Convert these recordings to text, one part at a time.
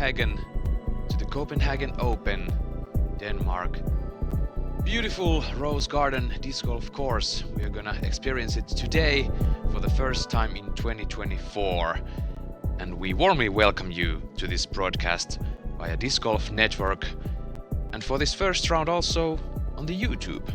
Copenhagen to the Copenhagen Open, Denmark. Beautiful rose garden disc golf course. We are gonna experience it today for the first time in 2024. And we warmly welcome you to this broadcast via Disc Golf Network, and for this first round also on the YouTube.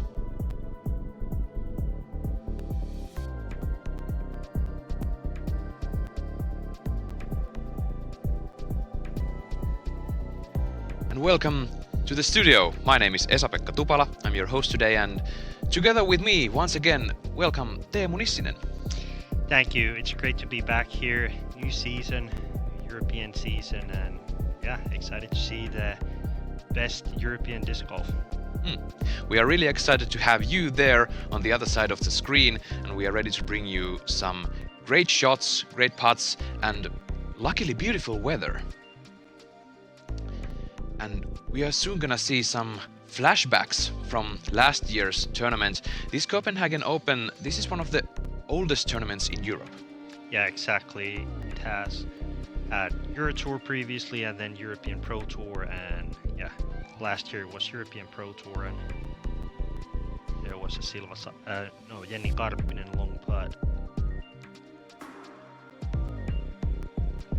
And welcome to the studio. My name is Esa-Pekka Tupala. I'm your host today, and together with me once again, welcome Teemu Nissinen. Thank you. It's great to be back here. New season, European season, and excited to see the best European disc golf. We are really excited to have you there on the other side of the screen, and we are ready to bring you some great shots, great putts, and luckily beautiful weather. And we are soon gonna see some flashbacks from last year's tournament. This Copenhagen Open, this is one of the oldest tournaments in Europe. Yeah, exactly. It has had Euro Tour previously and then European Pro Tour, and last year it was European Pro Tour, and there was a Jenni Karppinen long putt.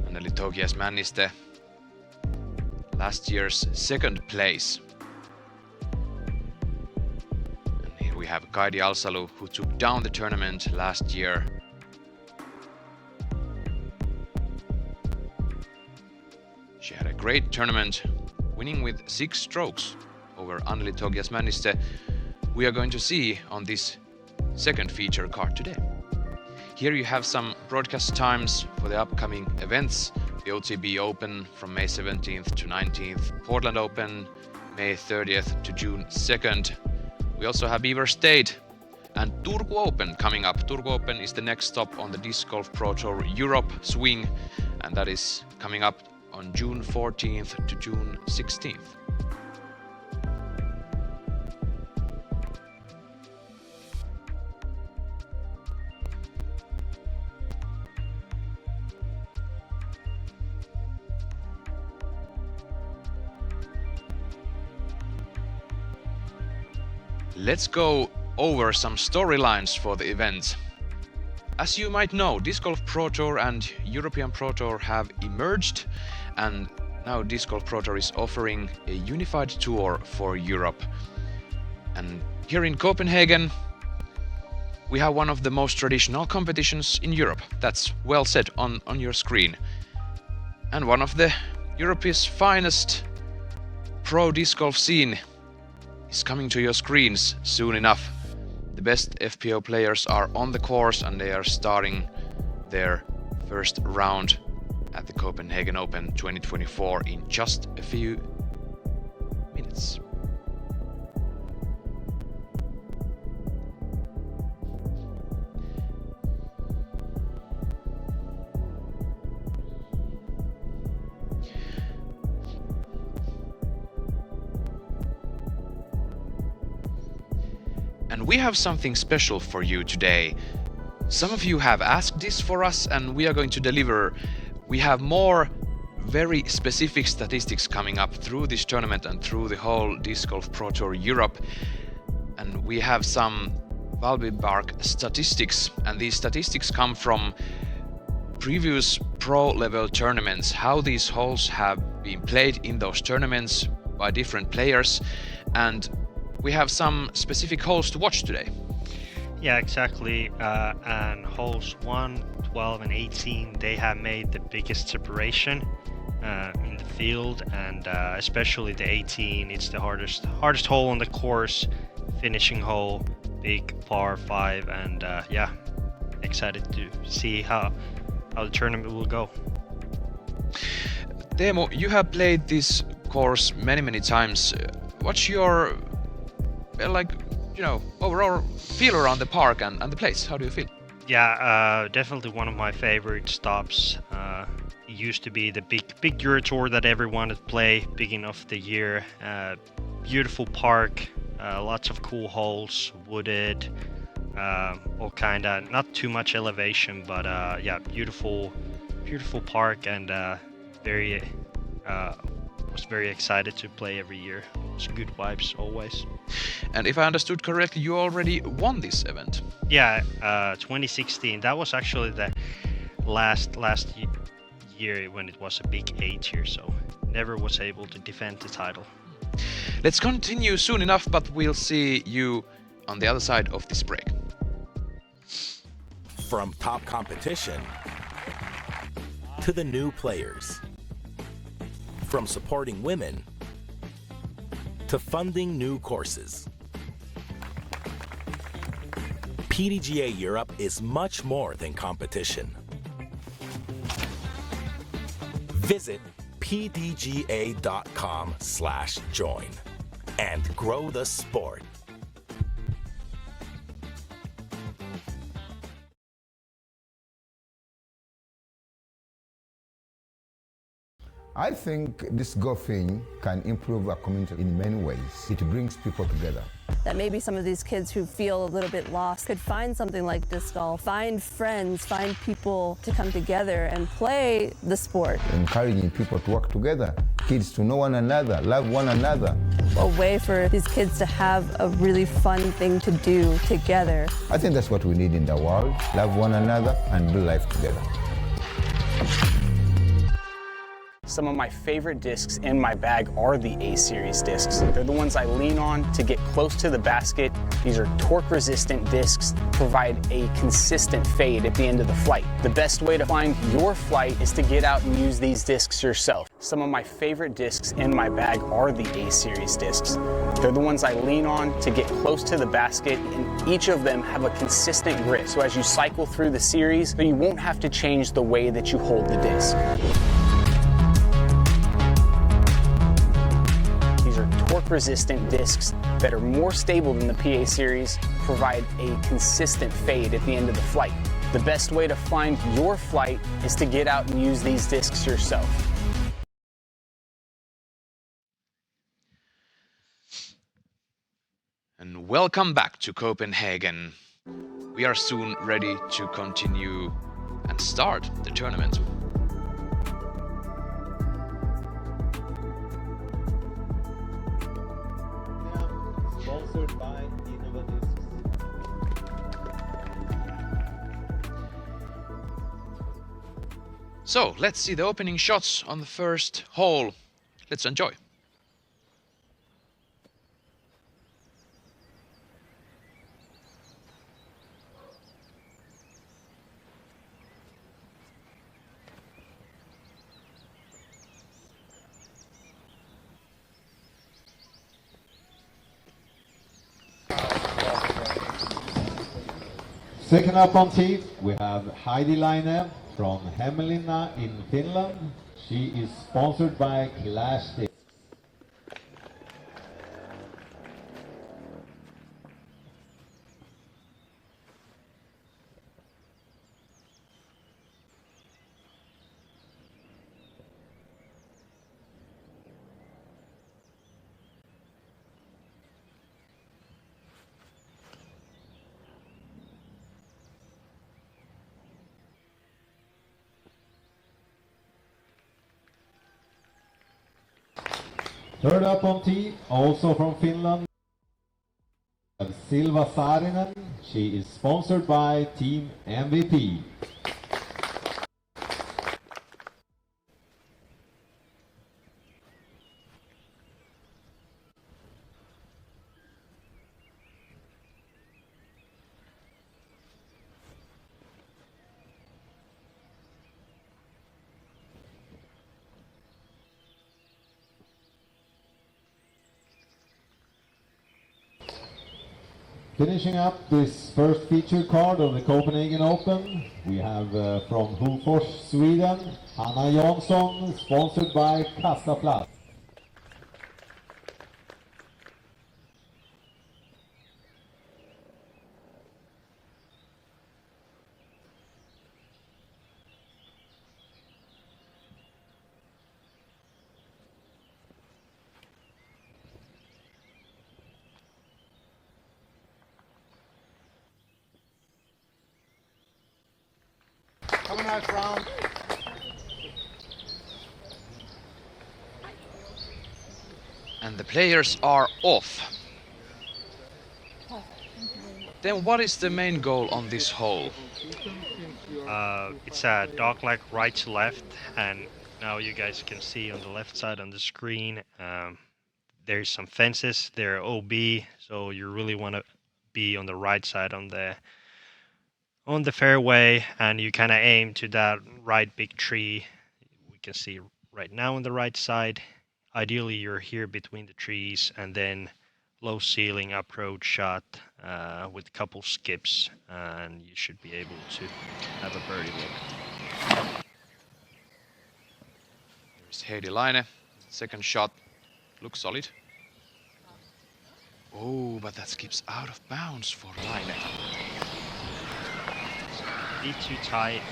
Anneli Tokias-Männistö, last year's second place. And here we have Kaidi Alsalu, who took down the tournament last year. She had a great tournament, winning with 6 strokes over Anneli Tokias-Männistö. We are going to see on this second feature card today. Here you have some broadcast times for the upcoming events. The OTB Open from May 17th to 19th, Portland Open May 30th to June 2nd. We also have Beaver State and Turku Open coming up. Turku Open is the next stop on the Disc Golf Pro Tour Europe swing, and that is coming up on June 14th to June 16th. Let's go over some storylines for the event. As you might know, Disc Golf Pro Tour and European Pro Tour have emerged, and now Disc Golf Pro Tour is offering a unified tour for Europe. And here in Copenhagen, we have one of the most traditional competitions in Europe. That's well said on your screen. And one of the Europe's finest pro disc golf scene is coming to your screens soon enough. The best FPO players are on the course, and they are starting their first round at the Copenhagen Open 2024 in just a few minutes. And we have something special for you today. Some of you have asked this for us, and we are going to deliver. We have more very specific statistics coming up through this tournament and through the whole Disc Golf Pro Tour Europe. And we have some Valbybark statistics, and these statistics come from previous pro level tournaments, how these holes have been played in those tournaments by different players, and we have some specific holes to watch today. Yeah, exactly. And holes 1, 12 and 18, they have made the biggest separation in the field, and especially the 18, it's the hardest hole on the course, finishing hole, big par 5, and excited to see how the tournament will go. Teemu, you have played this course many times. What's your overall feel around the park and the place? How do you feel? Yeah, definitely one of my favorite stops. It used to be the big Euro Tour that everyone would play beginning of the year. Beautiful park, lots of cool holes, wooded, all kinda, not too much elevation, but beautiful park, and very Was very excited to play every year. It's good vibes always. And if I understood correctly, you already won this event. Yeah, 2016. That was actually the last year when it was a big age here, so never was able to defend the title. Let's continue soon enough, but we'll see you on the other side of this break. From top competition to the new players. From supporting women to funding new courses. PDGA Europe is much more than competition. Visit pdga.com/join and grow the sport. I think this golfing can improve our community in many ways. It brings people together. That maybe some of these kids who feel a little bit lost could find something like disc golf, find friends, find people to come together and play the sport. Encouraging people to work together, kids to know one another, love one another. A way for these kids to have a really fun thing to do together. I think that's what we need in the world, love one another and do life together. Some of my favorite discs in my bag are the A-Series discs. They're the ones I lean on to get close to the basket. These are torque-resistant discs, provide a consistent fade at the end of the flight. The best way to find your flight is to get out and use these discs yourself. Some of my favorite discs in my bag are the A-Series discs. They're the ones I lean on to get close to the basket, and each of them have a consistent grip. So as you cycle through the series, you won't have to change the way that you hold the disc. Torque-resistant discs that are more stable than the PA series, provide a consistent fade at the end of the flight. The best way to find your flight is to get out and use these discs yourself. And welcome back to Copenhagen. We are soon ready to continue and start the tournament. Sponsored by Innovative. So, let's see the opening shots on the first hole. Let's enjoy. Second up on tee, we have Heidi Laine from Hämeenlinna in Finland. She is sponsored by Clash Discs. Third up on tee, also from Finland, Silva Saarinen. She is sponsored by Team MVP. Finishing up this first feature card of the Copenhagen Open, we have from Hofors, Sweden, Hanna Jansson, sponsored by Kastaplast. Have a nice round. And the players are off. Then what is the main goal on this hole? It's a dog-leg right to left, and now you guys can see on the left side on the screen, there's some fences. They're OB, so you really want to be on the right side on the fairway, and you kind of aim to that right big tree. We can see right now on the right side. Ideally, you're here between the trees, and then low ceiling approach shot with a couple skips, and you should be able to have a birdie look. There's Heidi Laine. Second shot. Looks solid. Oh, but that skips out of bounds for Laine. Be too tight.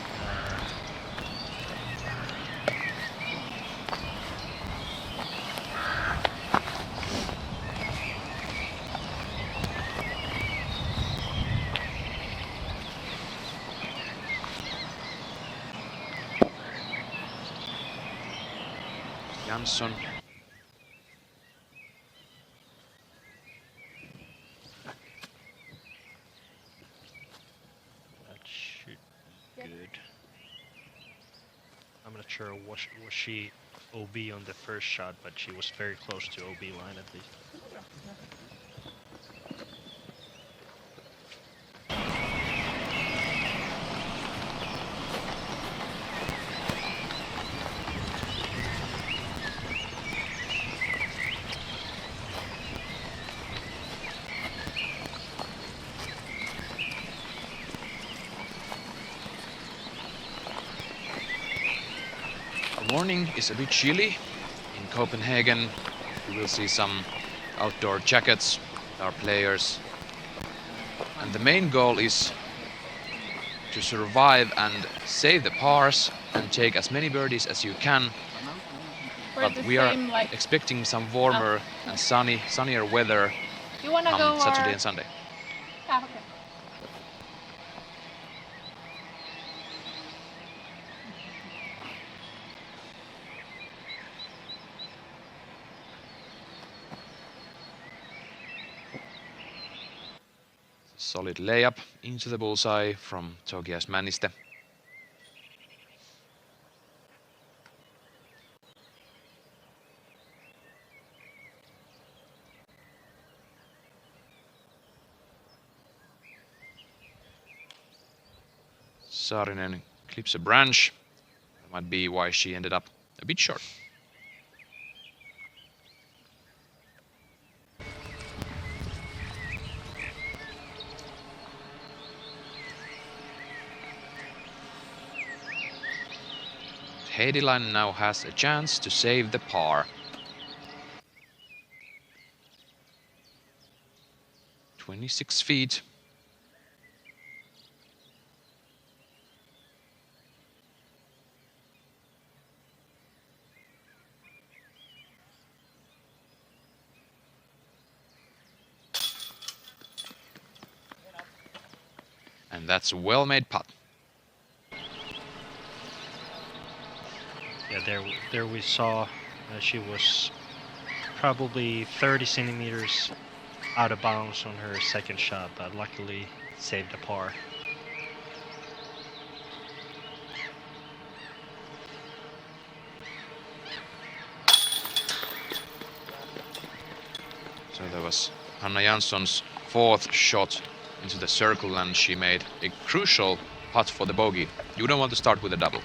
Jansson. That should be good. I'm not sure was she OB on the first shot, but she was very close to OB line at least. The morning is a bit chilly. In Copenhagen, you will see some outdoor jackets, our players. And the main goal is to survive and save the pars and take as many birdies as you can. But we are expecting some warmer and sunnier weather come Saturday and Sunday. Yeah, okay. Solid layup into the bullseye from Togias Männistö. Saarinen clips a branch. That might be why she ended up a bit short. Heidilainen now has a chance to save the par. 26 feet. And that's a well-made putt. Yeah, there we saw she was probably 30 centimeters out of bounds on her second shot, but luckily saved the par. So that was Hanna Jansson's fourth shot into the circle, and she made a crucial putt for the bogey. You don't want to start with a double.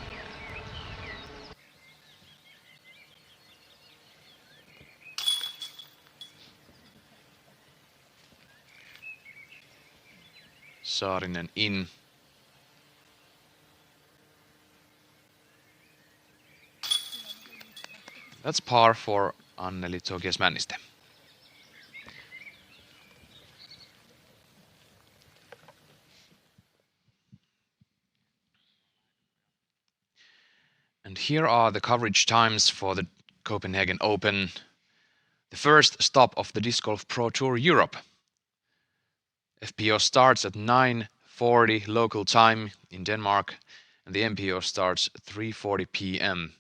Saarinen in. That's par for Anneli Togias Männistö. And here are the coverage times for the Copenhagen Open, the first stop of the Disc Golf Pro Tour Europe. FPO starts at 9:40 local time in Denmark, and the MPO starts 3:40 p.m.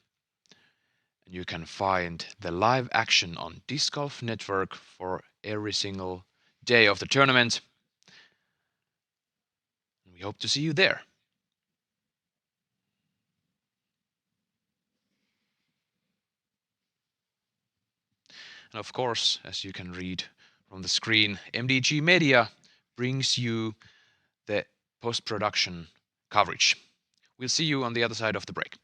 You can find the live action on Disc Golf Network for every single day of the tournament. We hope to see you there. And of course, as you can read from the screen, MDG Media brings you the post-production coverage. We'll see you on the other side of the break.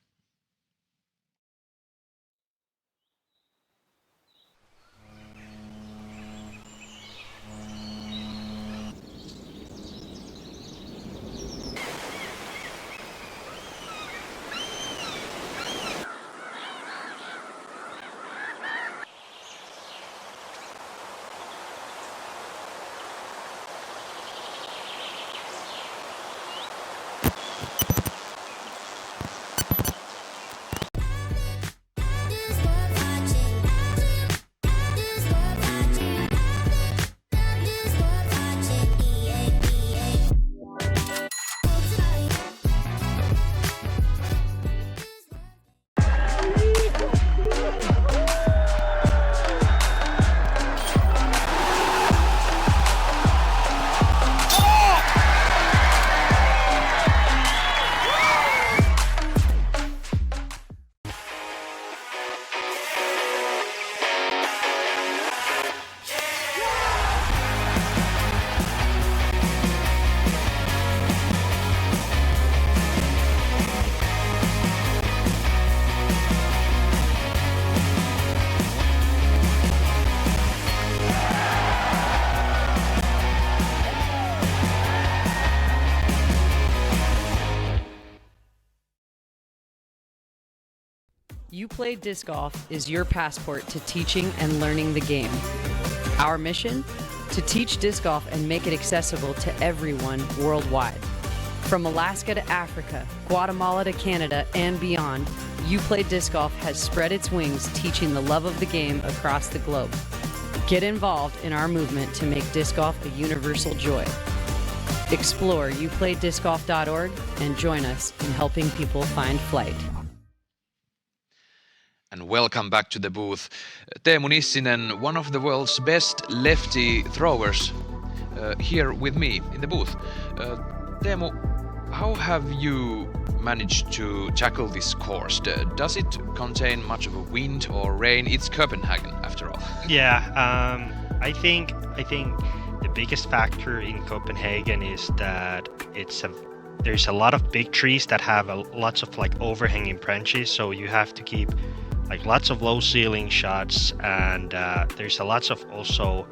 UPlay Disc Golf is your passport to teaching and learning the game. Our mission? To teach disc golf and make it accessible to everyone worldwide. From Alaska to Africa, Guatemala to Canada, and beyond, UPlay Disc Golf has spread its wings teaching the love of the game across the globe. Get involved in our movement to make disc golf a universal joy. Explore uplaydiscgolf.org and join us in helping people find flight. And welcome back to the booth. Teemu Nissinen, one of the world's best lefty throwers, here with me in the booth. Teemu, how have you managed to tackle this course? Does it contain much of a wind or rain? It's Copenhagen, after all. Yeah, I think the biggest factor in Copenhagen is that there's a lot of big trees that have lots of like overhanging branches, so you have to keep like lots of low ceiling shots, and there's a lots of also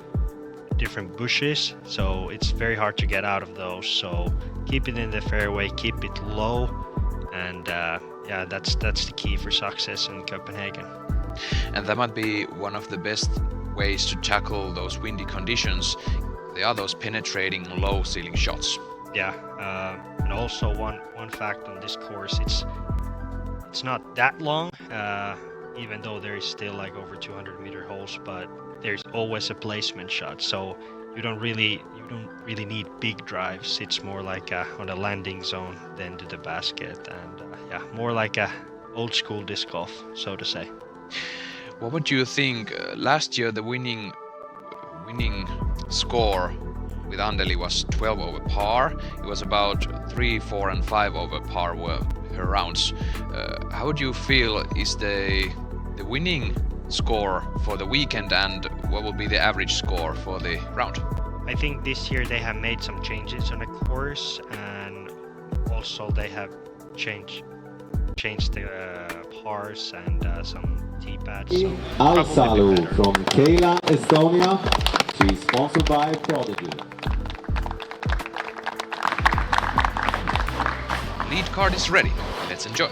different bushes, so it's very hard to get out of those. So keep it in the fairway, keep it low, and yeah, that's the key for success in Copenhagen. And that might be one of the best ways to tackle those windy conditions. They are those penetrating low ceiling shots. Yeah, and also one fact on this course, it's not that long, even though there is still like over 200 meter holes, but there's always a placement shot, so you don't really need big drives. It's more like on a landing zone than to the basket, and yeah, more like a old school disc golf, so to say. What would you think? Last year the winning score with Andeli was 12 over par. It was about 3, 4, and 5 over par were her rounds. How do you feel is the winning score for the weekend, and what will be the average score for the round? I think this year they have made some changes on the course, and also they have changed the pars and some tee pads. So Alsalu from Keila, Estonia. She's sponsored by Prodigy. Lead card is ready. Let's enjoy.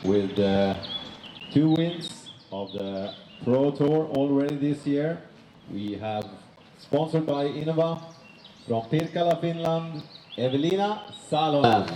With 2 wins of the Pro Tour already this year, we have sponsored by Innova. From Pirkala, Finland, Evelina Salonen.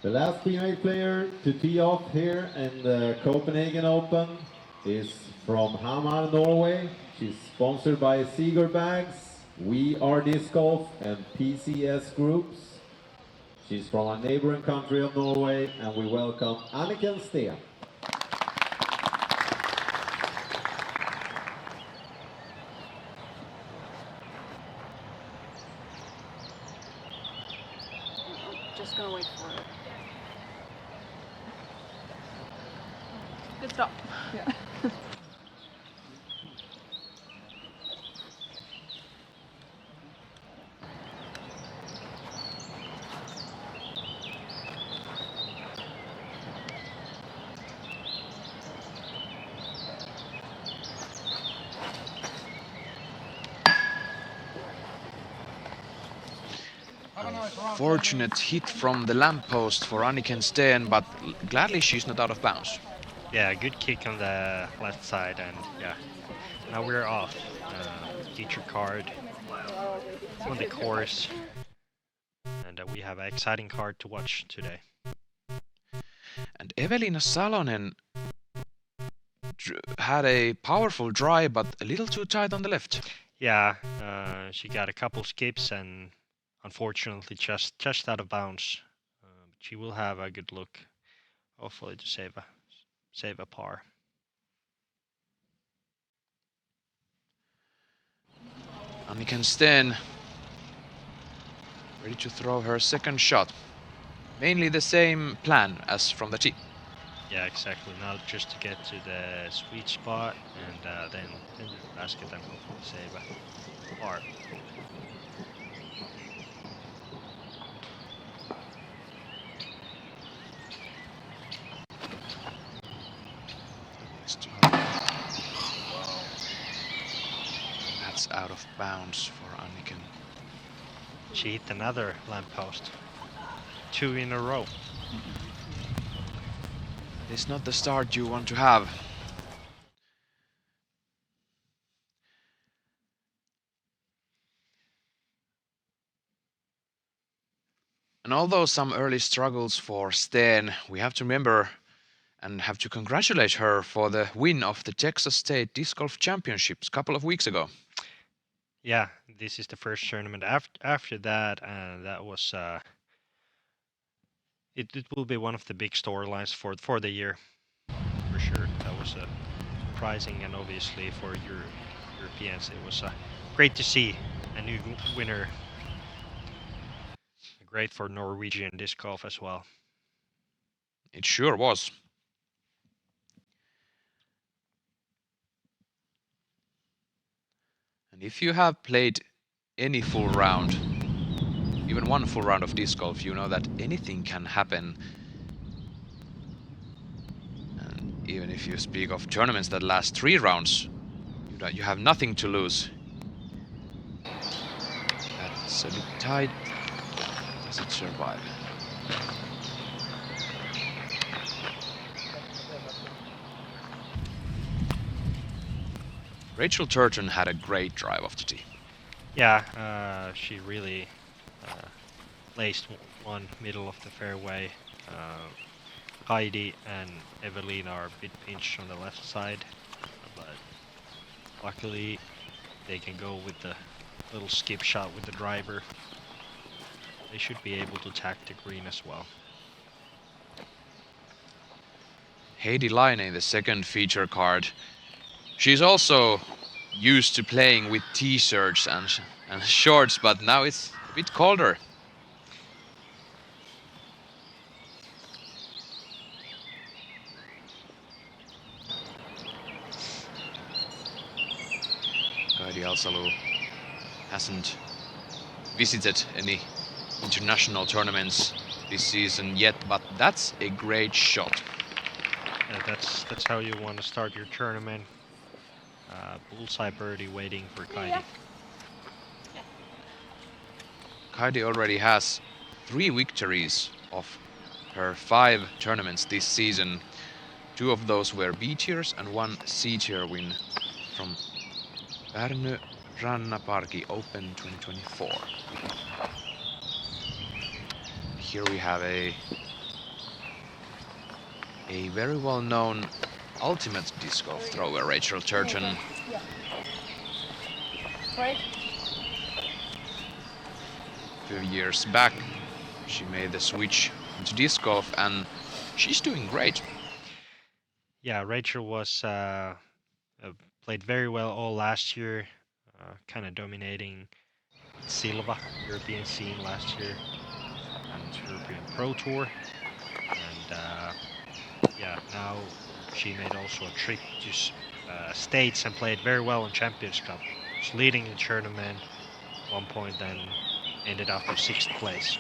The last female player to tee off here in the Copenhagen Open is from Hamar, Norway. She's sponsored by Seagull Bags, We Are Disc Golf and PCS Groups. She's from a neighboring country of Norway, and we welcome Anniken Steen. Just gonna wait for it. Good stop. Yeah. Fortunate hit from the lamppost for Anniken Steen, but gladly she's not out of bounds. Yeah, good kick on the left side, and yeah, now we're off. Feature card on the course, and we have an exciting card to watch today. And Evelina Salonen had a powerful drive, but a little too tight on the left. Yeah, she got a couple skips and unfortunately just out of bounds. She will have a good look, hopefully, to save a par. Anniken Steen ready to throw her second shot. Mainly the same plan as from the tee. Yeah, exactly. Now just to get to the sweet spot and then into the basket and hopefully save a par. That's out of bounds for Anniken. She hit another lamppost. 2 in a row. It's not the start you want to have. And although some early struggles for Steen, we have to remember and have to congratulate her for the win of the Texas State Disc Golf Championships a couple of weeks ago. Yeah, this is the first tournament after that, and that was it will be one of the big storylines for the year, for sure. That was surprising, and obviously for Europeans, it was great to see a new winner. Great for Norwegian disc golf as well. It sure was. And if you have played any full round, even one full round of disc golf, you know that anything can happen. And even if you speak of tournaments that last 3 rounds, you have nothing to lose. That's a bit tight. Does it survive? Rachel Turton had a great drive off the tee. Yeah, she really placed one middle of the fairway. Heidi and Evelina are a bit pinched on the left side, but luckily they can go with the little skip shot with the driver. they should be able to attack the green as well. Heidi Laine, the second feature card. She's also used to playing with t-shirts and shorts, but now it's a bit colder. Kaidi Alsalu hasn't visited any international tournaments this season yet, but that's a great shot. Yeah, that's how you want to start your tournament. Bullseye birdie waiting for Kaidi. Kaidi already has 3 victories of her 5 tournaments this season. 2 of those were B tiers and 1 C tier win from Pärnu Rannaparki Open 2024. Here we have a very well-known ultimate disc golf thrower, Rachel Turton. Right. A few years back, she made the switch into disc golf, and she's doing great. Yeah, Rachel was played very well all last year, kind of dominating Silva European scene last year and European Pro Tour, and yeah, now she made also a trip to States and played very well in Champions Cup. Was leading the tournament at one point, then ended up in 6th place.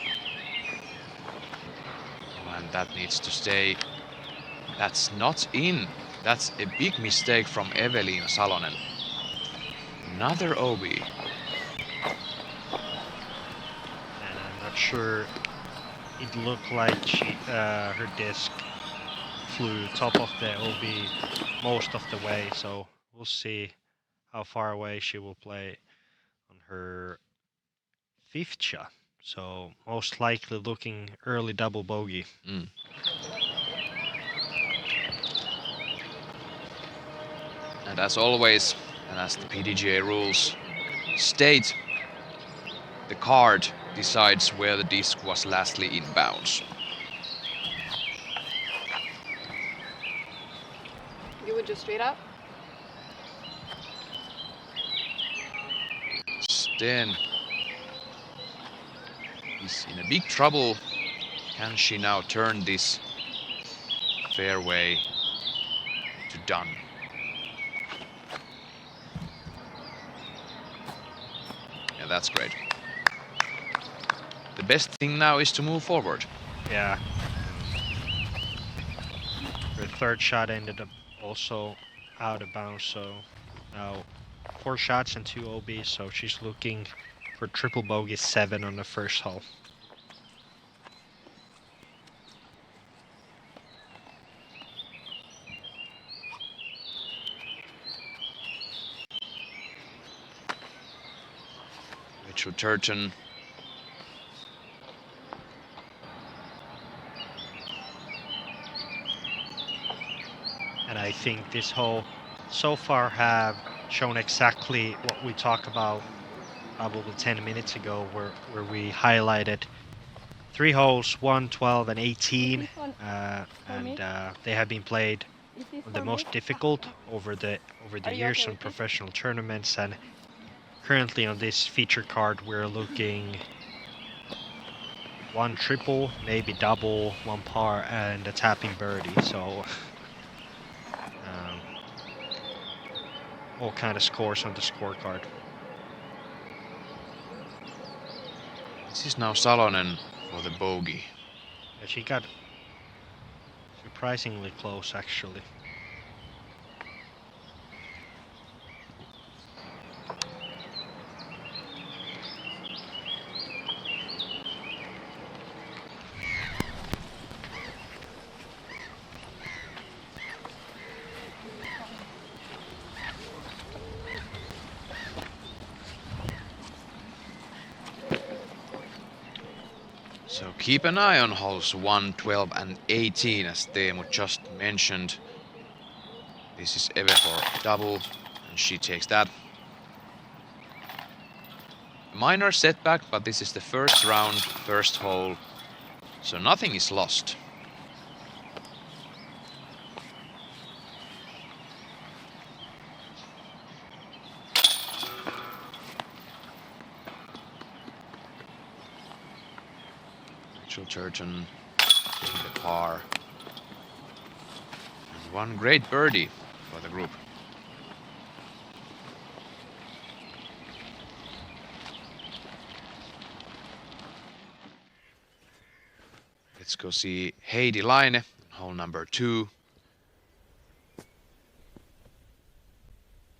And that needs to stay. That's not in. That's a big mistake from Evelina Salonen. Another OB. And I'm not sure, it looked like her disc flew top of the OB most of the way, so we'll see how far away she will play on her 5th shot. So most likely looking early double bogey. And as always, and as the PDGA rules state, the card decides where the disc was lastly in bounds. You would just straight up? Sten is in a big trouble. Can she now turn this fairway to done? Yeah, that's great. The best thing now is to move forward. Yeah. Her 3rd shot ended up also out of bounds, so now 4 shots and 2 OBs, so she's looking for triple bogey 7 on the 1st hole. Rachel Turton. And I think this hole so far have shown exactly what we talked about probably 10 minutes ago, where we highlighted 3 holes, 1, 12, and 18, and they have been played the most difficult over the years on professional tournaments. And currently on this feature card, we're looking 1 triple, maybe double, 1 par, and a tapping birdie. So all kind of scores on the scorecard. This is now Salonen for the bogey. Yeah, she got surprisingly close, actually. So keep an eye on holes 1, 12, and 18, as Teemu just mentioned. This is Eve for double, and she takes that. minor setback, but this is the first round, first hole, so nothing is lost. Rachel Turton taking the par. And one great birdie for the group. Let's go see Heidi Laine, hole number 2.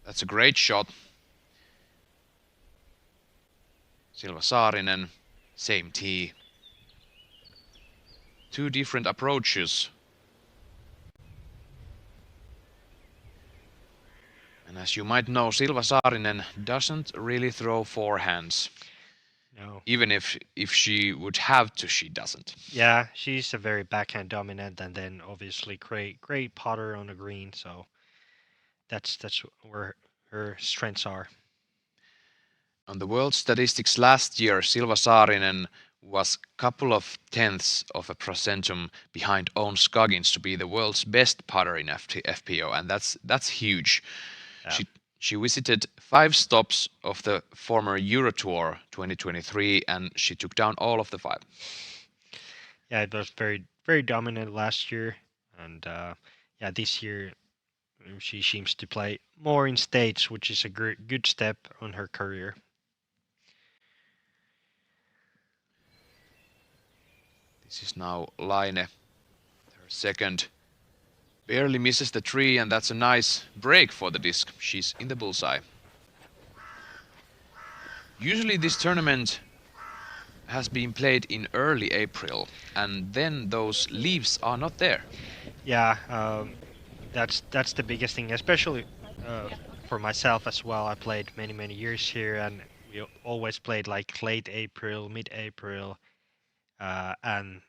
That's a great shot. Silva Saarinen, same tee. 2 different approaches. And as you might know, Silva Saarinen doesn't really throw forehands. No. Even if she would have to, she doesn't. Yeah, she's a very backhand dominant, and then obviously great putter on the green. So that's where her strengths are. On the world statistics last year, Silva Saarinen was a couple of tenths of a procentum behind Owen Scoggins to be the world's best putter in FPO, and that's huge. Yeah. She visited 5 stops of the former Euro Tour 2023, and she took down all of the 5. Yeah, it was very dominant last year, and yeah, this year she seems to play more in states, which is a good step on her career. This is now Laine, her second. Barely misses the tree, and that's a nice break for the disc. She's in the bullseye. Usually this tournament has been played in early April, and then those leaves are not there. Yeah, that's the biggest thing, especially for myself as well. I played many years here, and we always played like late April, mid-April, and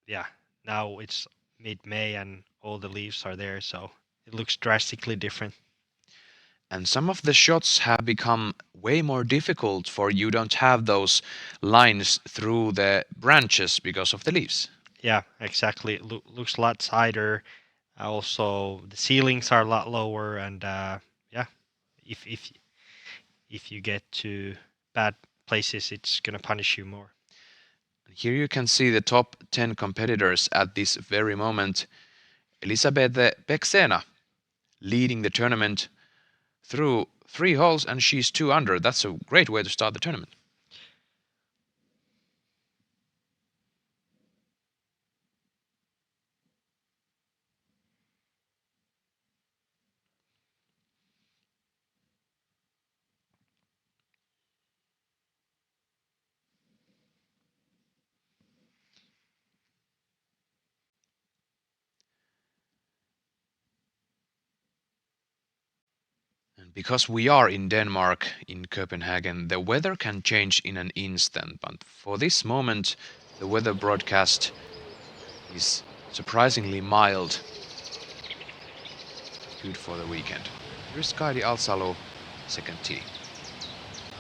yeah, now it's mid-May and all the leaves are there, so it looks drastically different. And some of the shots have become way more difficult, for you don't have those lines through the branches because of the leaves. Yeah, exactly. It looks a lot tighter. Also, the ceilings are a lot lower, and yeah, if you get to bad places, it's gonna punish you more. Here you can see the top 10 competitors at this very moment. Elisabeth Peksena leading the tournament through 3 holes, and she's 2 under. That's a great way to start the tournament. And because we are in Denmark, in Copenhagen, the weather can change in an instant. But for this moment, the weather broadcast is surprisingly mild. Good for the weekend. Here's Kaidi Alsalo, second tee.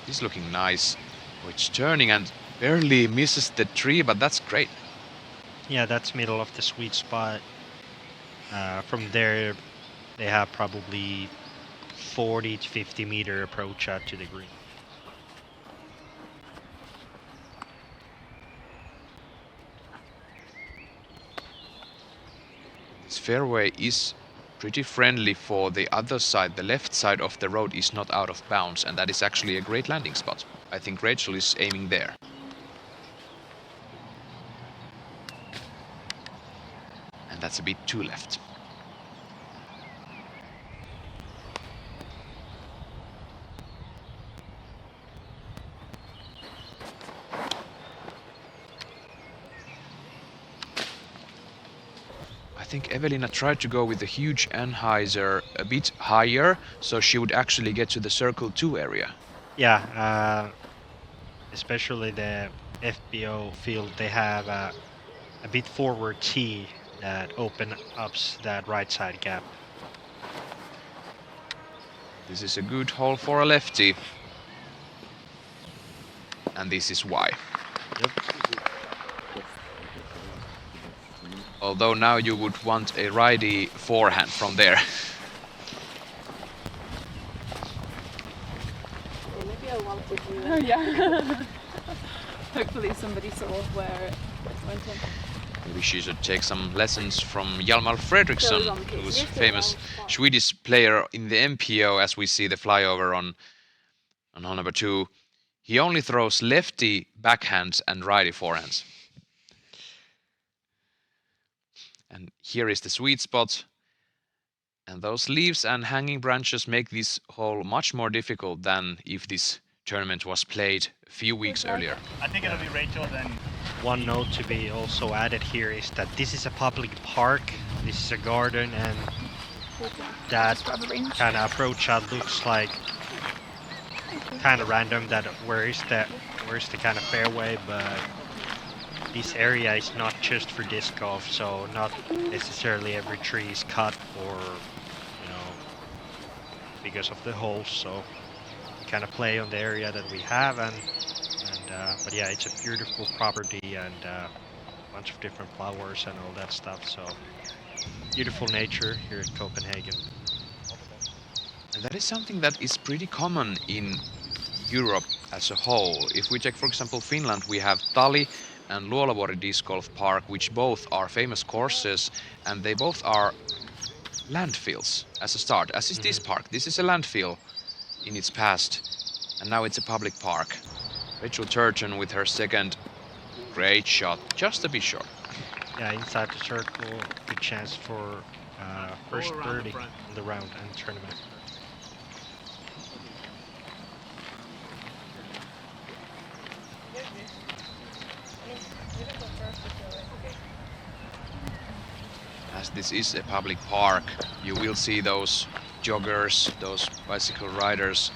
He's looking nice. Oh, it's turning and barely misses the tree, but that's great. Yeah, that's middle of the sweet spot. From there, they have probably 40 to 50 meter approach out to the green. This fairway is pretty friendly for the other side. The left side of the road is not out of bounds, and that is actually a great landing spot. I think Rachel is aiming there. And that's a bit too left. I think Evelina tried to go with the huge anhyzer a bit higher, so she would actually get to the circle 2 area. Yeah, especially the FPO field, they have a bit forward tee that open up that right side gap. This is a good hole for a lefty. and this is why. Yep. Although now you would want a righty forehand from there. Maybe I want to do. Oh yeah. Hopefully somebody saw where it went in. Maybe she should take some lessons from Hjalmar Fredriksson, Those on the who's case. famous Swedish player in the MPO, as we see the flyover on hole number 2. He only throws lefty backhands and righty forehands. And here is the sweet spot. And those leaves and hanging branches make this hole much more difficult than if this tournament was played a few weeks earlier. I think it'll be Rachel then. One note to be also added here is that this is a public park, this is a garden, and that kind of approach shot looks like kind of random, that where's the kind of fairway, but this area is not just for disc golf, so not necessarily every tree is cut or, you know, because of the holes, so we kind of play on the area that we have, but yeah, it's a beautiful property and a bunch of different flowers and all that stuff, so beautiful nature here at Copenhagen. And that is something that is pretty common in Europe as a whole. If we take, for example, Finland, we have Tali and Luolavuori Disc Golf Park, which both are famous courses, and they both are landfills as a start, as is this park. This is a landfill in its past, and now it's a public park. Rachel Turton with her second great shot, just a bit short. Yeah, inside the circle, good chance for first birdie in the round and tournament. As this is a public park, you will see those joggers, those bicycle riders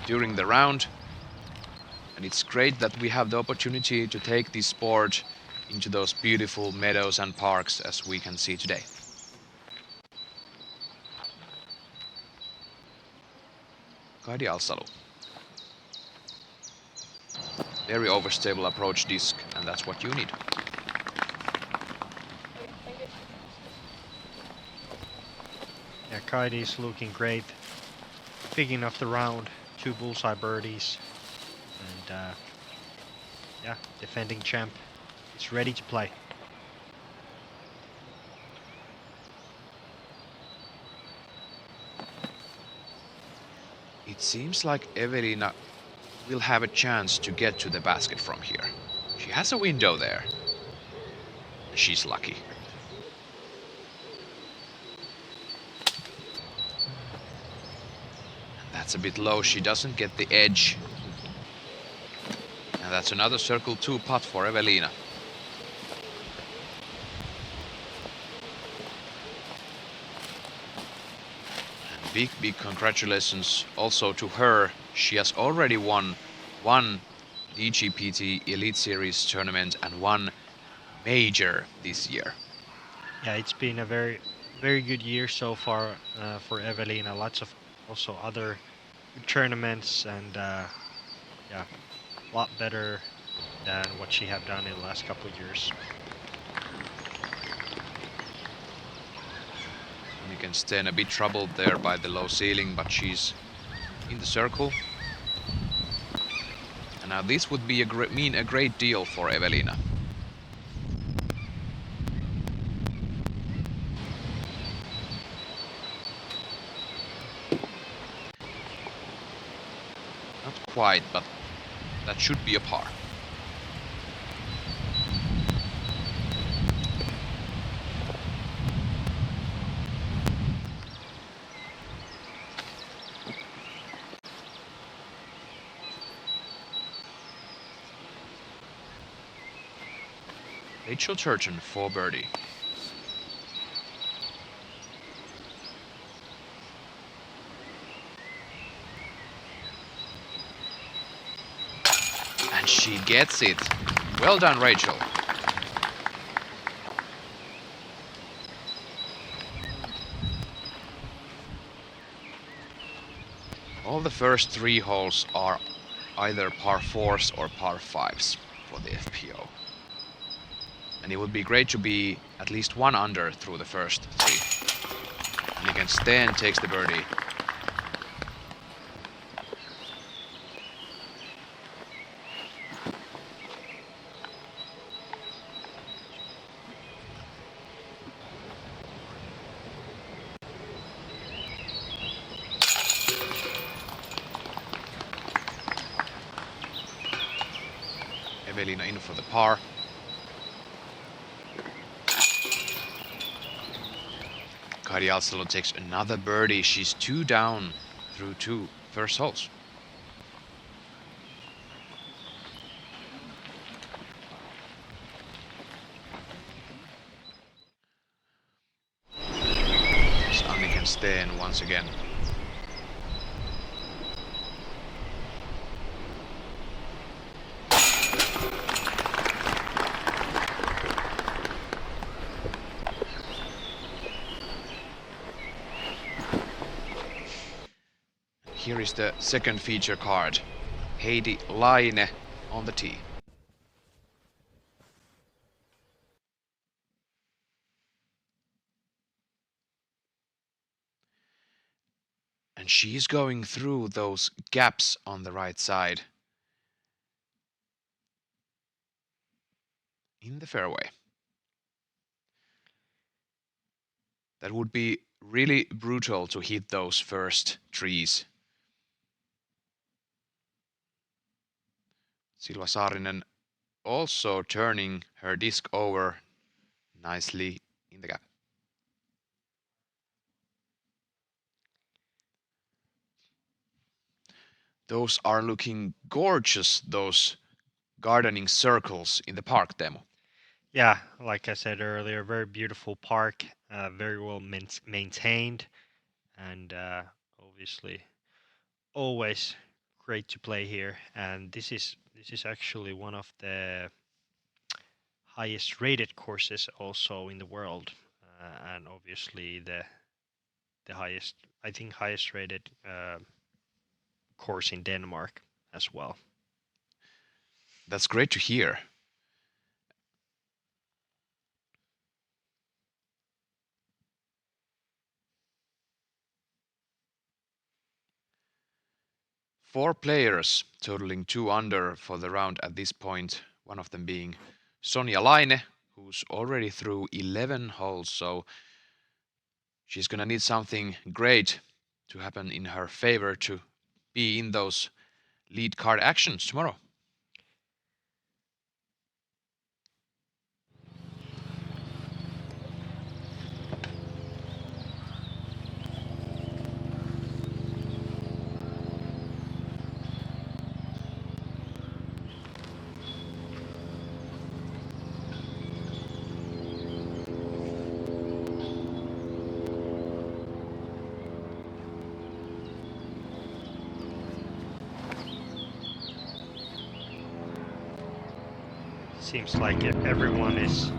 during the round. And it's great that we have the opportunity to take this sport into those beautiful meadows and parks as we can see today. Kaidi Alsalu. Very overstable approach disc, and that's what you need. Yeah, Kaidi's looking great. Picking off the round, 2 bullseye birdies. And yeah, defending champ is ready to play. It seems like Evelina will have a chance to get to the basket from here. She has a window there. She's lucky. And that's a bit low. She doesn't get the edge. And that's another circle 2 putt for Evelina. And big congratulations also to her. She has already won one DGPT Elite Series tournament and one major this year. Yeah, it's been a very good year so far for Evelina. Lots of also other tournaments, and yeah, a lot better than what she have done in the last couple of years. And you can stay in a bit troubled there by the low ceiling, but she's in the circle. And now this would be mean a great deal for Evelina. Not quite, but that should be a par. Rachel Turton for birdie. And she gets it. Well done, Rachel. All the first 3 holes are either par 4s or par 5s for the FPO. And it would be great to be at least 1 under through the first 3. And again, Sten takes the birdie. Evelina in for the par. Kari Alsalo takes another birdie. She's 2 down through 2 first holes. It's Anniken Sten once again. Here is the second feature card. Heidi Laine on the tee. And she's going through those gaps on the right side in the fairway. That would be really brutal to hit those first trees. Silva Saarinen also turning her disc over nicely in the gap. Those are looking gorgeous, those gardening circles in the park, Teemu. Yeah, like I said earlier, very beautiful park, very well maintained, and obviously always great to play here. And this is actually one of the highest rated courses also in the world, and obviously the highest, I think, highest rated course in Denmark as well. That's great to hear. Four players totaling 2 under for the round at this point, one of them being Sonja Laine, who's already through 11 holes, so she's gonna need something great to happen in her favor to be in those lead card actions tomorrow. Seems like everyone is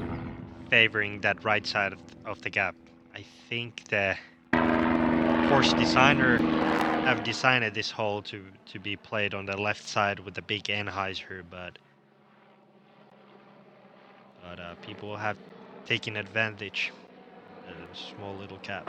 favoring that right side of the gap. I think the course designer have designed this hole to be played on the left side with the big Anheuser, but people have taken advantage of the small little gap.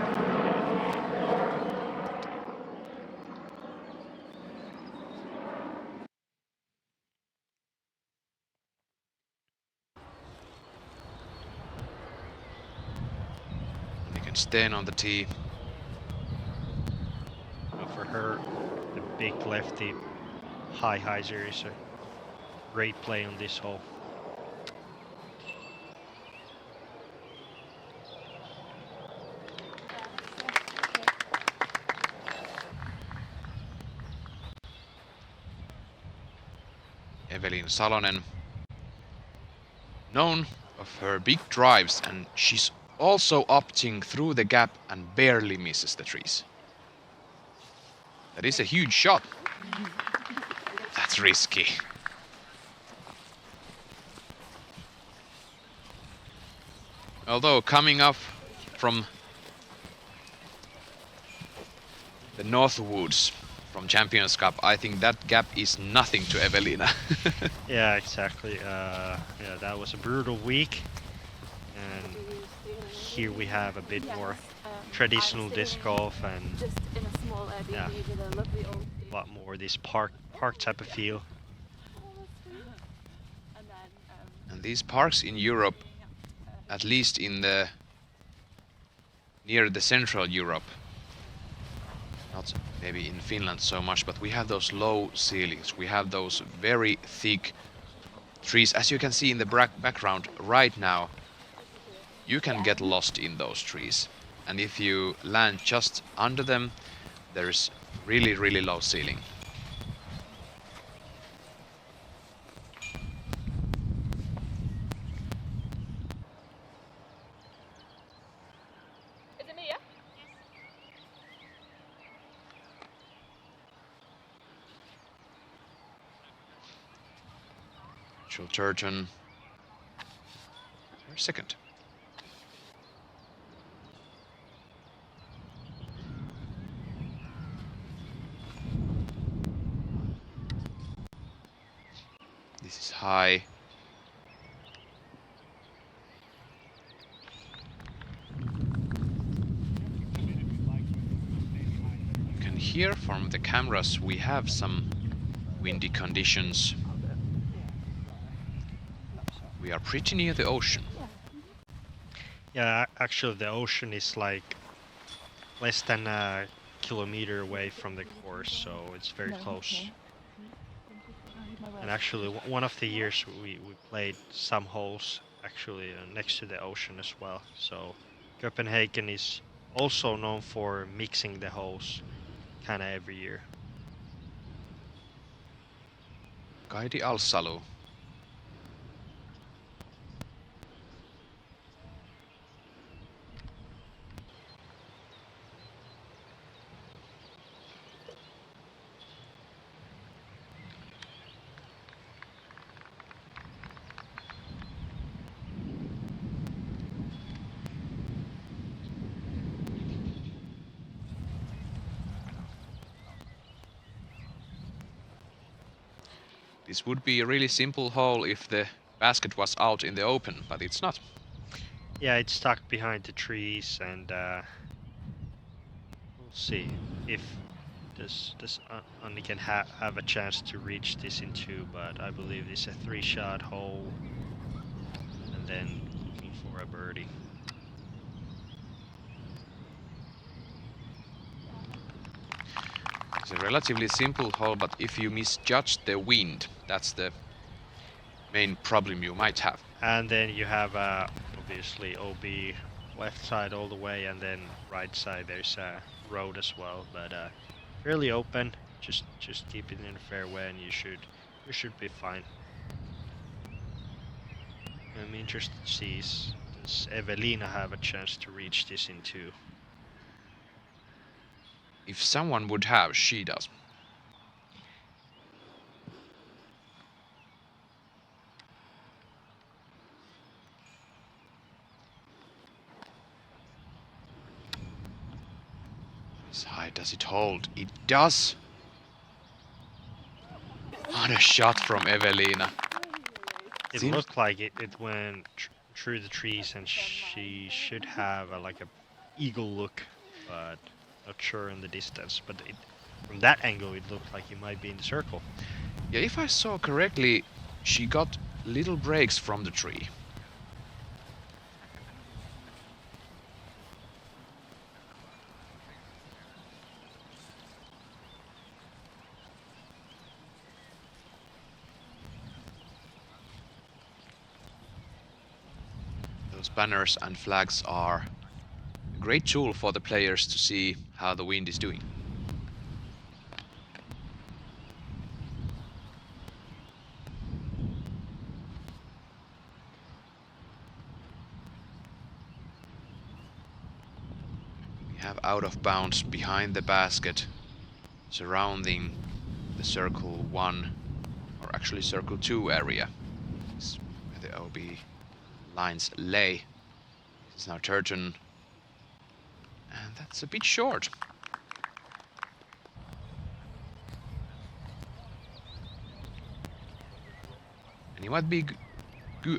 Sten on the tee. For her, the big lefty high hyzer is a great play on this hole. Evelin Salonen, known of her big drives, and she's also opting through the gap and barely misses the trees. That is a huge shot. That's risky. Although coming up from the North Woods, from Champions Cup, I think that gap is nothing to Evelina. Yeah, exactly. Yeah, that was a brutal week, and here we have a bit more traditional disc golf and yeah, a lot more this park type of feel. And these parks in Europe, at least in the near the Central Europe, not maybe in Finland so much, but we have those low ceilings, we have those very thick trees. As you can see in the background right now, you can get lost in those trees, and if you land just under them, there's really low ceiling. Turton, second. This is high. You can hear from the cameras we have some windy conditions. We are pretty near the ocean. Yeah, actually the ocean is like less than a kilometer away from the course, so it's very close. And actually one of the years we played some holes actually next to the ocean as well. So Copenhagen is also known for mixing the holes kind of every year. Kaidi Alsalu. This would be a really simple hole if the basket was out in the open, but it's not. Yeah, it's stuck behind the trees, and we'll see if this Anni can have a chance to reach this in two, but I believe it's a 3-shot hole, and then looking for a birdie. It's a relatively simple hole, but if you misjudge the wind, that's the main problem you might have. And then you have obviously OB left side all the way, and then right side there's a road as well, but fairly open. Just keep it in the fairway, and you should be fine. I'm interested to see does Evelina have a chance to reach this in two. If someone would have, she does. How high does it hold? It does! What a shot from Evelina. It looked like it went through the trees, and she should have like a eagle look, but not sure in the distance. But from that angle, it looked like he might be in the circle. Yeah, if I saw correctly, she got little breaks from the tree. Those banners and flags are a great tool for the players to see how the wind is doing. We have out of bounds behind the basket, surrounding the circle 1, or actually circle 2 area. This is where the OB lines lay. This is now Turton, and that's a bit short. And it might be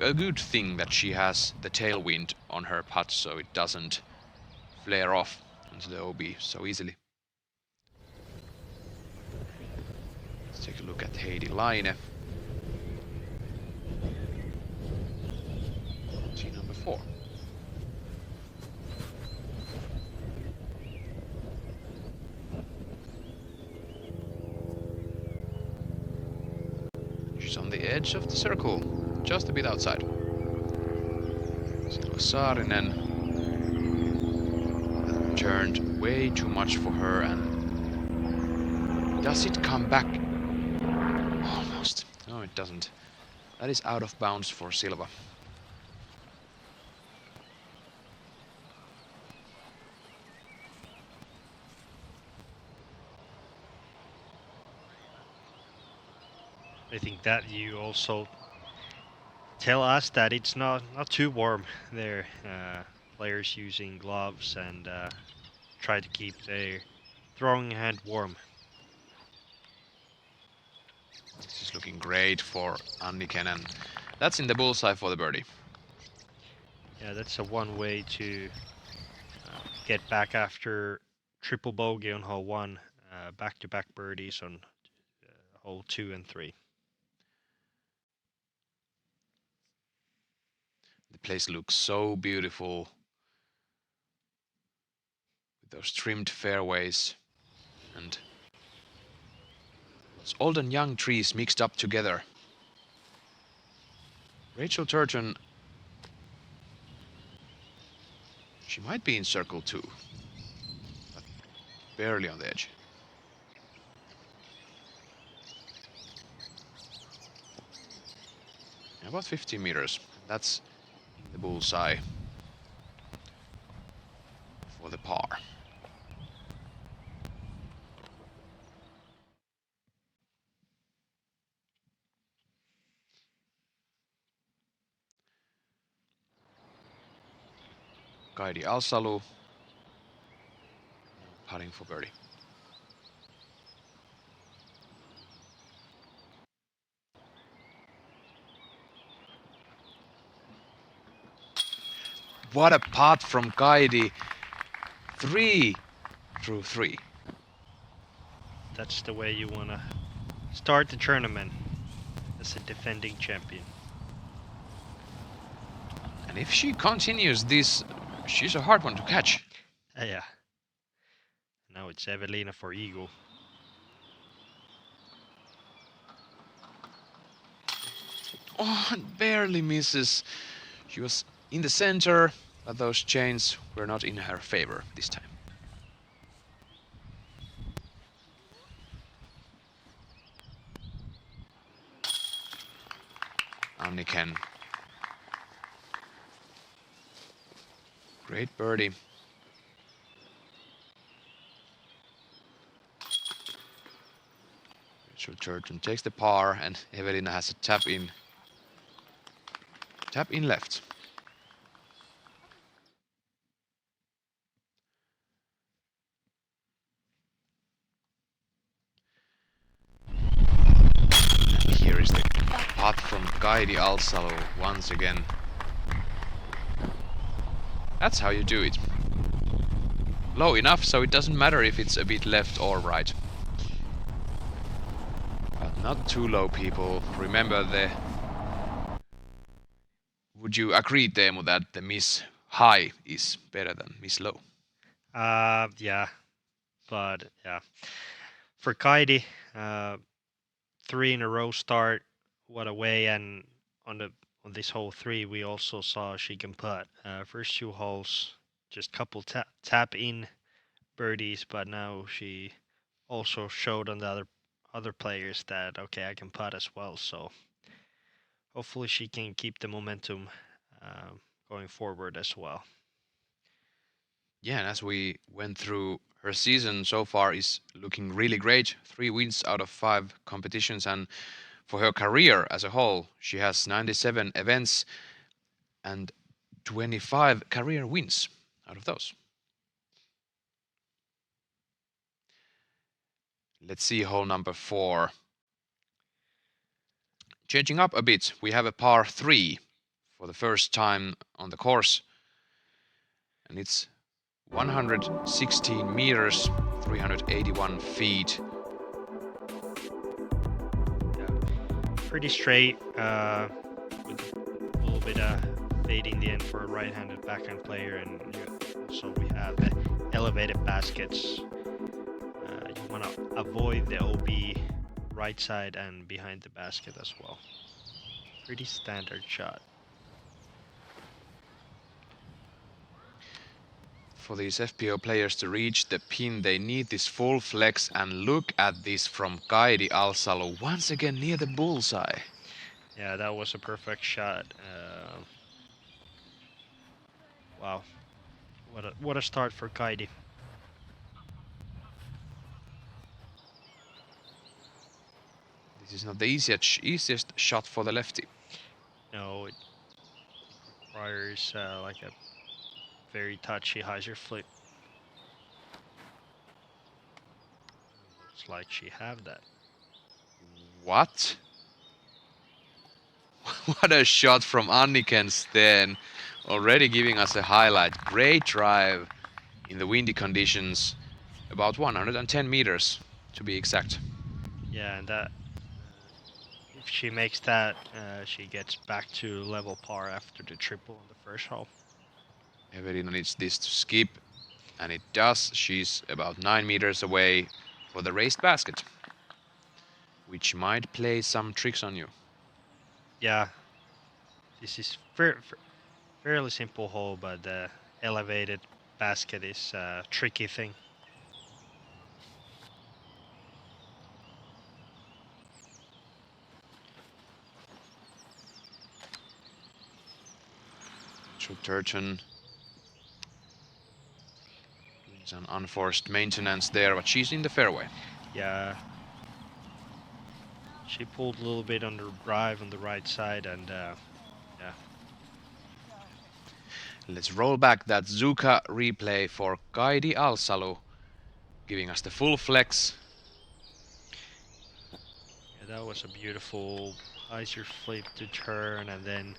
a good thing that she has the tailwind on her putt so it doesn't flare off into the OB so easily. Let's take a look at Heidi Laine. Tee number 4. She's on the edge of the circle, just a bit outside. Silva Saarinen. That turned way too much for her, and does it come back? Almost. No, it doesn't. That is out of bounds for Silva. I think that you also tell us that it's not too warm there. Players using gloves and try to keep their throwing hand warm. This is looking great for Anniken, and that's in the bullseye for the birdie. Yeah, that's a one way to get back after triple bogey on hole 1, back-to-back birdies on hole 2 and 3. The place looks so beautiful with those trimmed fairways and those old and young trees mixed up together. Rachel Turton, she might be in circle 2, but barely on the edge. About 15 meters. That's in the bullseye for the par. Kaidi Alsalu putting for birdie. What a putt from Kaidi. 3 through 3. That's the way you want to start the tournament as a defending champion. And if she continues this, she's a hard one to catch. Yeah. Now it's Evelina for eagle. Oh, and barely misses. She was in the center, but those chains were not in her favor this time. Anniken. Great birdie. Rachel Turton takes the par, and Evelina has a tap in. Tap in left. And here is the putt from Kaidi Alsalu once again. That's how you do it. Low enough so it doesn't matter if it's a bit left or right. But not too low, people. Remember the... Would you agree, Teemu, that the miss high is better than miss low? Yeah. But yeah. For Kaidi, 3 in a row start. What a way, and on this hole 3 we also saw she can putt. First 2 holes just couple tap in birdies, but now she also showed on the other players that okay, I can putt as well. So hopefully she can keep the momentum going forward as well. Yeah, and as we went through, her season so far is looking really great. 3 wins out of 5 competitions, and for her career as a whole, she has 97 events and 25 career wins out of those. Let's see hole number 4. Changing up a bit, we have a par 3 for the first time on the course. And it's 116 meters, 381 feet. Yeah, pretty straight, with a little bit of fade in the end for a right-handed backhand player, and also we have the elevated baskets. You want to avoid the OB right side and behind the basket as well. Pretty standard shot. For these FPO players to reach the pin, they need this full flex, and look at this from Kaidi Alsalo, once again near the bullseye. Yeah, that was a perfect shot. Wow, what a start for Kaidi. This is not the easiest shot for the lefty. No, it requires like a very touchy hyzer flip. Looks like she have that. What? What a shot from Anniken Sten, already giving us a highlight. Great drive in the windy conditions, about 110 meters to be exact. Yeah, and that if she makes that, she gets back to level par after the triple on the first hole. Evelina needs this to skip, and it does. She's about 9 meters away for the raised basket, which might play some tricks on you. Yeah, this is fairly simple hole, but the elevated basket is a tricky thing. Turton doing some unforced maintenance there, but she's in the fairway. Yeah, she pulled a little bit on the drive on the right side, and yeah. Let's roll back that Zuka replay for Kaidi Alsalo, giving us the full flex. Yeah, that was a beautiful hyzer flip to turn, and then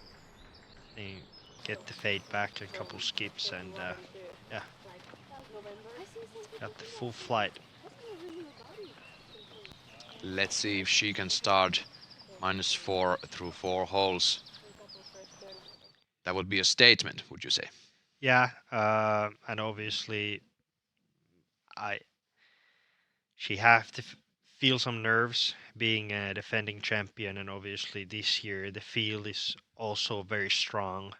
they get the fade back, a couple skips, and yeah, got the full flight. Let's see if she can start -4 through 4 holes. That would be a statement, would you say? Yeah, and obviously, she have to feel some nerves being a defending champion, and obviously this year the field is also very strong.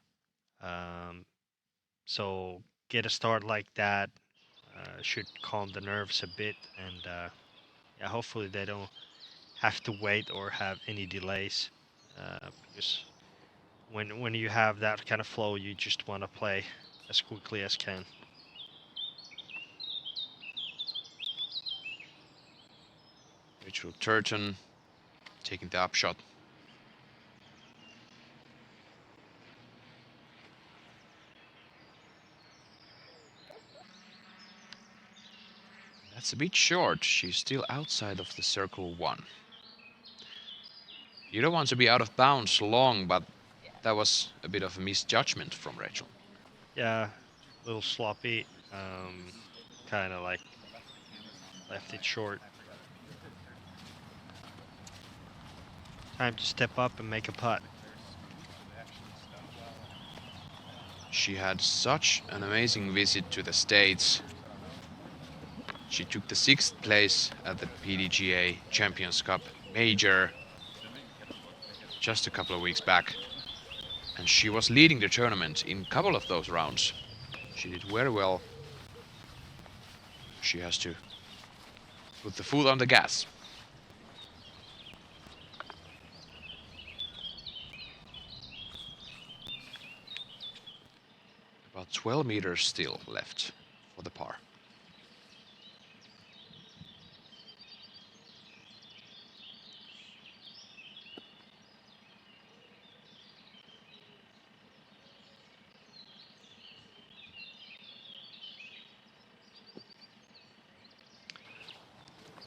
So get a start like that should calm the nerves a bit, and yeah, hopefully they don't have to wait or have any delays, because when you have that kind of flow, you just want to play as quickly as can. Rachel Turton taking the upshot. That's a bit short. She's still outside of the circle 1. You don't want to be out of bounds long, but that was a bit of a misjudgment from Rachel. Yeah, a little sloppy, kind of like left it short. Time to step up and make a putt. She had such an amazing visit to the States. She took the 6th place at the PDGA Champions Cup Major just a couple of weeks back. And she was leading the tournament in a couple of those rounds. She did very well. She has to put the foot on the gas. About 12 meters still left for the par.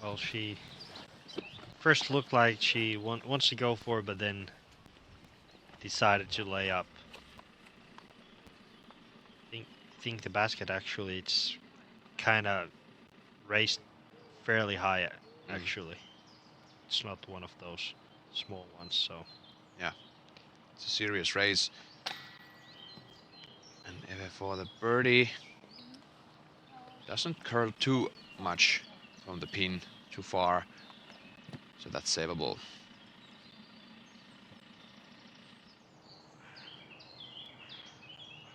Well, she First looked like she wants to go for it, but then decided to lay up. Think the basket actually it's kind of raised fairly high actually. It's not one of those small ones, so yeah, it's a serious race. And Eve for the birdie. Doesn't curl too much from the pin, too far, so that's savable.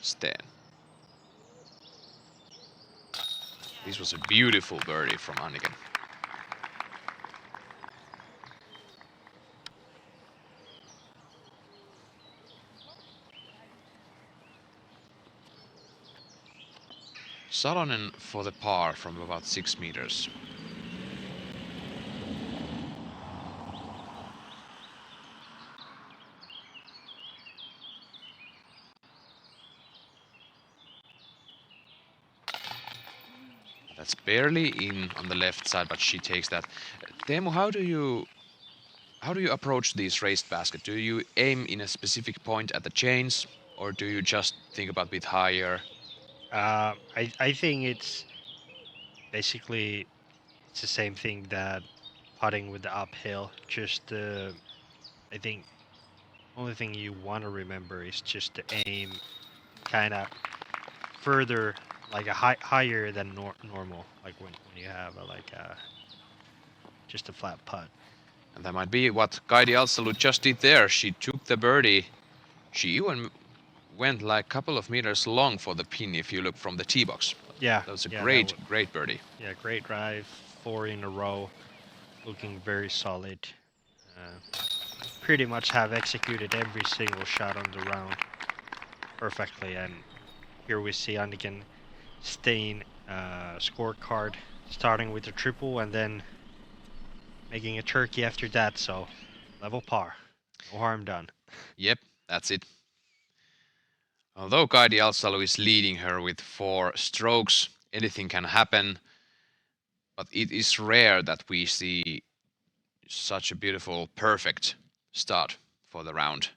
Stan. This was a beautiful birdie from Anniken. Salonen for the par from about 6 meters. That's barely in on the left side, but she takes that. Teemu, how do you approach these raised baskets? Do you aim in a specific point at the chains, or do you just think about a bit higher? I think it's basically it's the same thing that putting with the uphill. Just I think only thing you want to remember is just to aim kind of further, like a higher than normal, like when you have just a flat putt. And that might be what Kaidi Alsalu just did there. She took the birdie. She even went like a couple of meters long for the pin if you look from the tee box. Yeah. That was a yeah, great birdie. Yeah, great drive. 4 in a row. Looking very solid. Pretty much have executed every single shot on the round perfectly. And here we see Anniken Steen scorecard starting with a triple and then making a turkey after that. So level par. No harm done. Yep, that's it. Although Kaidi Alsalu is leading her with 4 strokes, anything can happen. But it is rare that we see such a beautiful, perfect start for the round.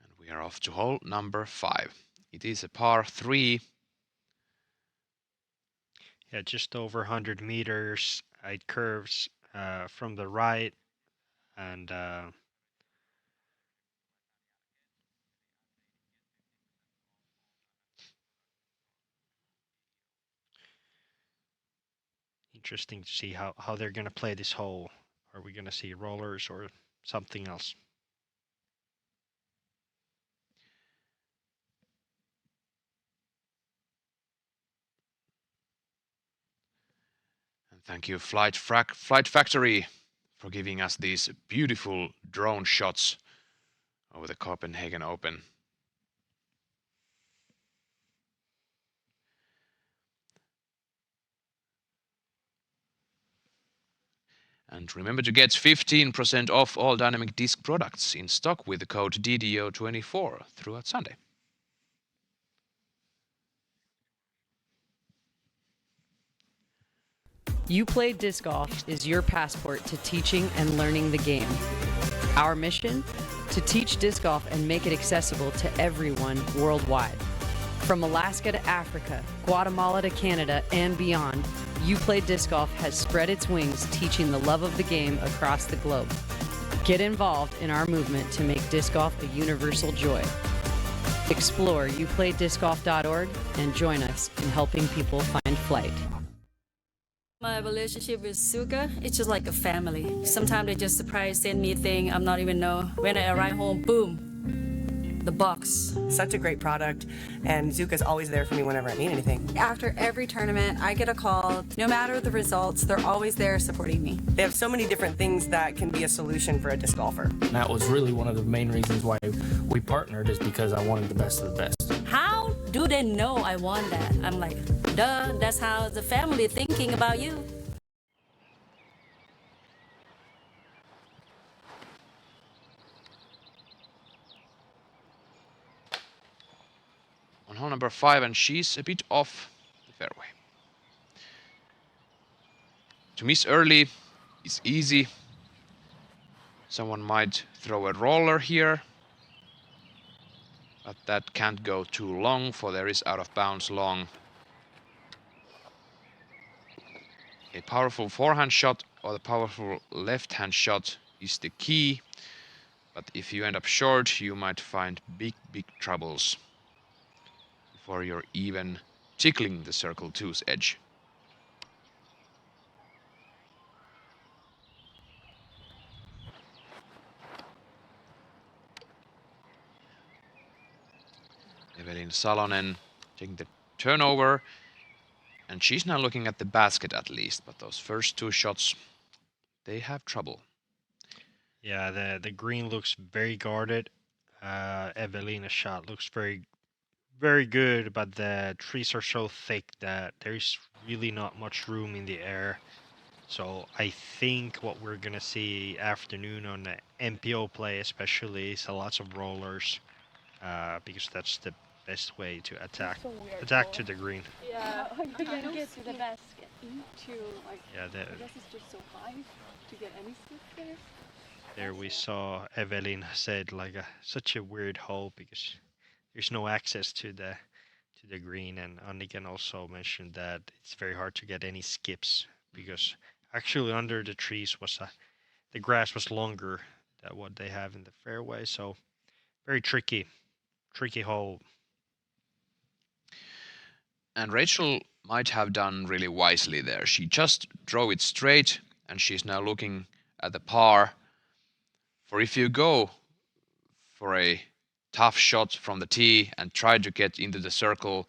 And we are off to hole number 5. It is a par 3. Yeah, just over 100 meters. It curves from the right and interesting to see how they're going to play this hole. Are we going to see rollers or something else? And thank you Flight Factory for giving us these beautiful drone shots over the Copenhagen Open. And remember to get 15% off all Dynamic Disc products in stock with the code DDO24 throughout Sunday. UPlay Disc Golf is your passport to teaching and learning the game. Our mission? To teach disc golf and make it accessible to everyone worldwide. From Alaska to Africa, Guatemala to Canada, and beyond, UPlay Disc Golf has spread its wings teaching the love of the game across the globe. Get involved in our movement to make disc golf a universal joy. Explore uplaydiscgolf.org and join us in helping people find flight. My relationship with Suga, it's just like a family. Sometimes they just surprise send me things I'm not even know. When I arrive home, boom, the box. Such a great product, and Zuka's always there for me whenever I need anything. After every tournament, I get a call. No matter the results, they're always there supporting me. They have so many different things that can be a solution for a disc golfer. That was really one of the main reasons why we partnered, is because I wanted the best of the best. How do they know I want that? I'm like, duh, that's how the family thinking about you. on hole number 5, and she's a bit off the fairway. To miss early is easy. Someone might throw a roller here, but that can't go too long, for there is out of bounds long. A powerful forehand shot or the powerful left-hand shot is the key, but if you end up short, you might find big troubles before you're even tickling the circle 2's edge. Evelin Salonen taking the turnover, and she's now looking at the basket at least, but those first 2 shots, they have trouble. Yeah, the green looks very guarded. Evelina's shot looks very good, but the trees are so thick that there's really not much room in the air. So I think what we're gonna see afternoon on the MPO play especially is lots of rollers, because that's the best way to attack to the green. Yeah, I can get to the basket. Into like. Yeah, I guess it's just so high to get any slip there. there we saw Evelyn said like such a weird hole because there's no access to the green, and Anniken also mentioned that it's very hard to get any skips because actually under the trees was the grass was longer than what they have in the fairway, so very tricky hole. And Rachel might have done really wisely there. She just drove it straight, and she's now looking at the par. For if you go for a tough shot from the tee and try to get into the circle,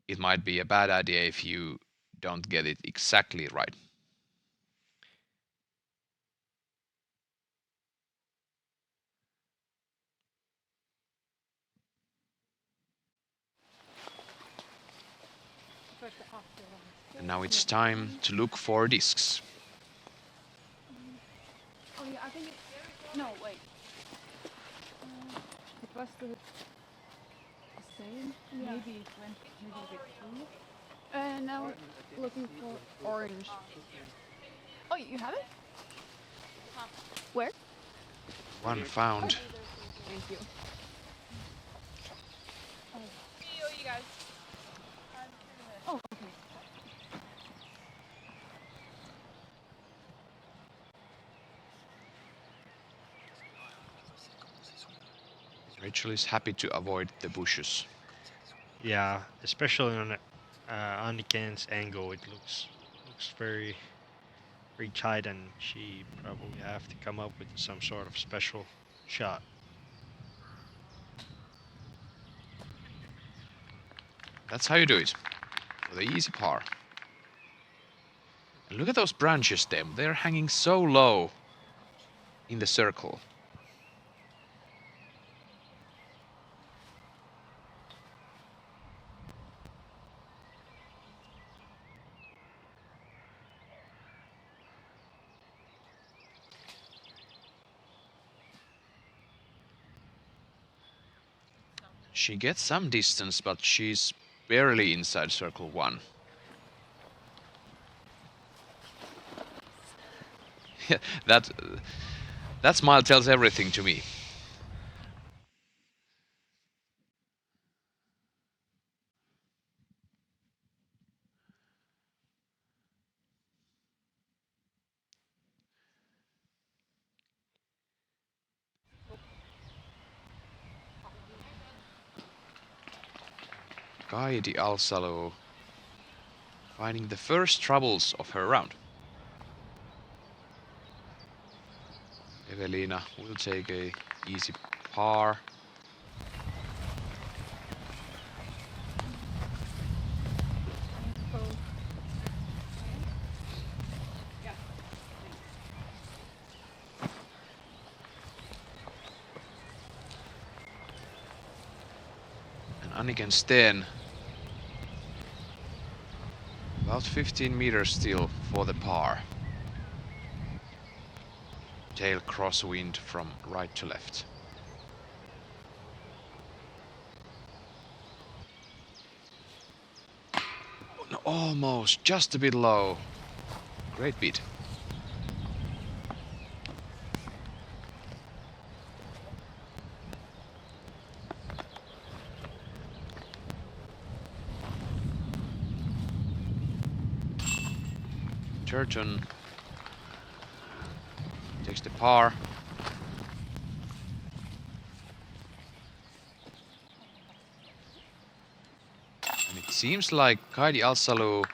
it might be a bad idea if you don't get it exactly right. And now it's time to look for discs. Oh yeah, I think no, wait. It was the same. Yeah. Maybe it went a bit through. Now we're looking for orange. Oh, you have it? Where? One found. Thank you. See you guys. Oh, okay. Rachel is happy to avoid the bushes. Yeah, especially on Anniken's angle, it looks very tight, and she probably have to come up with some sort of special shot. That's how you do it, with the easy par. And look at those branches there, they're hanging so low in the circle. She gets some distance, but she's barely inside circle 1. that smile tells everything to me. Kaidi Alsalo finding the first troubles of her round. Evelina will take a easy par. And Anniken Steen about 15 meters still for the par. Tail crosswind from right to left. almost just a bit low. Great beat. Turton takes the par. And it seems like Kaidi Alsalu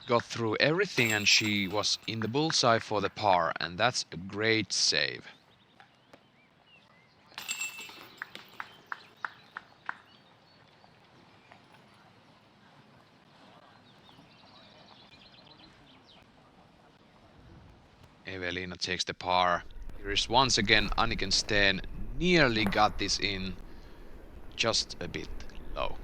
got through everything and she was in the bullseye for the par, and that's a great save. Evelina takes the par. Here is once again Anniken Steen. Nearly got this in, just a bit low.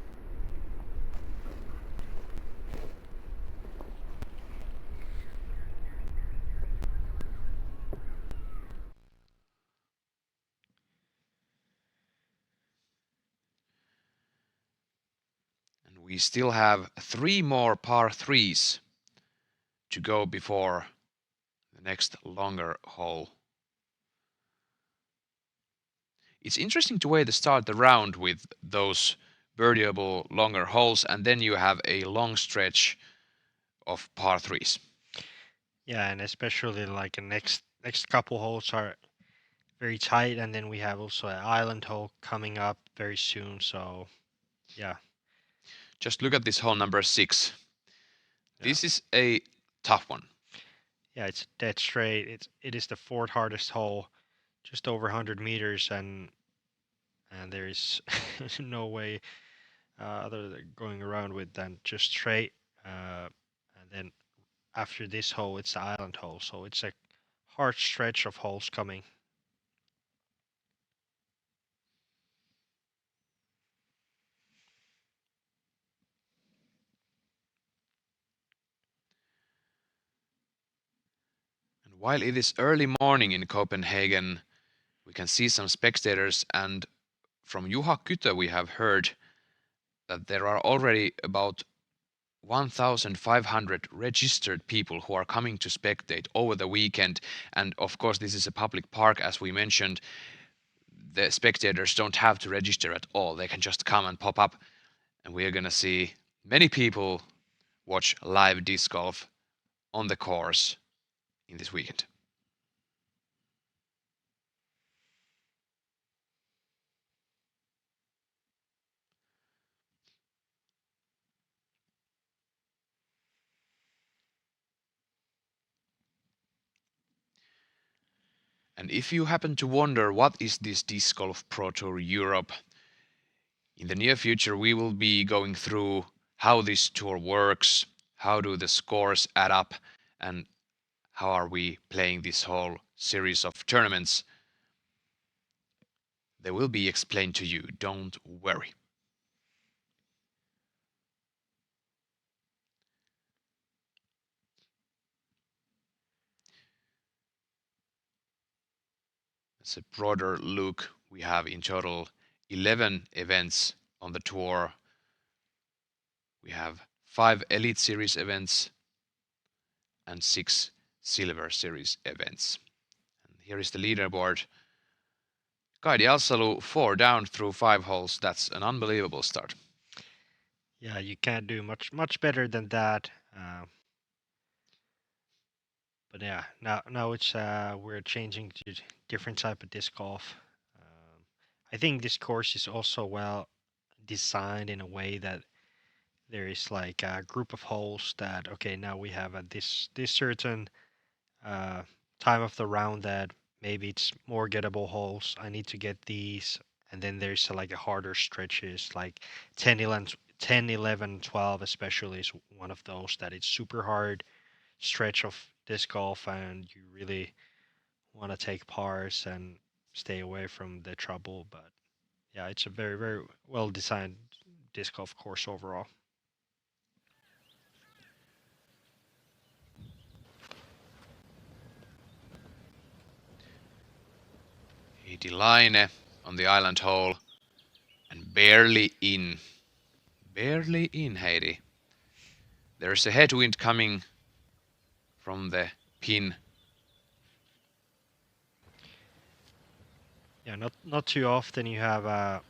And we still have 3 more par 3s to go before the next longer hole. It's interesting the way they start the round with those birdieable longer holes, and then you have a long stretch of par 3s. Yeah, and especially like the next couple holes are very tight, and then we have also an island hole coming up very soon. So, yeah. Just look at this hole number 6. This is a tough one. Yeah, it's dead straight. It is the fourth hardest hole, just over 100 meters, and there is no way other than going around with than just straight. And then after this hole, it's the island hole, so it's a hard stretch of holes coming. And while it is early morning in Copenhagen, we can see some spectators, and from Juha Kytö we have heard that there are already about 1,500 registered people who are coming to spectate over the weekend. And of course, this is a public park, as we mentioned. The spectators don't have to register at all. They can just come and pop up. And we are going to see many people watch live disc golf on the course in this weekend. And if you happen to wonder what is this Disc Golf Pro Tour Europe, in the near future we will be going through how this tour works, how do the scores add up, and how are we playing this whole series of tournaments. They will be explained to you, don't worry. As a broader look, we have in total 11 events on the tour. We have 5 Elite Series events and 6 Silver Series events. And here is the leaderboard. Kaidi Alsalu 4 down through 5 holes. That's an unbelievable start. Yeah, you can't do much better than that. But yeah, now it's we're changing to different type of disc golf. I think this course is also well designed in a way that there is like a group of holes that okay, now we have a this certain time of the round that maybe it's more gettable holes. I need to get these, and then there's like a harder stretches like 10 11, 10 11 12 especially is one of those that it's super hard stretch of disc golf, and you really want to take pars and stay away from the trouble. But yeah, it's a very well designed disc golf course overall. Heidi Laine on the island hole and barely in. Barely in, Heidi. There's a headwind coming from the pin. Yeah, not too often you have a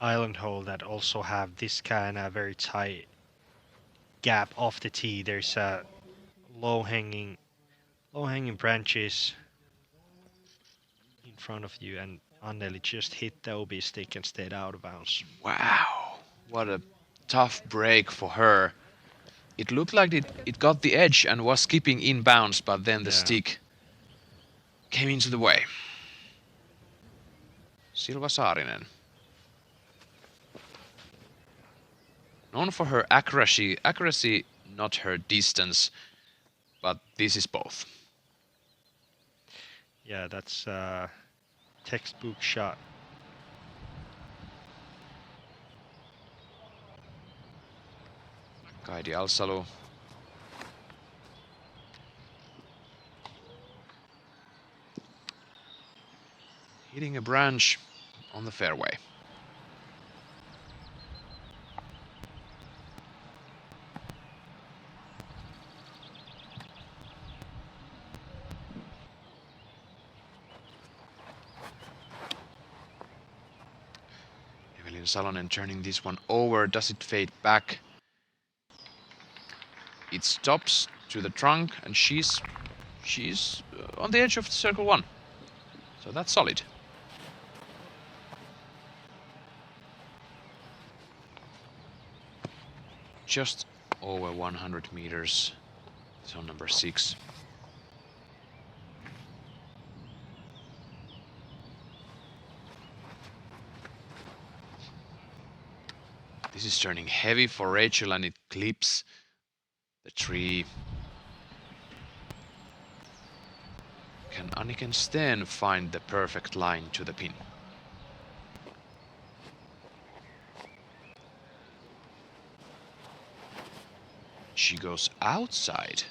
island hole that also have this kind of very tight gap off the tee. There's a low hanging branches in front of you, and Anneli just hit the OB stick and stayed out of bounds. Wow, what a tough break for her. It looked like it got the edge and was skipping inbounds, but then the stick came into the way. Silva Saarinen. Known for her accuracy, not her distance, but this is both. Yeah, that's a textbook shot. Kaidi Alsalu. Hitting a branch on the fairway. Evelin Salonen turning this one over. Does it fade back? It stops to the trunk, and she's on the edge of circle one. So that's solid. Just over 100 meters. So number 6. This is turning heavy for Rachel, and it clips the tree. Can Anniken Steen find the perfect line to the pin? She goes outside.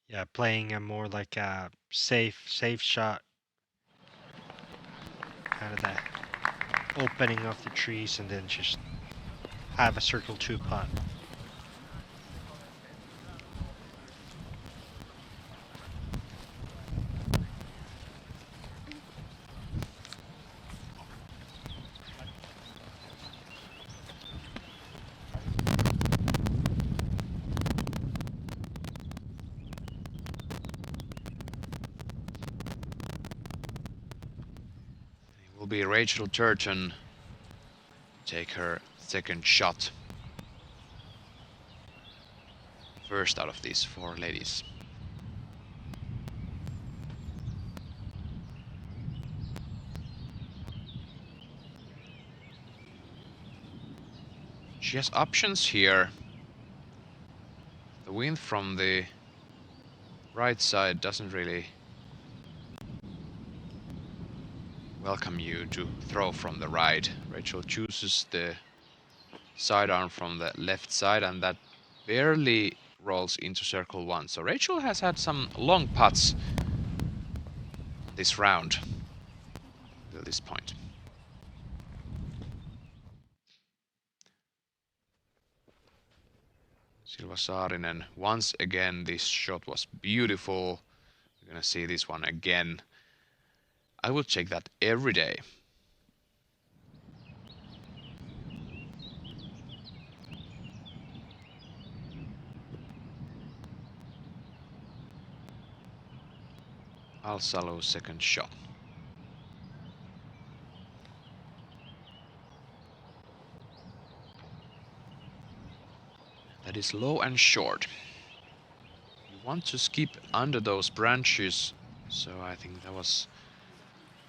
Yeah, playing a more like a safe shot. Kind of the opening of the trees, and then just have a circle 2 putt. It will be Rachel Turton take her second shot. First out of these 4 ladies. She has options here. The wind from the right side doesn't really welcome you to throw from the right. Rachel chooses the sidearm from the left side, and that barely rolls into circle 1. So Rachel has had some long putts this round till this point. Silva Saarinen, once again, this shot was beautiful. We're gonna see this one again. I will check that every day. Alsalu's second shot. That is low and short. You want to skip under those branches, so I think that was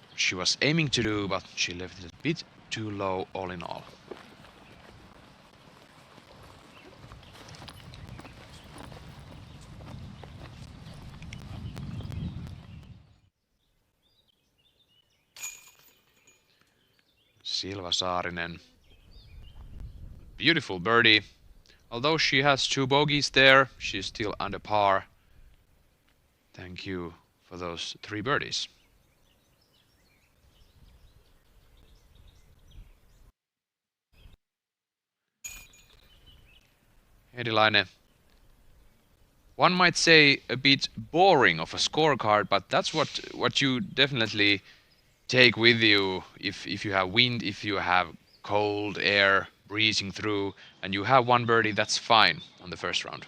what she was aiming to do, but she left it a bit too low all in all. Silva Saarinen. Beautiful birdie. Although she has 2 bogeys there, she's still under par. Thank you for those 3 birdies. Hedilainen one might say a bit boring of a scorecard, but that's what you definitely take with you if you have wind, if you have cold air breezing through, and you have one birdie, that's fine on the first round.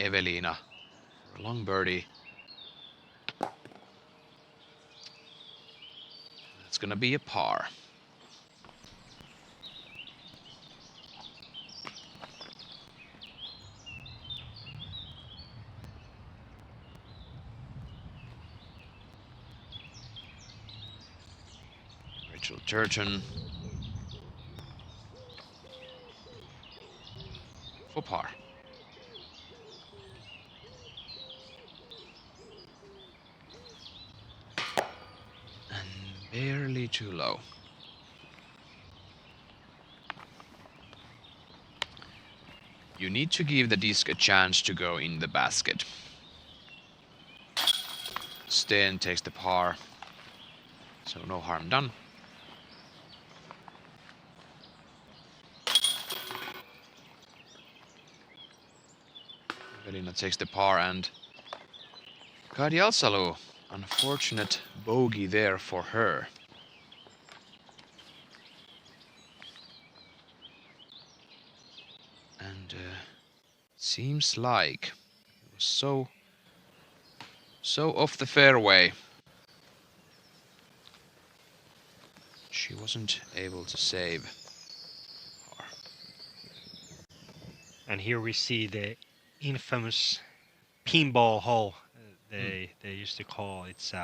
Evelina for a long birdie. That's gonna be a par. Rachel Turton for par. And barely too low. You need to give the disc a chance to go in the basket. Sten takes the par, so no harm done. Evelina takes the par, and Kadi Alsalu, unfortunate bogey there for her. And seems like it was so off the fairway. She wasn't able to save. And here we see the infamous pinball hole they used to call. It's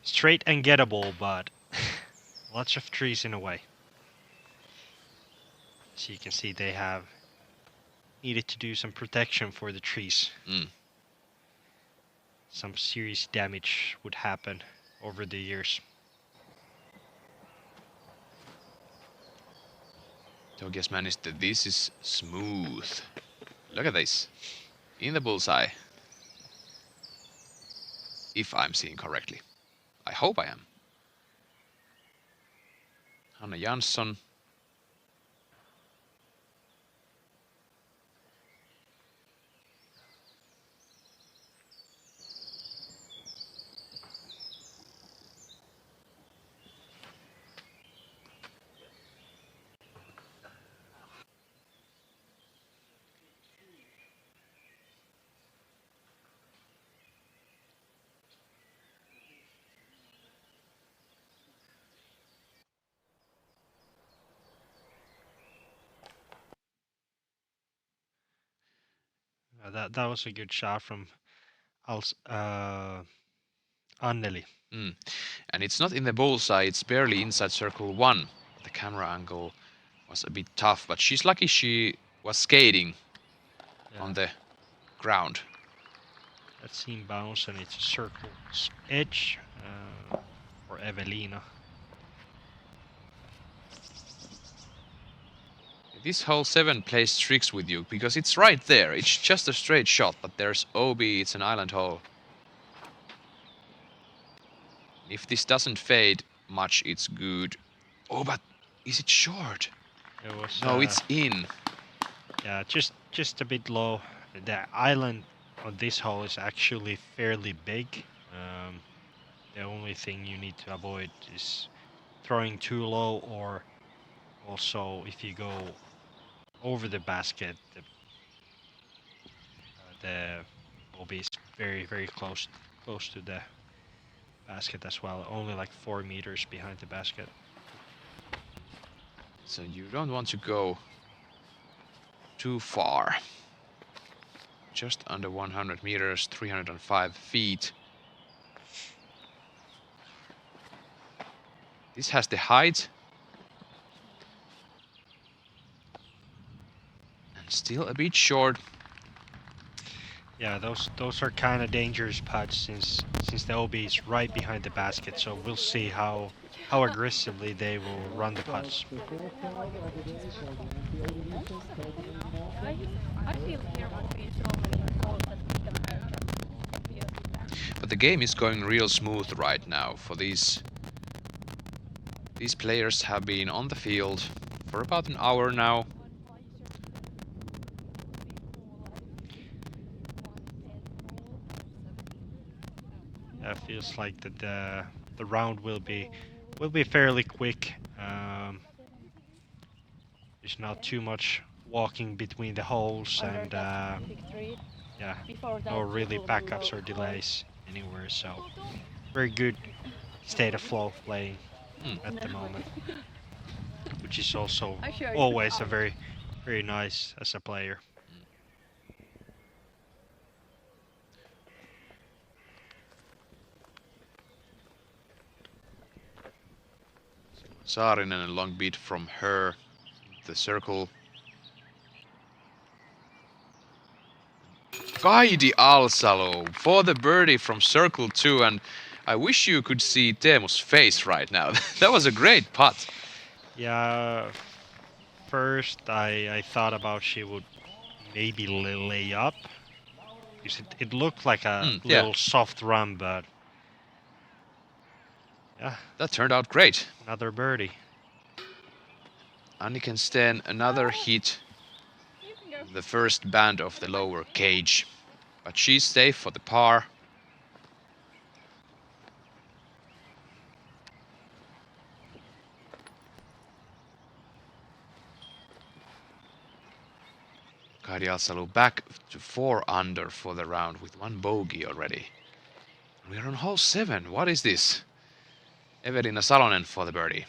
straight and gettable, but lots of trees in the way. So you can see they have needed to do some protection for the trees. Some serious damage would happen over the years. Togias managed that this is smooth. Look at this. In the bullseye. If I'm seeing correctly. I hope I am. Hanna Jansson. That was a good shot from Anneli. And it's not in the bullseye, it's barely inside circle 1. The camera angle was a bit tough, but she's lucky she was skating on the ground. That seam bounce, and it's a circle's edge for Evelina. This hole 7 plays tricks with you, because it's right there. It's just a straight shot, but there's OB, it's an island hole. If this doesn't fade much, it's good. Oh, but is it short? It was, no, it's in. Yeah, just a bit low. The island on this hole is actually fairly big. The only thing you need to avoid is throwing too low, or also if you go over the basket, the OB is very close to the basket as well. Only like 4 meters behind the basket. So you don't want to go too far. Just under 100 meters, 305 feet. This has the height. And still a bit short. Yeah, those are kind of dangerous putts since the OB is right behind the basket. So we'll see how aggressively they will run the putts. I feel there would be so many goals that we can have. But the game is going real smooth right now. For these players have been on the field for about an hour now. It feels like that the round will be fairly quick. There's not too much walking between the holes, and yeah, no really backups or delays anywhere. So very good state of flow playing at the moment, which is also always a very nice as a player. Saarinen, a long beat from her. The circle. Kaidi Alsalo for the birdie from circle 2, and I wish you could see Teemu's face right now. That was a great putt. Yeah, first I thought about she would maybe lay up, because it looked like a little soft run, but yeah, that turned out great. Another birdie. Anniken Steen, another hit. The first band of the lower cage, but she's safe for the par. Kaidi Alsalo back to 4 under for the round with 1 bogey already. We're on hole 7. What is this? Evelina Salonen for the birdie.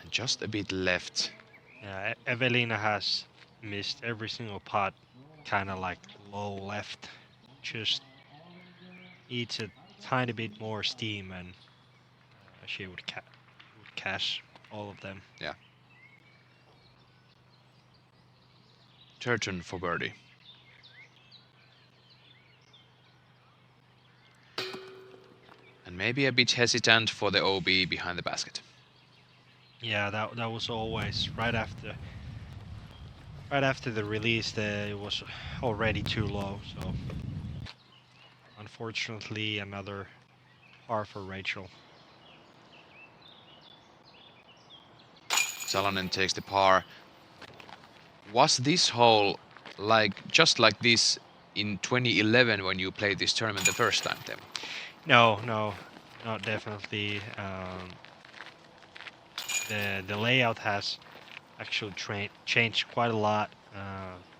And just a bit left. Yeah, Evelina has missed every single putt, kind of like low left. Just needs a tiny bit more steam, and she would cash all of them. Yeah. Turton for birdie. And maybe a bit hesitant for the OB behind the basket. Yeah, that was always right after the release. It was already too low, so unfortunately another par for Rachel. Salonen takes the par. Was this hole just like this in 2011 when you played this tournament the first time, Tim? No, not definitely. The layout has actually changed quite a lot.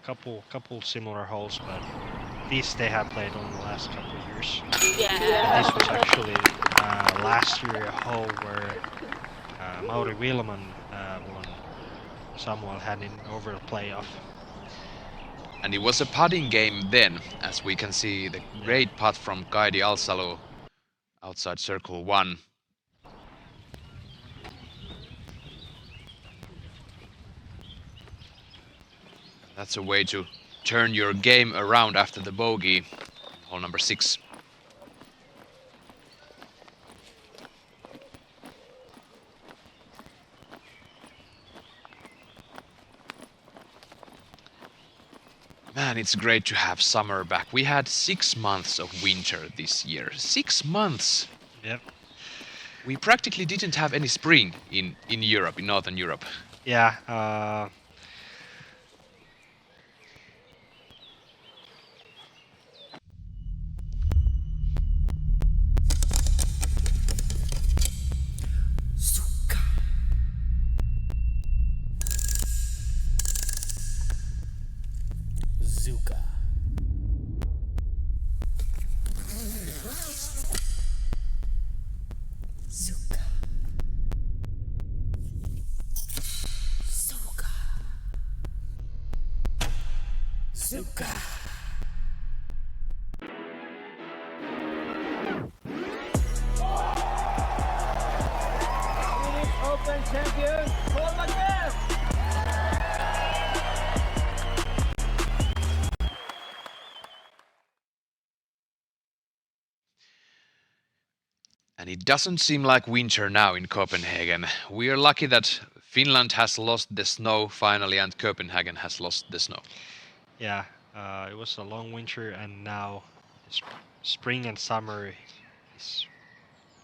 Couple similar holes, but these they have played on the last couple of years. Yeah. This was actually last year a hole where Mauri Wilman won Samuel Hannin over the playoff. And it was a putting game then, as we can see the great putt from Kaidi Alsalo outside circle 1. That's a way to turn your game around after the bogey, hole number 6. Man, it's great to have summer back. We had 6 months of winter this year. 6 months! Yep. We practically didn't have any spring in Europe, in Northern Europe. Yeah, Zuka. Zuka. Zuka. Zuka. Open champion, Paul McGrath. And it doesn't seem like winter now in Copenhagen. We are lucky that Finland has lost the snow finally and Copenhagen has lost the snow. Yeah, it was a long winter and now spring and summer is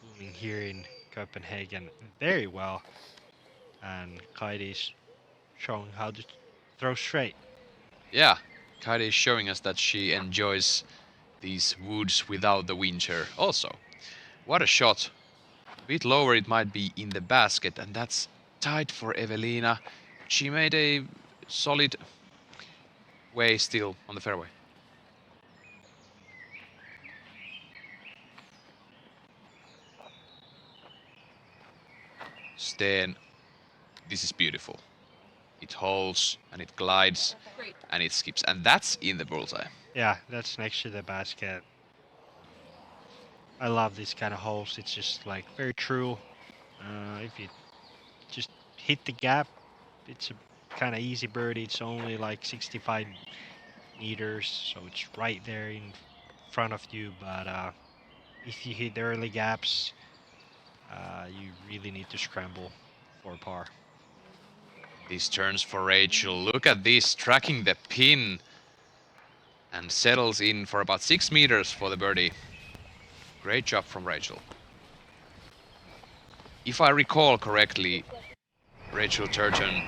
blooming here in Copenhagen very well. And Kaidi's showing how to throw straight. Yeah, Kaidi is showing us that she enjoys these woods without the winter also. What a shot. A bit lower it might be in the basket, and that's tight for Evelina. She made a solid way still on the fairway. Steen, this is beautiful. It holds and it glides and it skips, and that's in the bullseye. Yeah, that's next to the basket. I love this kind of holes. It's just like very true. If you just hit the gap, it's a kind of easy birdie. It's only like 65 meters, so it's right there in front of you. But if you hit the early gaps, you really need to scramble for par. These turns for Rachel. Look at this, tracking the pin and settles in for about 6 meters for the birdie. Great job from Rachel. If I recall correctly, Rachel Turton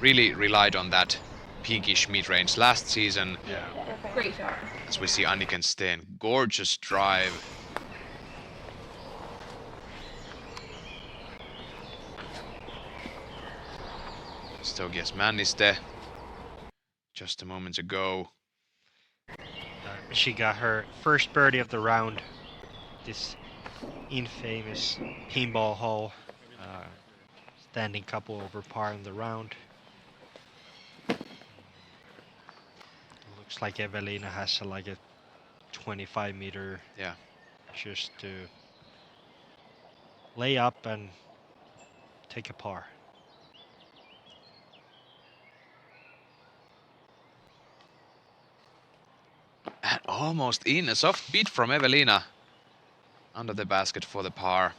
really relied on that pinkish mid-range last season. Yeah. Great shot. As we see Anniken Steen, gorgeous drive. Stogias Manniste just a moment ago. She got her first birdie of the round. This infamous pinball hole. Standing couple over par in the round. Looks like Evelina has like a 25-meter. Yeah. Just to lay up and take a par. And almost in, a soft beat from Evelina under the basket for the par.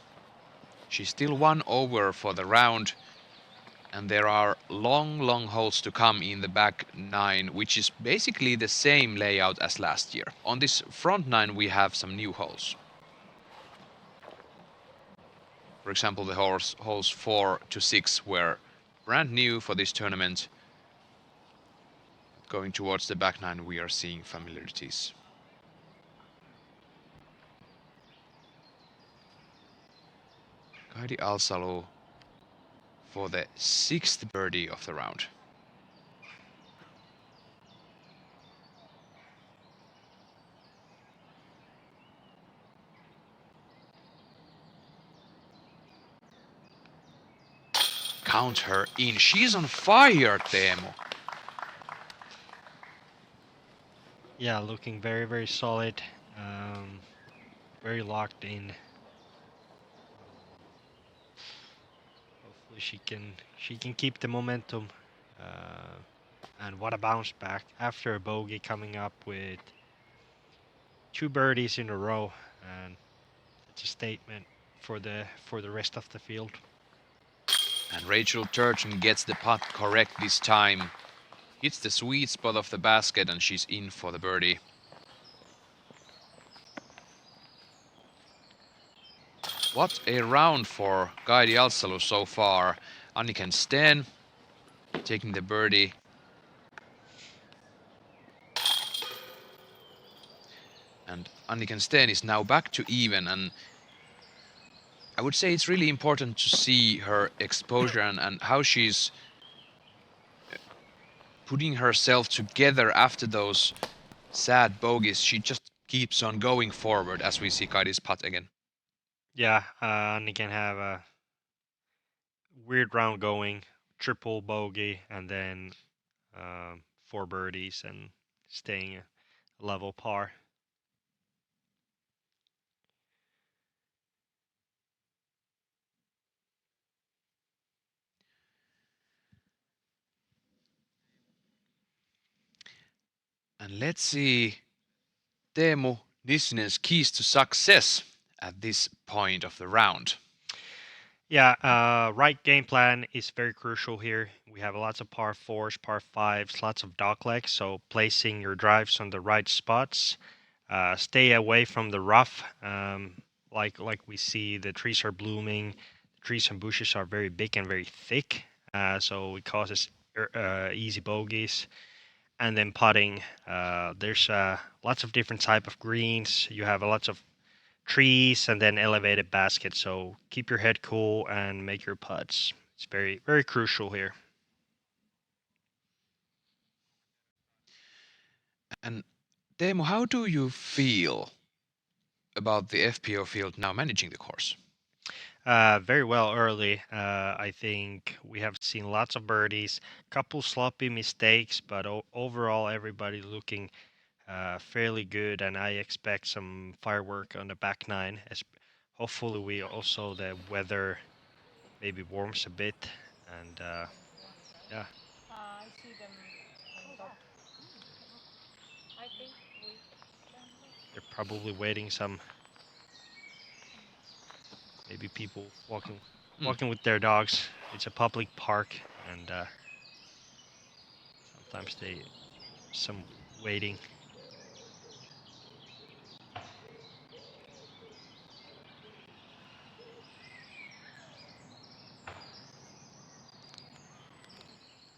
She's still 1 over for the round, and there are long holes to come in the back 9, which is basically the same layout as last year. On this front 9 we have some new holes. For example, the holes 4 to 6 were brand new for this tournament. Going towards the back 9 we are seeing familiarities. Kaidi Alsalu for the 6th birdie of the round. Count her in. She's on fire, Teemu. Yeah, looking very solid. Very locked in. Hopefully she can keep the momentum. And what a bounce back after a bogey, coming up with 2 birdies in a row, and it's a statement for the rest of the field. And Rachel Turton gets the putt correct this time. Hits the sweet spot of the basket and she's in for the birdie. What a round for Kaidi Alsalu so far. Anniken Steen taking the birdie. And Anniken Steen is now back to even, and I would say it's really important to see her exposure and how she's putting herself together after those sad bogeys. She just keeps on going forward as we see Kaidi's putt again. Yeah, Anniken have a weird round going, triple bogey, and then 4 birdies and staying a level par. And let's see Teemu Nissinen's keys to success at this point of the round? Yeah, right game plan is very crucial here. We have lots of par fours, par fives, lots of dog legs, so placing your drives on the right spots. Stay away from the rough. Like we see, the trees are blooming. The trees and bushes are very big and very thick, so it causes easy bogeys. And then putting, there's lots of different type of greens. You have lots of trees and then elevated baskets. So keep your head cool and make your putts. It's very, very crucial here. And Teemu, how do you feel about the FPO field now managing the course? Very well early. I think we have seen lots of birdies, couple sloppy mistakes, but overall everybody looking fairly good, and I expect some firework on the back nine. Hopefully, we also the weather maybe warms a bit, and yeah. I see them on top. They're probably waiting some maybe people walking with their dogs. It's a public park, and sometimes they some waiting.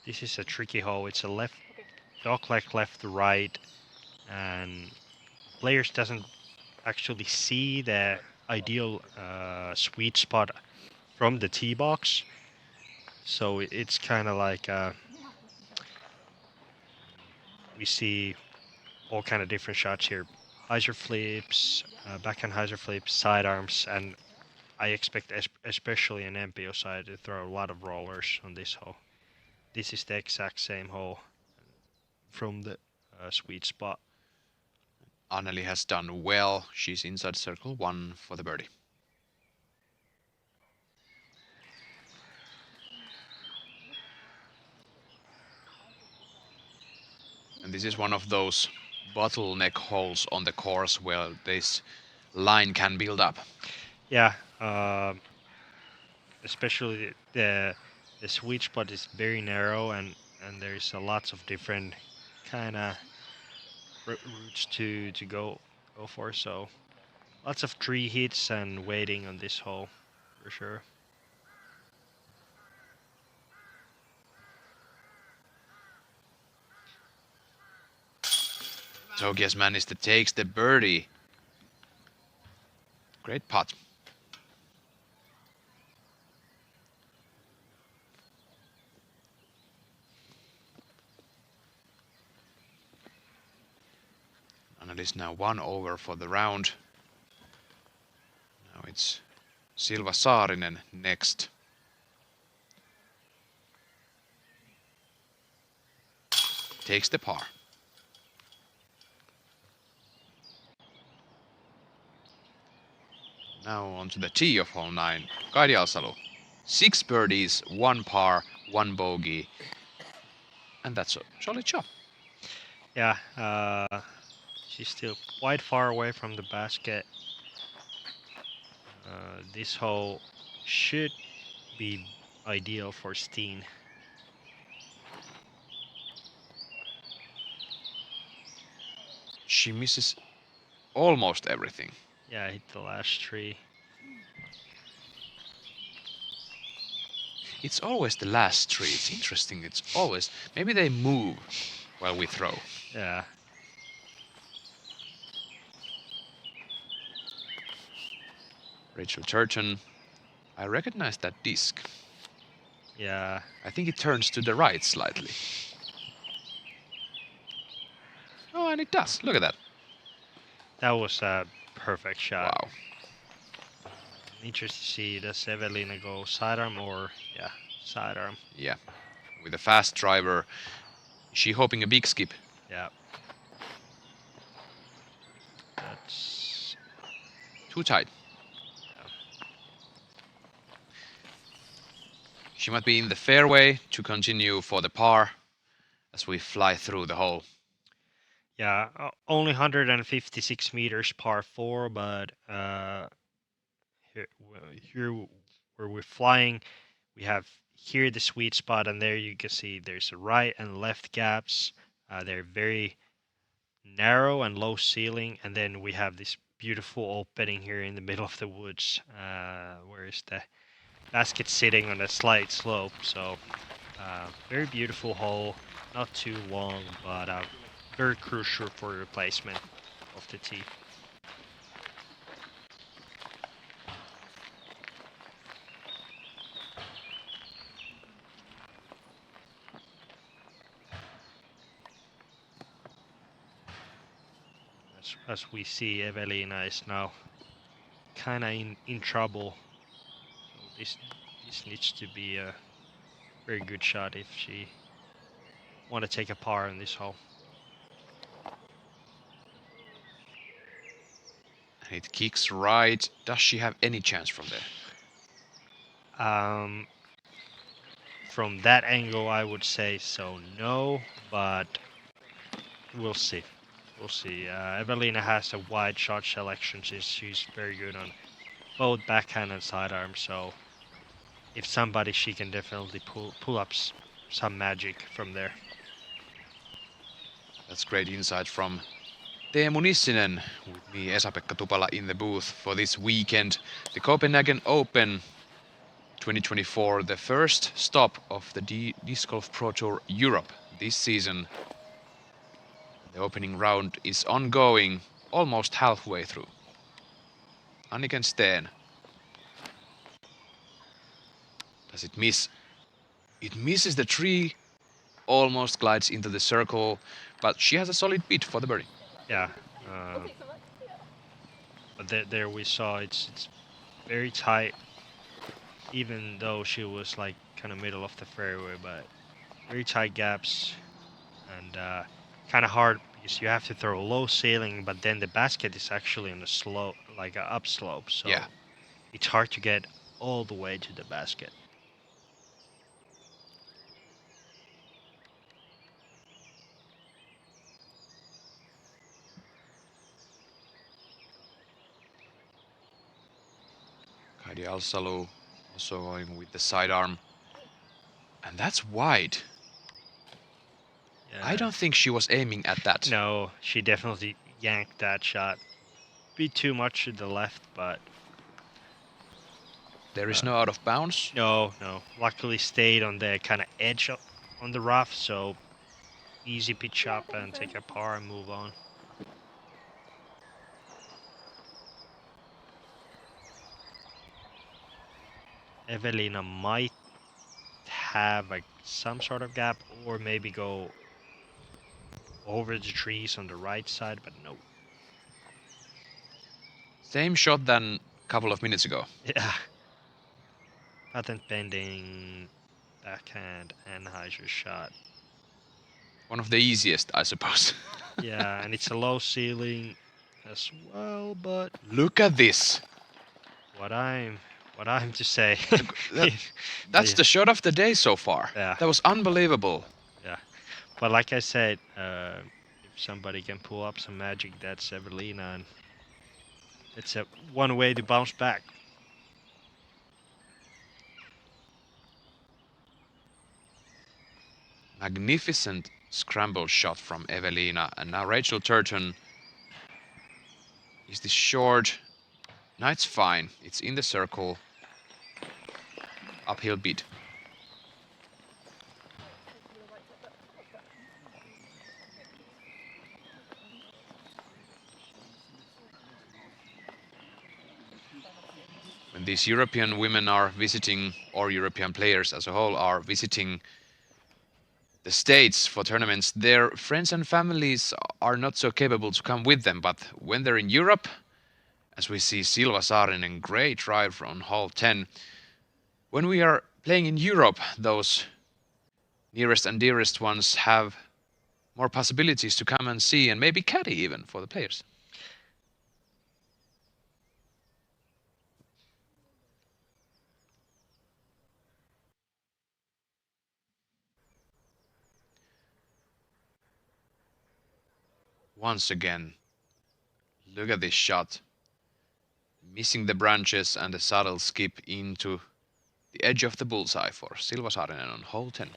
This is a tricky hole. It's a left dog leg left to right, and players doesn't actually see the ideal sweet spot from the tee box. So it's kind of like we see all kind of different shots here. Hyzer flips, backhand hyzer flips, sidearms, and I expect especially an MPO side to throw a lot of rollers on this hole. This is the exact same hole from the sweet spot. Anneli has done well. She's inside circle 1 for the birdie. And this is one of those bottleneck holes on the course where this line can build up. Yeah, especially the sweet spot is very narrow, and there's lots of different kind of routes to go for. So lots of tree hits and waiting on this hole for sure. Tokias managed to take the birdie. Great putt. Anneli's now 1 over for the round. Now it's Silva Saarinen next. Takes the par. Now on to the tee of hole 9. Kaidi Alsalu. 6 birdies, 1 par, 1 bogey. And that's a solid job. Yeah, she's still quite far away from the basket. This hole should be ideal for Steen. She misses almost everything. Yeah, hit the last tree. It's always the last tree. It's interesting. It's always... Maybe they move while we throw. Yeah. Rachel Turton. I recognize that disc. Yeah. I think it turns to the right slightly. Oh, and it does. Look at that. That was a perfect shot. Wow. Interesting to see, does Evelina go sidearm or, yeah, sidearm? Yeah. With a fast driver. Is she hoping a big skip? Yeah. That's... Too tight. She might be in the fairway to continue for the par as we fly through the hole. Yeah, only 156 meters par 4, but here where we're flying, we have here the sweet spot, and there you can see there's a right and left gaps. They're very narrow and low ceiling, and then we have this beautiful opening here in the middle of the woods, where is the basket sitting on a slight slope. So very beautiful hole, not too long, but very crucial for replacement of the tee. As we see, Evelina is now kind of in trouble. So this needs to be a very good shot if she want to take a par in this hole. And it kicks right. Does she have any chance from there? From that angle, I would say so no, but we'll see. We'll see. Evelina has a wide shot selection. She's very good on both backhand and sidearm. So if somebody, she can definitely pull up some magic from there. That's great insight from Teemu Nissinen with me, Esa-Pekka Tupala, in the booth for this weekend. The Copenhagen Open 2024, the first stop of the Disc Golf Pro Tour Europe this season. The opening round is ongoing, almost halfway through. Anniken Steen. Does it miss? It misses the tree, almost glides into the circle, but she has a solid beat for the birdie. Yeah. But there we saw it's very tight, even though she was like kind of middle of the fairway, but very tight gaps, and kind of hard because you have to throw a low ceiling, but then the basket is actually on a slope, like a upslope, so yeah, it's hard to get all the way to the basket. Kaidi Alsalu also going with the sidearm, and that's wide. Yeah. I don't think she was aiming at that. No, she definitely yanked that shot. Be too much to the left, but there is no out of bounds. No. Luckily stayed on the kind of edge on the rough, so easy pitch up and take a par and move on. Evelina might have some sort of gap, or maybe go over the trees on the right side, but no. Same shot than a couple of minutes ago. Yeah. Patent pending, backhand, Anheuser shot. One of the easiest, I suppose. Yeah, and it's a low ceiling as well, but look at this. What I'm to say. That's the shot of the day so far. Yeah. That was unbelievable. Yeah. But like I said, if somebody can pull up some magic, that's Evelina, and it's one way to bounce back. Magnificent scramble shot from Evelina, and now Rachel Turton. Is this short? No, it's fine. It's in the circle. Uphill beat. When these European women are visiting, or European players as a whole are visiting the States for tournaments, their friends and families are not so capable to come with them. But when they're in Europe, as we see Silva Saarinen, great drive from hole 10. When we are playing in Europe, those nearest and dearest ones have more possibilities to come and see, and maybe caddy even for the players. Once again, look at this shot. Missing the branches and a subtle skip into the edge of the bullseye for Silva Saarinen on hole 10.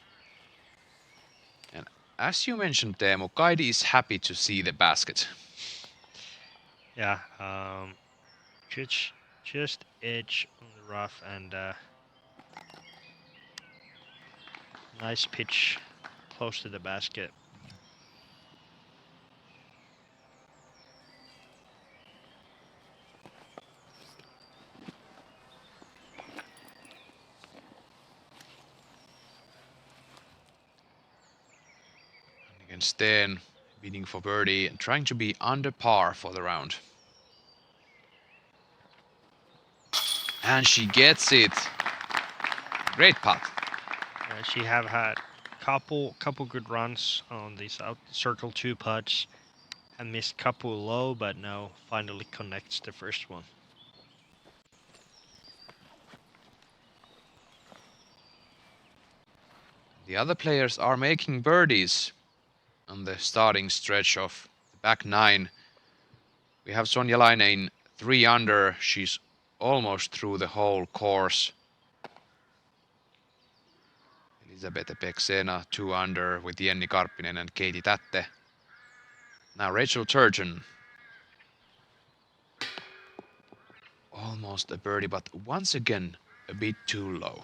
And as you mentioned, Teemu, Kaidi is happy to see the basket. Yeah, just edge on the rough and nice pitch close to the basket. And Steen bidding for birdie and trying to be under par for the round. And she gets it. Great putt. She have had couple good runs on these out circle 2 putts and missed couple low, but now finally connects the first one. The other players are making birdies on the starting stretch of the back 9. We have Sonja Laine 3 under. She's almost through the whole course. Elisabeth Peksena 2 under with Jenni Karppinen and Katie Tätte. Now Rachel Turgeon. Almost a birdie, but once again a bit too low.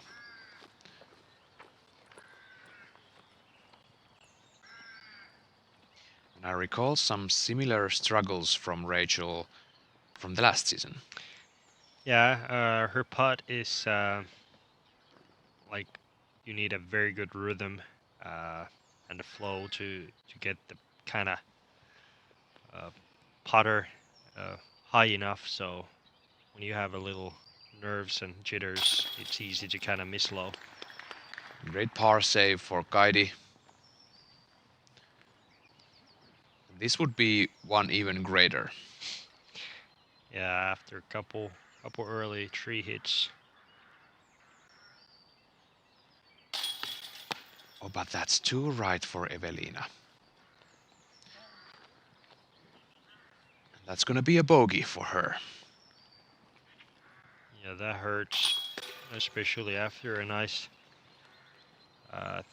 And I recall some similar struggles from Rachel from the last season. Yeah, her putt is like you need a very good rhythm and a flow to get the kind of putter high enough. So when you have a little nerves and jitters, it's easy to kind of miss low. Great par save for Kaidi. This would be one even greater. Yeah, after a couple early tree hits. Oh, but that's too right for Evelina. That's gonna be a bogey for her. Yeah, that hurts, especially after a nice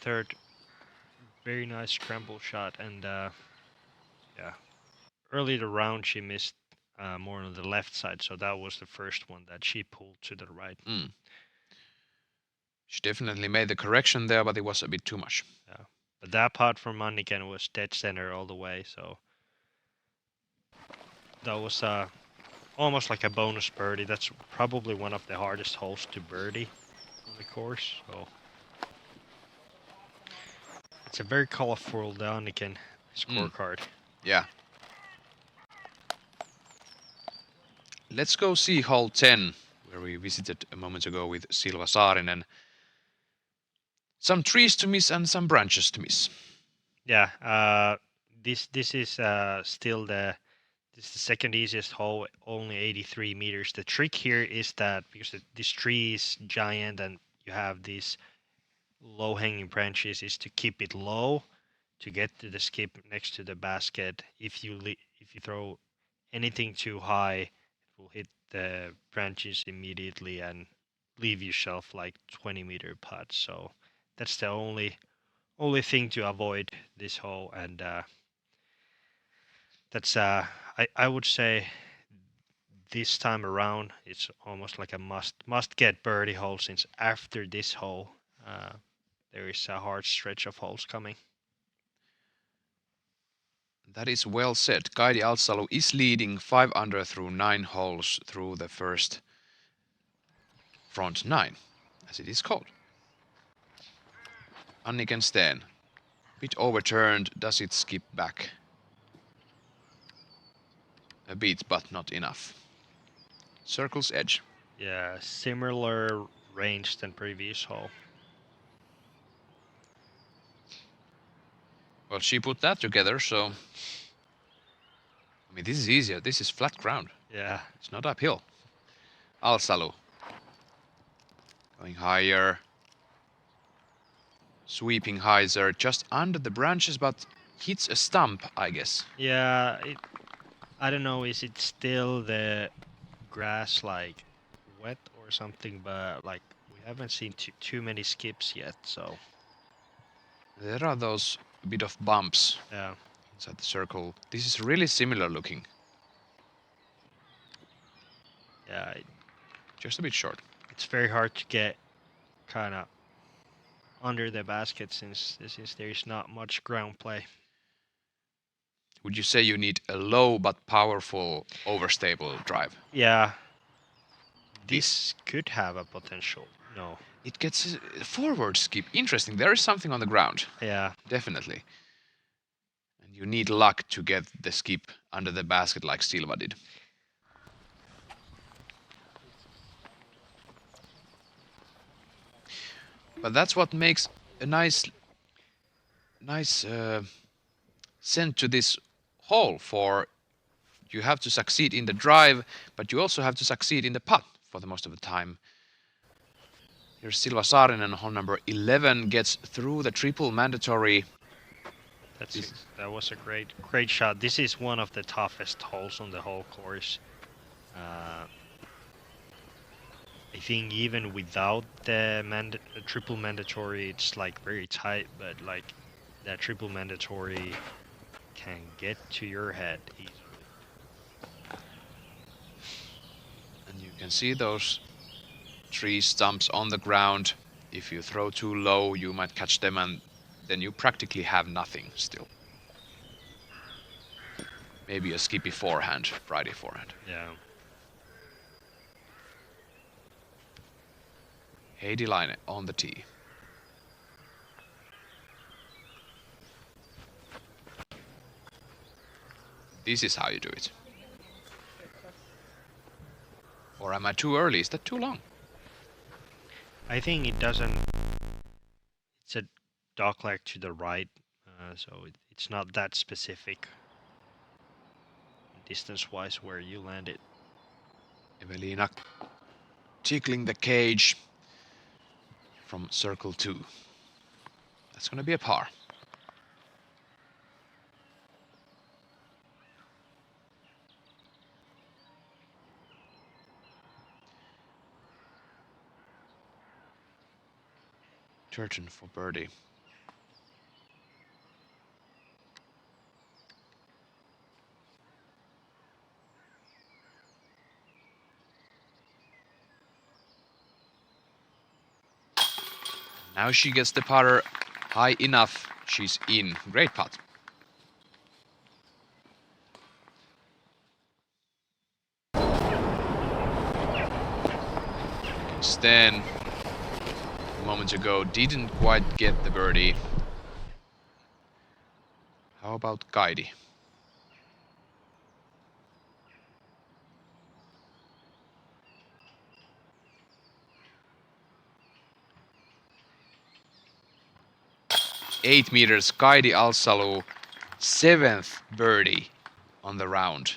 third, very nice scramble shot, and yeah, early the round she missed more on the left side, so that was the first one that she pulled to the right. She definitely made the correction there, but it was a bit too much. Yeah, but that putt from Anniken was dead center all the way, so that was almost like a bonus birdie. That's probably one of the hardest holes to birdie on the course. So it's a very colorful Anniken scorecard. Yeah. Let's go see hole 10, where we visited a moment ago with Silva Saarinen. Some trees to miss and some branches to miss. Yeah, this is still the second easiest hole, only 83 meters. The trick here is that because this tree is giant and you have these low-hanging branches, is to keep it low to get to the skip next to the basket. If you throw anything too high, it will hit the branches immediately and leave yourself like 20-meter putt. So that's the only thing to avoid this hole, and that's I would say this time around it's almost like a must get birdie hole, since after this hole there is a hard stretch of holes coming. That is well said. Kaidi Alsalu is leading 5 under through 9 holes through the first front 9, as it is called. Anniken Steen, bit overturned. Does it skip back? A bit, but not enough. Circle's edge. Yeah, similar range than previous hole. Well, she put that together, so... I mean, this is easier. This is flat ground. Yeah. It's not uphill. Alsalu. Going higher. Sweeping hyzer just under the branches, but hits a stump, I guess. Yeah, I don't know, is it still the grass like wet or something, but like we haven't seen too many skips yet, so There are those bit of bumps yeah. inside the circle. This is really similar looking. Yeah, just a bit short. It's very hard to get kind of under the basket since there's not much ground play. Would you say you need a low but powerful overstable drive? Yeah. This could have a potential. No. It gets a forward skip. Interesting. There is something on the ground. Yeah. Definitely. And you need luck to get the skip under the basket like Silva did. But that's what makes a nice send to this hole. For you have to succeed in the drive, but you also have to succeed in the putt for the most of the time. Here's Silva Saarinen, hole number 11, gets through the triple mandatory. That was a great shot. This is one of the toughest holes on the whole course. I think even without the triple mandatory, it's like very tight, but like that triple mandatory can get to your head easily. And you can see those tree stumps on the ground. If you throw too low, you might catch them, and then you practically have nothing still. Maybe a skippy forehand, Friday forehand. Yeah. Heidi Laine on the tee. This is how you do it. Or am I too early? Is that too long? I think it doesn't. It's a dogleg to the right, so it's not that specific distance-wise where you land it. Evelina tickling the cage from circle 2. That's gonna be a par. Turton for birdie. Now she gets the putter high enough. She's in. Great putt. Stan, a moment ago, didn't quite get the birdie. How about Kaidi? Eight meters, Kaidi Alsalu, 7th birdie on the round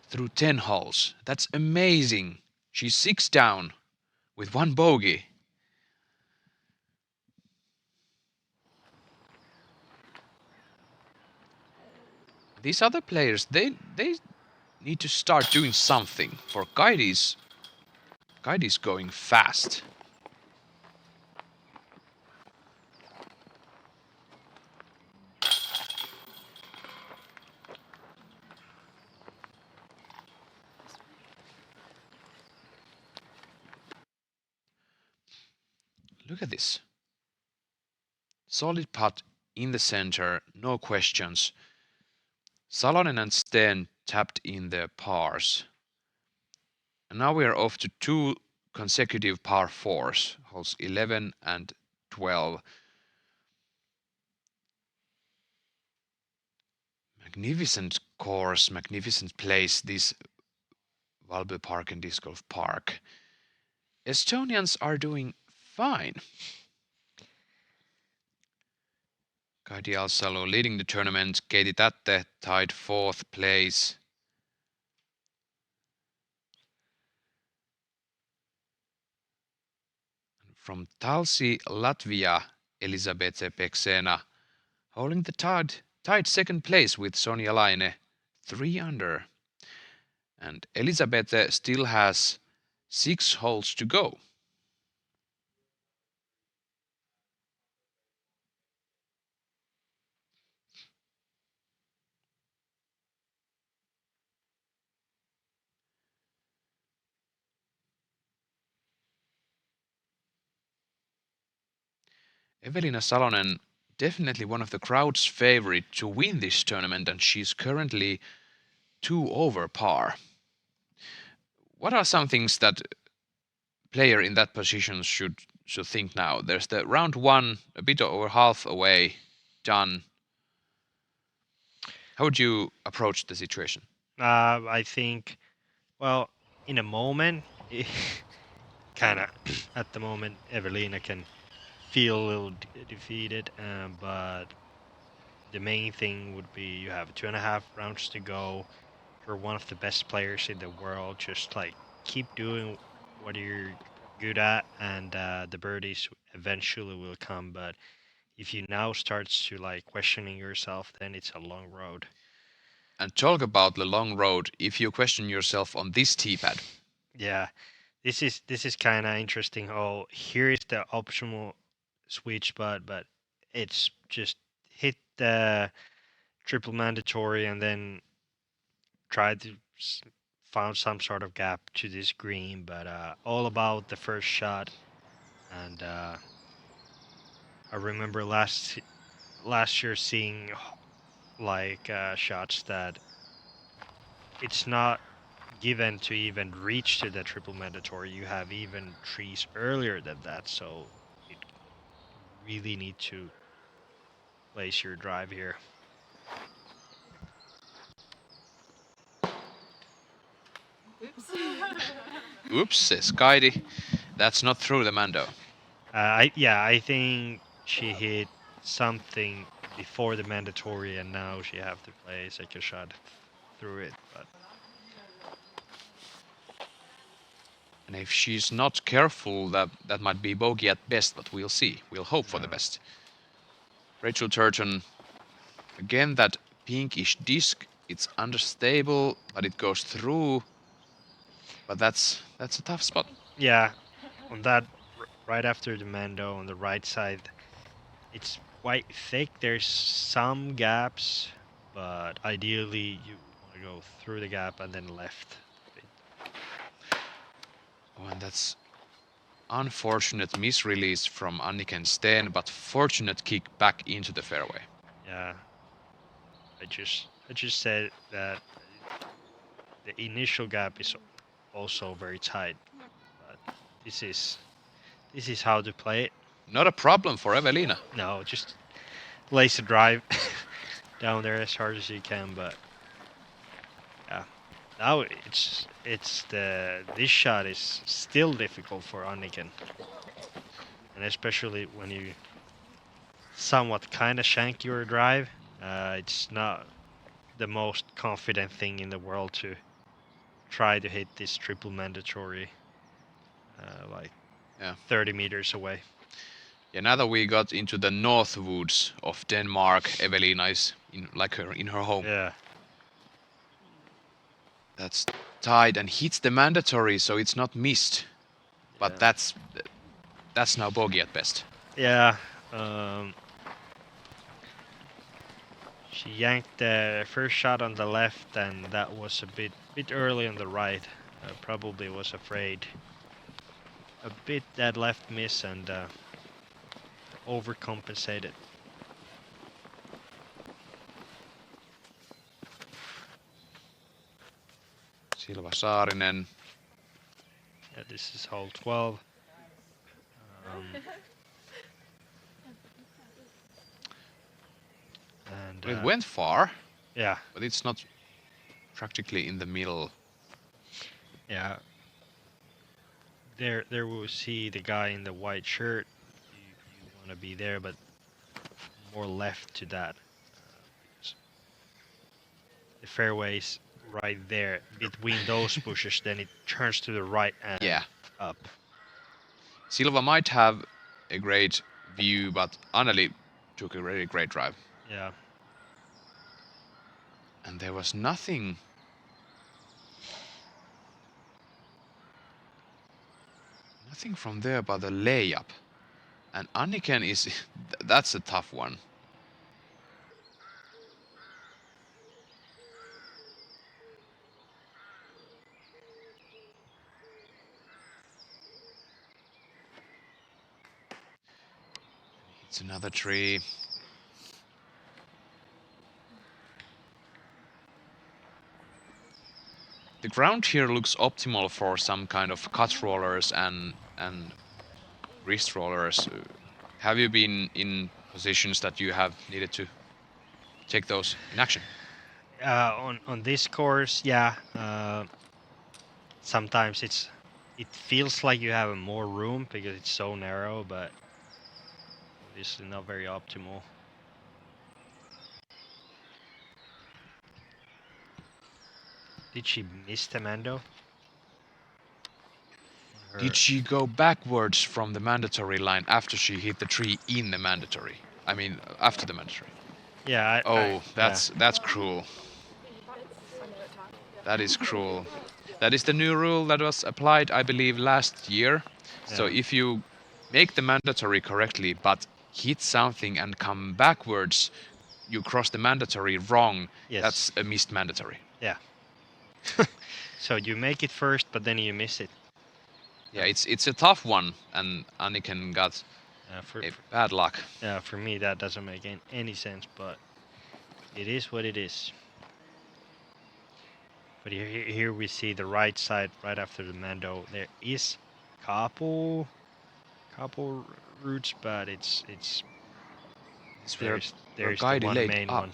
through 10 holes. That's amazing. She's 6 down with 1 bogey. These other players, they need to start doing something. For Kaidi's going fast. Look at this. Solid putt in the center, no questions. Salonen and Sten tapped in their pars. And now we are off to 2 consecutive par 4s, holes 11 and 12. Magnificent course, magnificent place, this Valby Park and Disc Golf Park. Estonians are doing fine. Kaidi Alsalu leading the tournament. Katie Tatte tied 4th place. From Talsi, Latvia, Elisabete Peksena holding the tied 2nd place with Sonja Laine, 3 under. And Elisabeth still has 6 holes to go. Evelina Salonen, definitely one of the crowd's favorite to win this tournament, and she's currently 2 over par. What are some things that player in that position should think now? There's the round 1, a bit over half away, done. How would you approach the situation? I think, well, in a moment, kind of at the moment, Evelina can feel a little defeated, but the main thing would be you have 2.5 rounds to go. You're one of the best players in the world. Just like keep doing what you're good at, and the birdies eventually will come. But if you now starts to like questioning yourself, then it's a long road. And talk about the long road if you question yourself on this tee pad. Yeah, this is kind of interesting. Oh, here is the optional switch, but it's just hit the triple mandatory and then try to found some sort of gap to this green. But all about the first shot, and I remember last year seeing like shots that it's not given to even reach to the triple mandatory. You have even trees earlier than that, so you really need to place your drive here. Oops, says Kaidi. That's not through the Mando. I think she hit something before the mandatory, and now she have to play second shot through it. But And if she's not careful, that might be bogey at best, but we'll see. We'll hope for the best. Rachel Turton, again that pinkish disc. It's unstable, but it goes through. But that's a tough spot. yeah, on that right after the Mando on the right side, it's quite thick. There's some gaps, but ideally you want to go through the gap and then left. Oh, and that's unfortunate misrelease from Anniken Steen, but fortunate kick back into the fairway. Yeah, I just said that the initial gap is also very tight, but this is how to play it. Not a problem for Evelina. No, just lace a drive down there as hard as you can, but yeah. Now this shot is still difficult for Anniken. And especially when you somewhat kind of shank your drive, it's not the most confident thing in the world to try to hit this triple mandatory like 30 meters away. Yeah, now that we got into the north woods of Denmark, Evelina is in her home. Yeah. That's tied and hits the mandatory, so it's not missed. But that's now bogey at best. Yeah. She yanked the first shot on the left, and that was a bit early on the right. Probably was afraid a bit that left miss and overcompensated. Silva Saarinen. Yeah, this is hole 12. And it went far. Yeah. But it's not practically in the middle. Yeah. There we'll see the guy in the white shirt. You want to be there, but more left to that. The fairway's right there between those bushes, then it turns to the right and up. Silva might have a great view, but Anneli took a really great drive. Yeah. And there was nothing nothing from there but a layup. And Anniken is... that's a tough one. It's another tree. The ground here looks optimal for some kind of cut rollers and wrist rollers. Have you been in positions that you have needed to take those in action? On this course, yeah. Sometimes it feels like you have more room because it's so narrow, but obviously not very optimal. Did she miss the Mando? Did she go backwards from the mandatory line after she hit the tree in the mandatory? I mean, after the mandatory. Yeah. That's cruel. That is cruel. That is the new rule that was applied, I believe, last year. So if you make the mandatory correctly, but hit something and come backwards, you cross the mandatory wrong. Yes. That's a missed mandatory. Yeah. So you make it first, but then you miss it. Yeah, it's a tough one, and Anniken got bad luck. Yeah, for me that doesn't make any sense, but it is what it is. But here we see the right side right after the Mando. There is couple routes, but there's the one main one.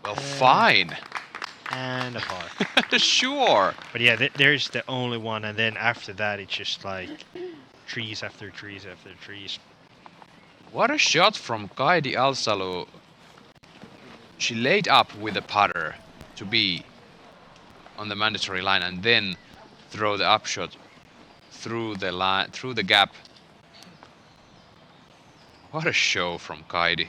Well, fine. And a par. Sure. But yeah, there's the only one, and then after that it's just like trees after trees after trees. What a shot from Kaidi Alsalu. She laid up with a putter to be on the mandatory line and then throw the upshot through the line, through the gap. What a show from Kaidi.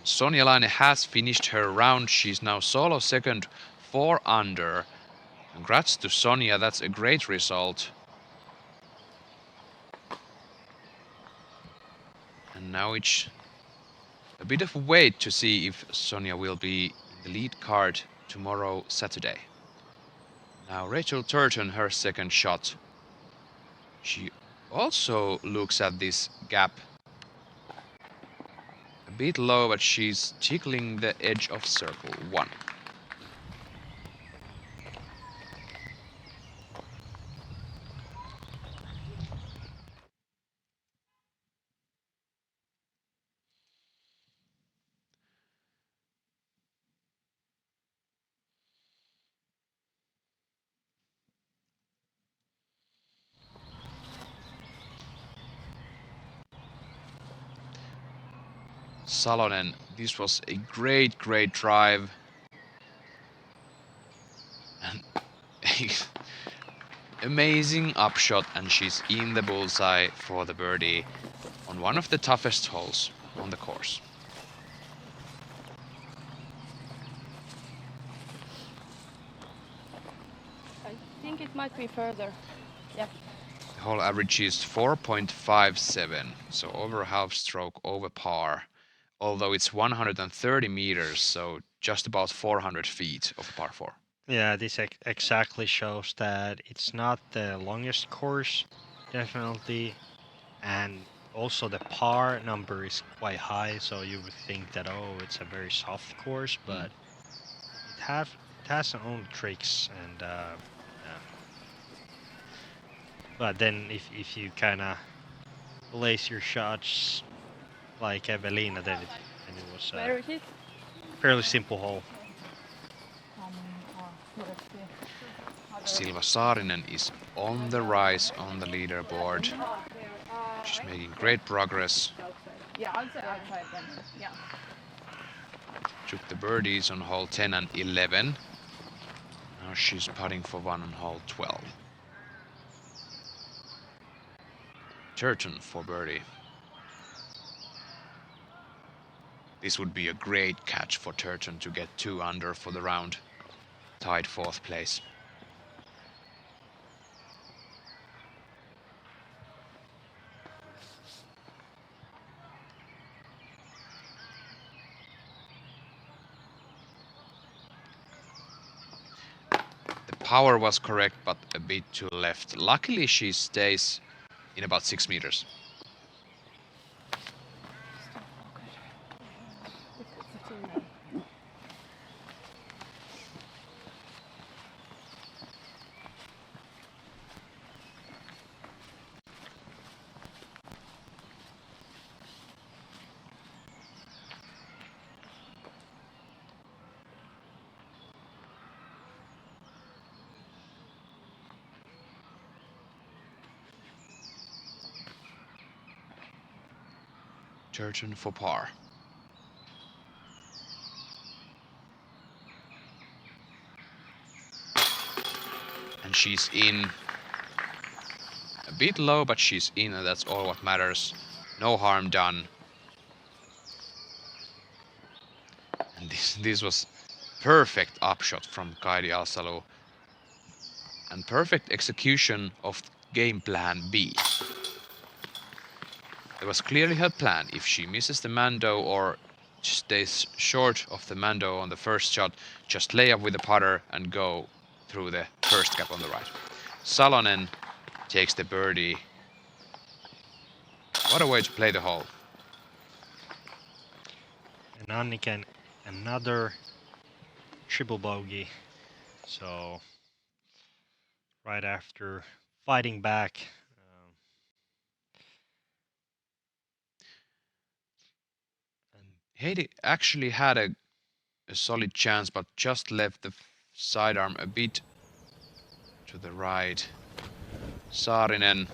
Sonja Laine has finished her round. She's now solo second, 4 under. Congrats to Sonja, that's a great result. And now it's a bit of a wait to see if Sonja will be in the lead card tomorrow, Saturday. Now Rachel Turton, her second shot. She also looks at this gap. A bit low, but she's tickling the edge of circle 1. Salonen, this was a great drive. And amazing upshot, and she's in the bullseye for the birdie on one of the toughest holes on the course. I think it might be further. Yeah. The hole average is 4.57, so over a half stroke over par. Although it's 130 meters, so just about 400 feet of par 4. Yeah, this exactly shows that it's not the longest course, definitely, and also the par number is quite high, so you would think that, oh, it's a very soft course, but it has its own tricks, and but then if you kind of place your shots like Evelina, then it was a fairly simple hole. Silva Saarinen is on the rise on the leaderboard. She's making great progress. Yeah, I'll say outside then. Yeah. Took the birdies on hole 10 and 11. Now she's putting for 1 on hole 12. Turton for birdie. This would be a great catch for Turton to get 2 under for the round. Tied 4th place. power was correct, but a bit too left. Luckily, she stays in about 6 meters. Turton for par. And she's in. A bit low, but she's in, and that's all what matters. No harm done. And this was perfect upshot from Kaidi Alsalu. And perfect execution of game plan B. It was clearly her plan. If she misses the Mando or stays short of the Mando on the first shot, just lay up with the putter and go through the first gap on the right. Salonen takes the birdie. What a way to play the hole. And Annika, another triple bogey. So right after fighting back. Heidi actually had a solid chance, but just left the sidearm a bit to the right. Saarinen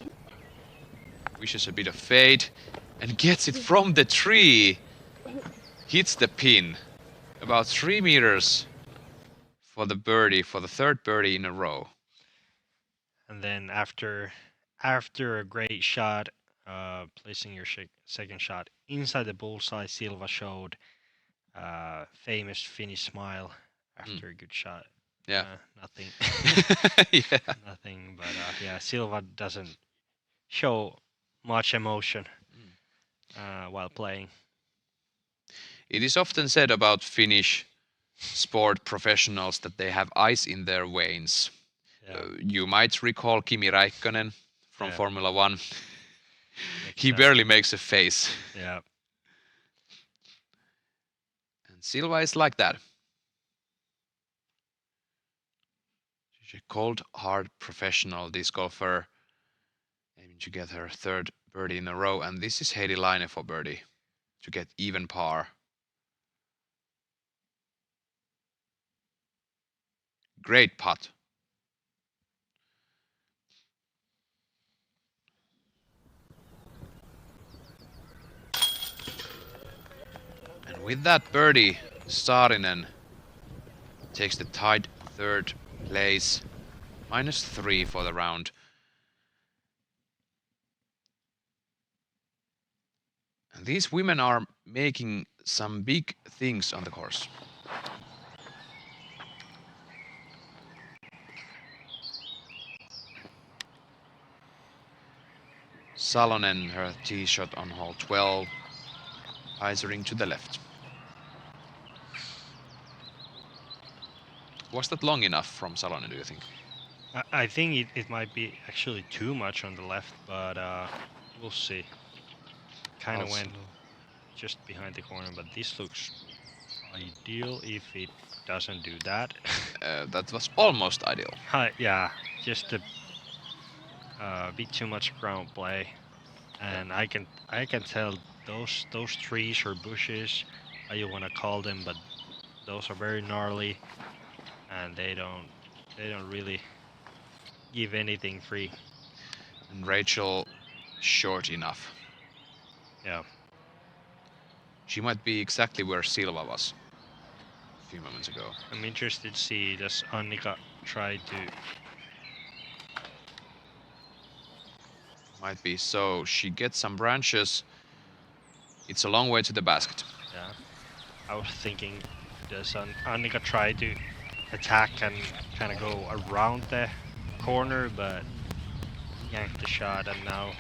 wishes a bit of fade and gets it from the tree. Hits the pin. About 3 meters for the birdie, for the third birdie in a row. And then after a great shot, placing your second shot inside the bullseye, Silva showed famous Finnish smile after a good shot. Yeah. Nothing. Yeah. Nothing, but yeah, Silva doesn't show much emotion while playing. It is often said about Finnish sport professionals that they have ice in their veins. Yeah. You might recall Kimi Räikkönen from Formula One. He Exactly. barely makes a face. Yeah. And Silva is like that. She's a cold, hard professional disc golfer, aiming to get her third birdie in a row. And this is Heidi Laine for birdie to get even par. Great putt. And with that birdie, Saarinen takes the tied third place, -3 for the round. And these women are making some big things on the course. Salonen, her tee shot on hole 12, isering to the left. Was that long enough from Salonen, do you think? I think it might be actually too much on the left, but we'll see. Kind of went just behind the corner, but this looks ideal if it doesn't do that. That was almost ideal. Yeah, just a bit too much ground play, and I can tell those trees or bushes, how you want to call them, but those are very gnarly, and they don't really give anything free. And Rachel, short enough. Yeah. She might be exactly where Silva was a few moments ago. I'm interested to see, does Annika try to... Might be so. She gets some branches. It's a long way to the basket. Yeah. I was thinking, does Annika try to attack and kind of go around the corner, but yanked the shot, and now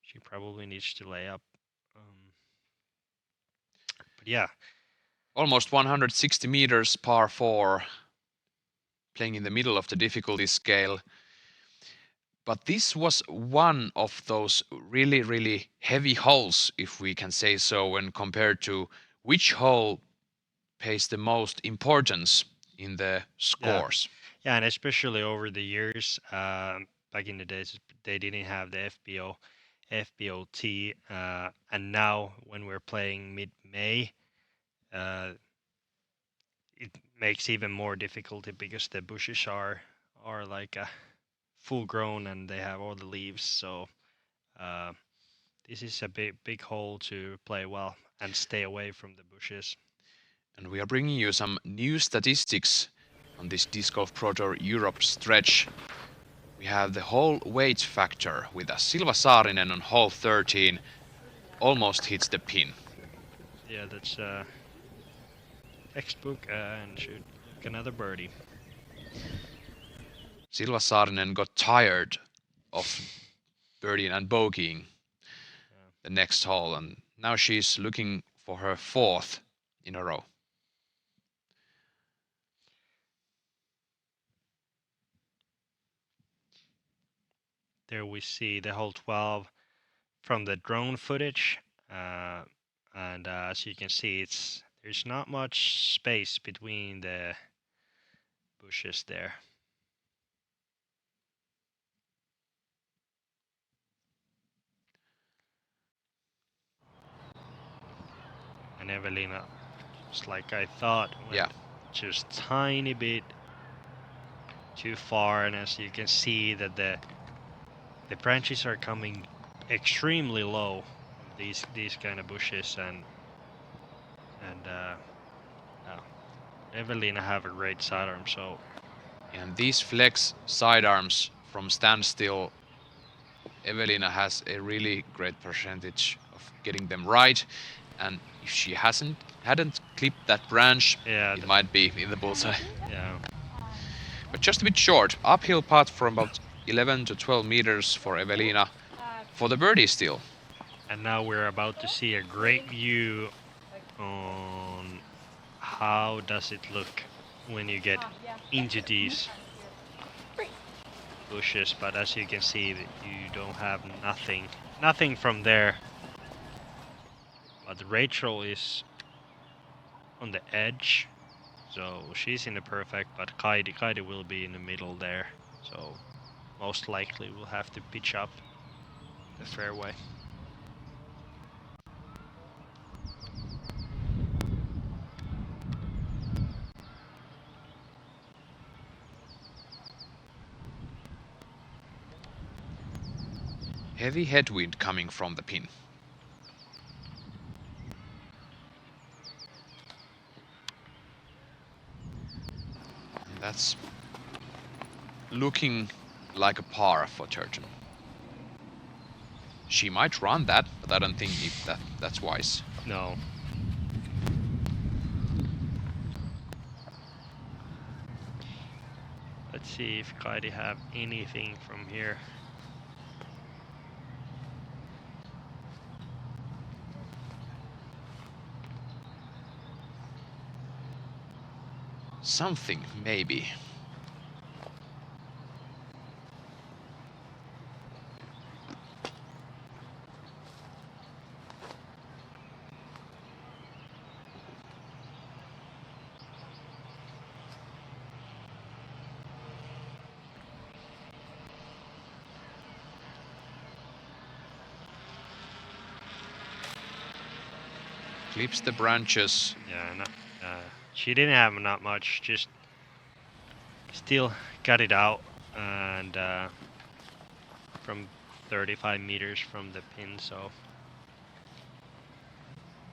she probably needs to lay up. But yeah. Almost 160 meters, par 4. playing in the middle of the difficulty scale. But this was one of those really, really heavy holes, if we can say so, when compared to which hole pays the most importance in the scores. Yeah, and especially over the years, back in the days, they didn't have the FPOT, and now when we're playing mid-May, it makes even more difficulty because the bushes are like full grown and they have all the leaves. So this is a big hole to play well and stay away from the bushes. And we are bringing you some new statistics on this Disc Golf Pro Tour Europe stretch. We have the hole weight factor with a Silva Saarinen on hole 13, almost hits the pin. Yeah, that's textbook and should look another birdie. Silva Saarinen got tired of birdieing and bogeying the next hole, and now she's looking for her 4th in a row. There we see the hole 12 from the drone footage, and as you can see, there's not much space between the bushes there. And Evelina, just like I thought, went just tiny bit too far, and as you can see that the branches are coming extremely low, these kind of bushes, and Evelina have a great sidearm, so. And these flex sidearms from standstill, Evelina has a really great percentage of getting them right, and if she hadn't clipped that branch, it might be in the bullseye. Yeah. But just a bit short, uphill putt from about 11 to 12 meters for Evelina for the birdie still. And now we're about to see a great view on how does it look when you get into these bushes, but as you can see, you don't have nothing from there. But Rachel is on the edge, so she's in the perfect, but Kaidi will be in the middle there, so most likely we'll have to pitch up the fairway. Heavy headwind coming from the pin. And that's looking like a par for Turton. She might run that, but I don't think that's wise. No. Let's see if Kaidi have anything from here. Something, maybe. Clips the branches. Yeah, no, she didn't have not much, just still got it out, and from 35 meters from the pin, so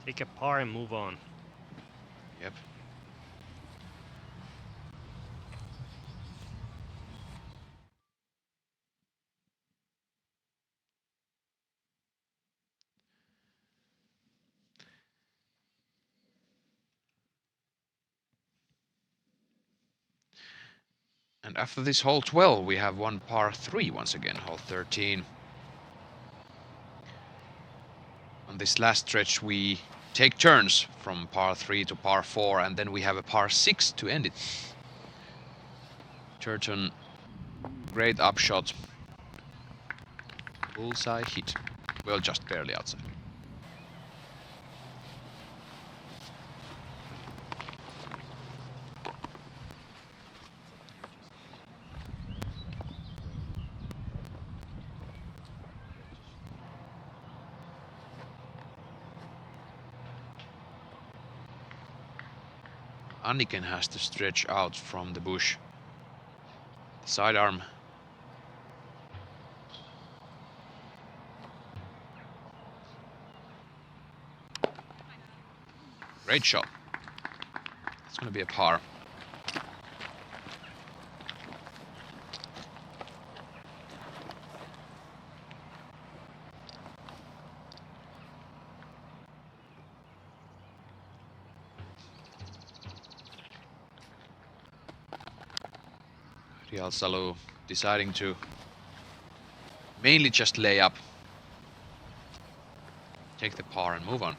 take a par and move on. Yep. And after this hole 12, we have one par 3 once again, hole 13. On this last stretch, we take turns from par 3 to par 4, and then we have a par 6 to end it. Turton, great upshot. Bullseye hit. Well, just barely outside. Anniken has to stretch out from the bush. Sidearm. Great shot. It's gonna be a par. Real Salu deciding to mainly just lay up, take the par and move on.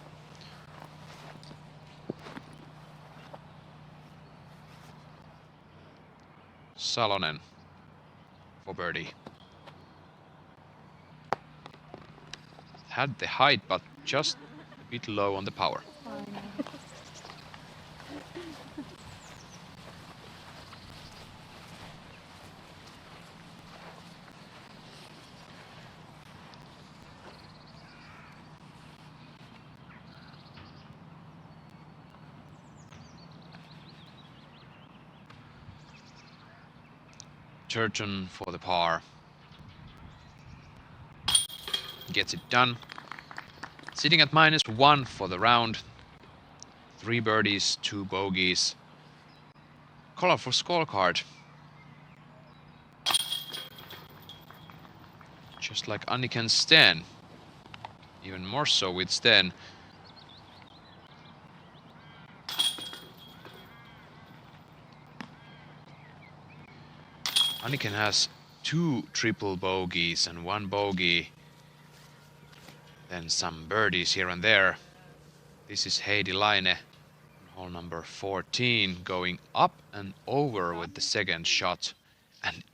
Salonen for birdie. Had the height, but just a bit low on the power. Turton for the par. Gets it done. Sitting at -1 for the round. 3 birdies, 2 bogeys. Colorful scorecard. Just like Anniken Sten. Even more so with Sten. Anniken has 2 triple bogeys and 1 bogey. Then some birdies here and there. This is Heidi Laine, hole number 14, going up and over with the second shot. And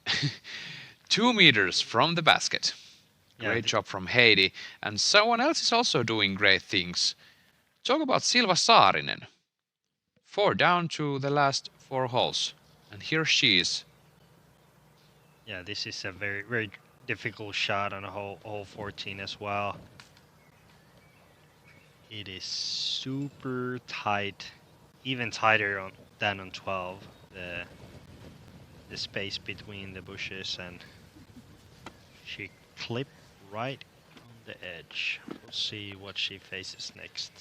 2 meters from the basket. Great job from Heidi. And someone else is also doing great things. Talk about Silva Saarinen. 4 down to the last 4 holes. And here she is. Yeah, this is a very, very difficult shot on a hole 14 as well. It is super tight, even tighter than on 12. The space between the bushes, and she clipped right on the edge. We'll see what she faces next.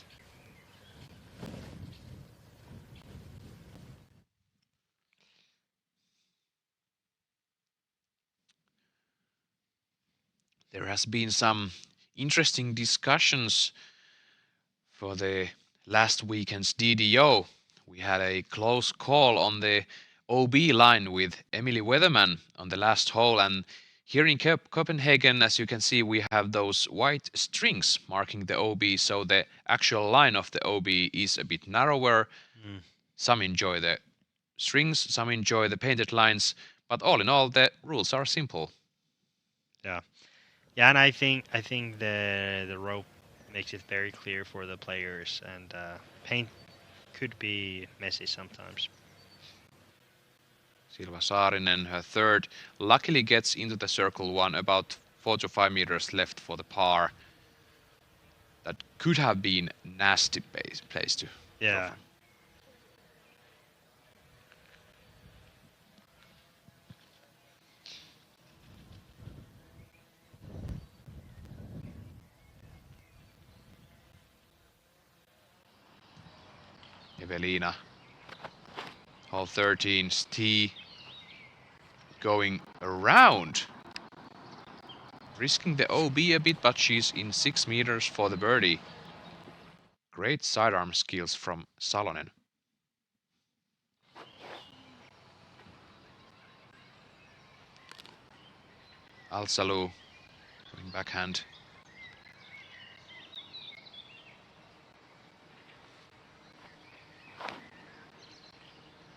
There has been some interesting discussions for the last weekend's DDO. We had a close call on the OB line with Emily Weatherman on the last hole, and here in Copenhagen, as you can see, we have those white strings marking the OB, so the actual line of the OB is a bit narrower. Some enjoy the strings, some enjoy the painted lines, but all in all, the rules are simple. Yeah. Yeah, and I think the rope makes it very clear for the players, and paint could be messy sometimes. Silva Saarinen, her third, luckily gets into the circle 1, about 4 to 5 meters left for the par. That could have been nasty place to. Yeah. Evelina, hole 13, tee, going around, risking the OB a bit, but she's in 6 meters for the birdie. Great sidearm skills from Salonen. Al-Salou going backhand.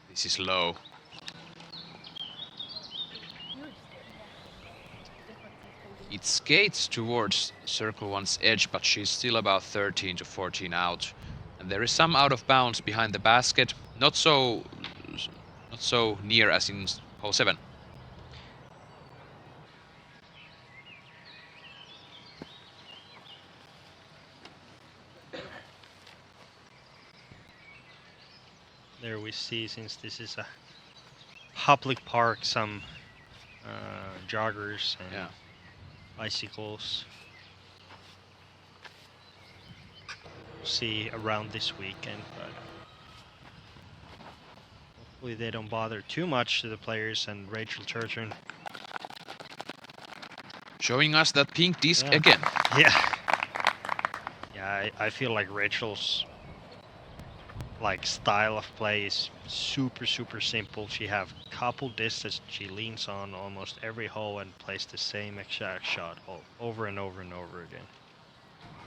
This is low. It skates towards Circle 1's edge, but she's still about 13 to 14 out. And there is some out of bounds behind the basket. Not so near as in hole 7. There we see, since this is a public park, some joggers and bicycles. We'll see around this weekend, but hopefully they don't bother too much to the players. And Rachel Turgeon showing us that pink disc again. Yeah. Yeah, I feel like Rachel's style of play is super simple. She have couple discs that she leans on almost every hole and plays the same exact shot over and over and over again.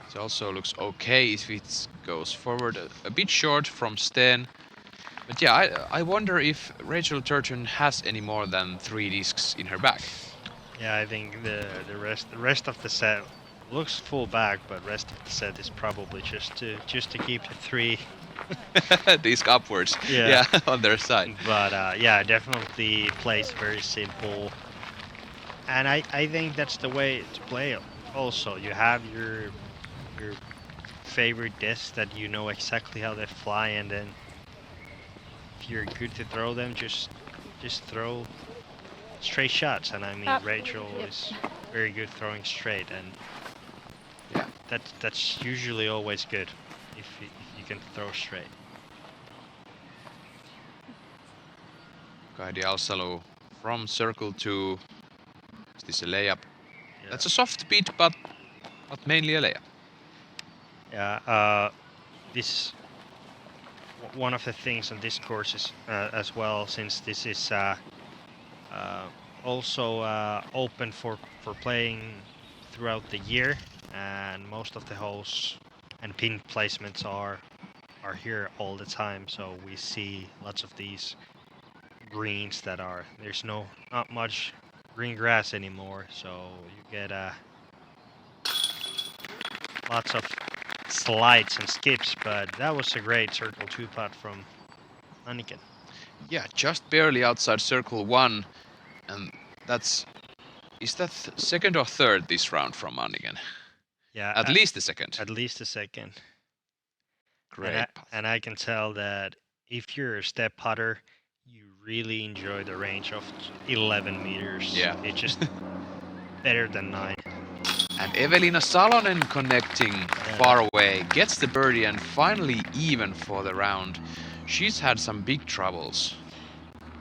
It also looks okay if it goes forward a bit short from Sten. But yeah, I wonder if Rachel Turgeon has any more than 3 discs in her bag. Yeah, I think the rest of the set looks full bag, but rest of the set is probably just to keep the 3 disc upwards. Yeah, on their side. But yeah, definitely plays very simple. And I think that's the way to play. Also, you have your favorite discs that you know exactly how they fly, and then if you're good to throw them, just throw straight shots. And I mean, Rachel is very good throwing straight, and yeah, that's usually always good if you can throw straight. Kaidi Alsalo from circle 2. Is this a layup? Yeah. That's a soft beat, but mainly a layup. Yeah, this one of the things on this course is as well, since this is also open for playing throughout the year, and most of the holes and pin placements are here all the time, so we see lots of these greens that there's not much green grass anymore, so you get lots of slides and skips. But that was a great circle 2 putt from Anniken. Yeah, just barely outside circle 1, and is that second or third this round from Anniken? Yeah, at least the second. At least the second. Great. And I can tell that if you're a step putter, you really enjoy the range of 11 meters. Yeah. It's just better than 9. And Evelina Salonen connecting far away, gets the birdie and finally even for the round. She's had some big troubles.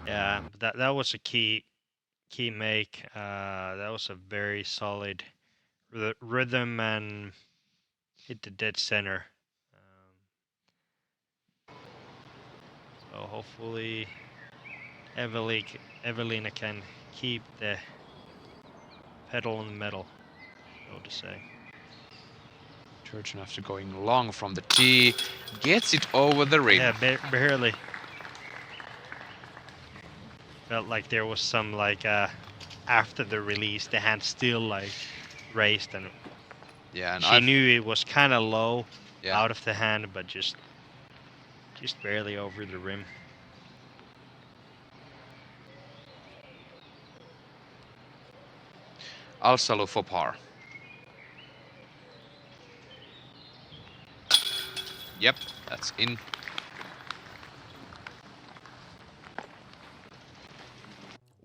Yeah, that was a key make. That was a very solid rhythm and hit the dead center. So hopefully Evelina can keep the pedal on the metal, so to say. Turgeon, after going long from the tee, gets it over the rim. Yeah, barely. Felt like there was some after the release, the hand still raised, and yeah, and she knew it was kind of low out of the hand, but just barely over the rim. Alsalo for par. Yep, that's in.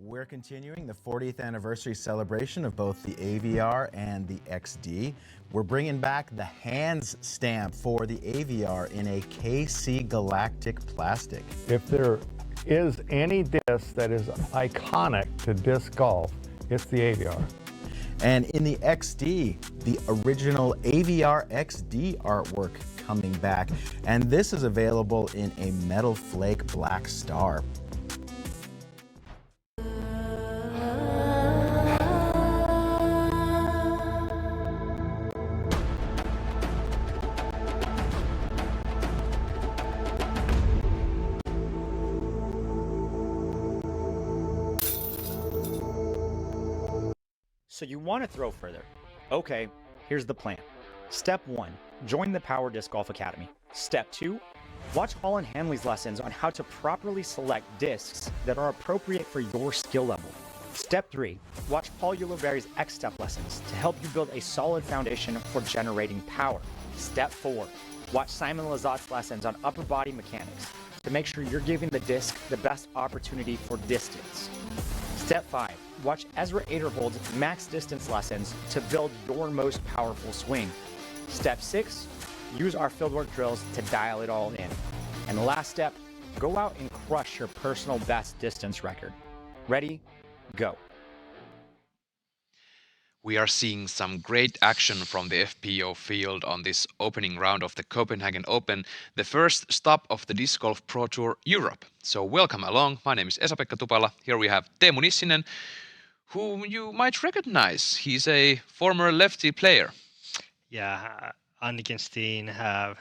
We're continuing the 40th anniversary celebration of both the AVR and the XD. We're bringing back the hands stamp for the AVR in a KC Galactic plastic. If there is any disc that is iconic to disc golf, it's the AVR. And in the XD, the original AVR XD artwork coming back. And this is available in a metal flake black star. So you want to throw further. Okay, here's the plan. Step 1, join the Power Disc Golf Academy. Step 2, watch Holland Hanley's lessons on how to properly select discs that are appropriate for your skill level. Step 3, watch Paul Uliberry's X-Step lessons to help you build a solid foundation for generating power. Step 4, watch Simon Lazat's lessons on upper body mechanics to make sure you're giving the disc the best opportunity for distance. Step 5, watch Ezra Aderhold's max distance lessons to build your most powerful swing. Step 6, use our fieldwork drills to dial it all in. And the last step, go out and crush your personal best distance record. Ready? Go. We are seeing some great action from the FPO field on this opening round of the Copenhagen Open, the first stop of the Disc Golf Pro Tour Europe. So welcome along. My name is Esa-Pekka Tupala. Here we have Teemu Nissinen, whom you might recognize. He's a former lefty player. Yeah, Anniken Steen have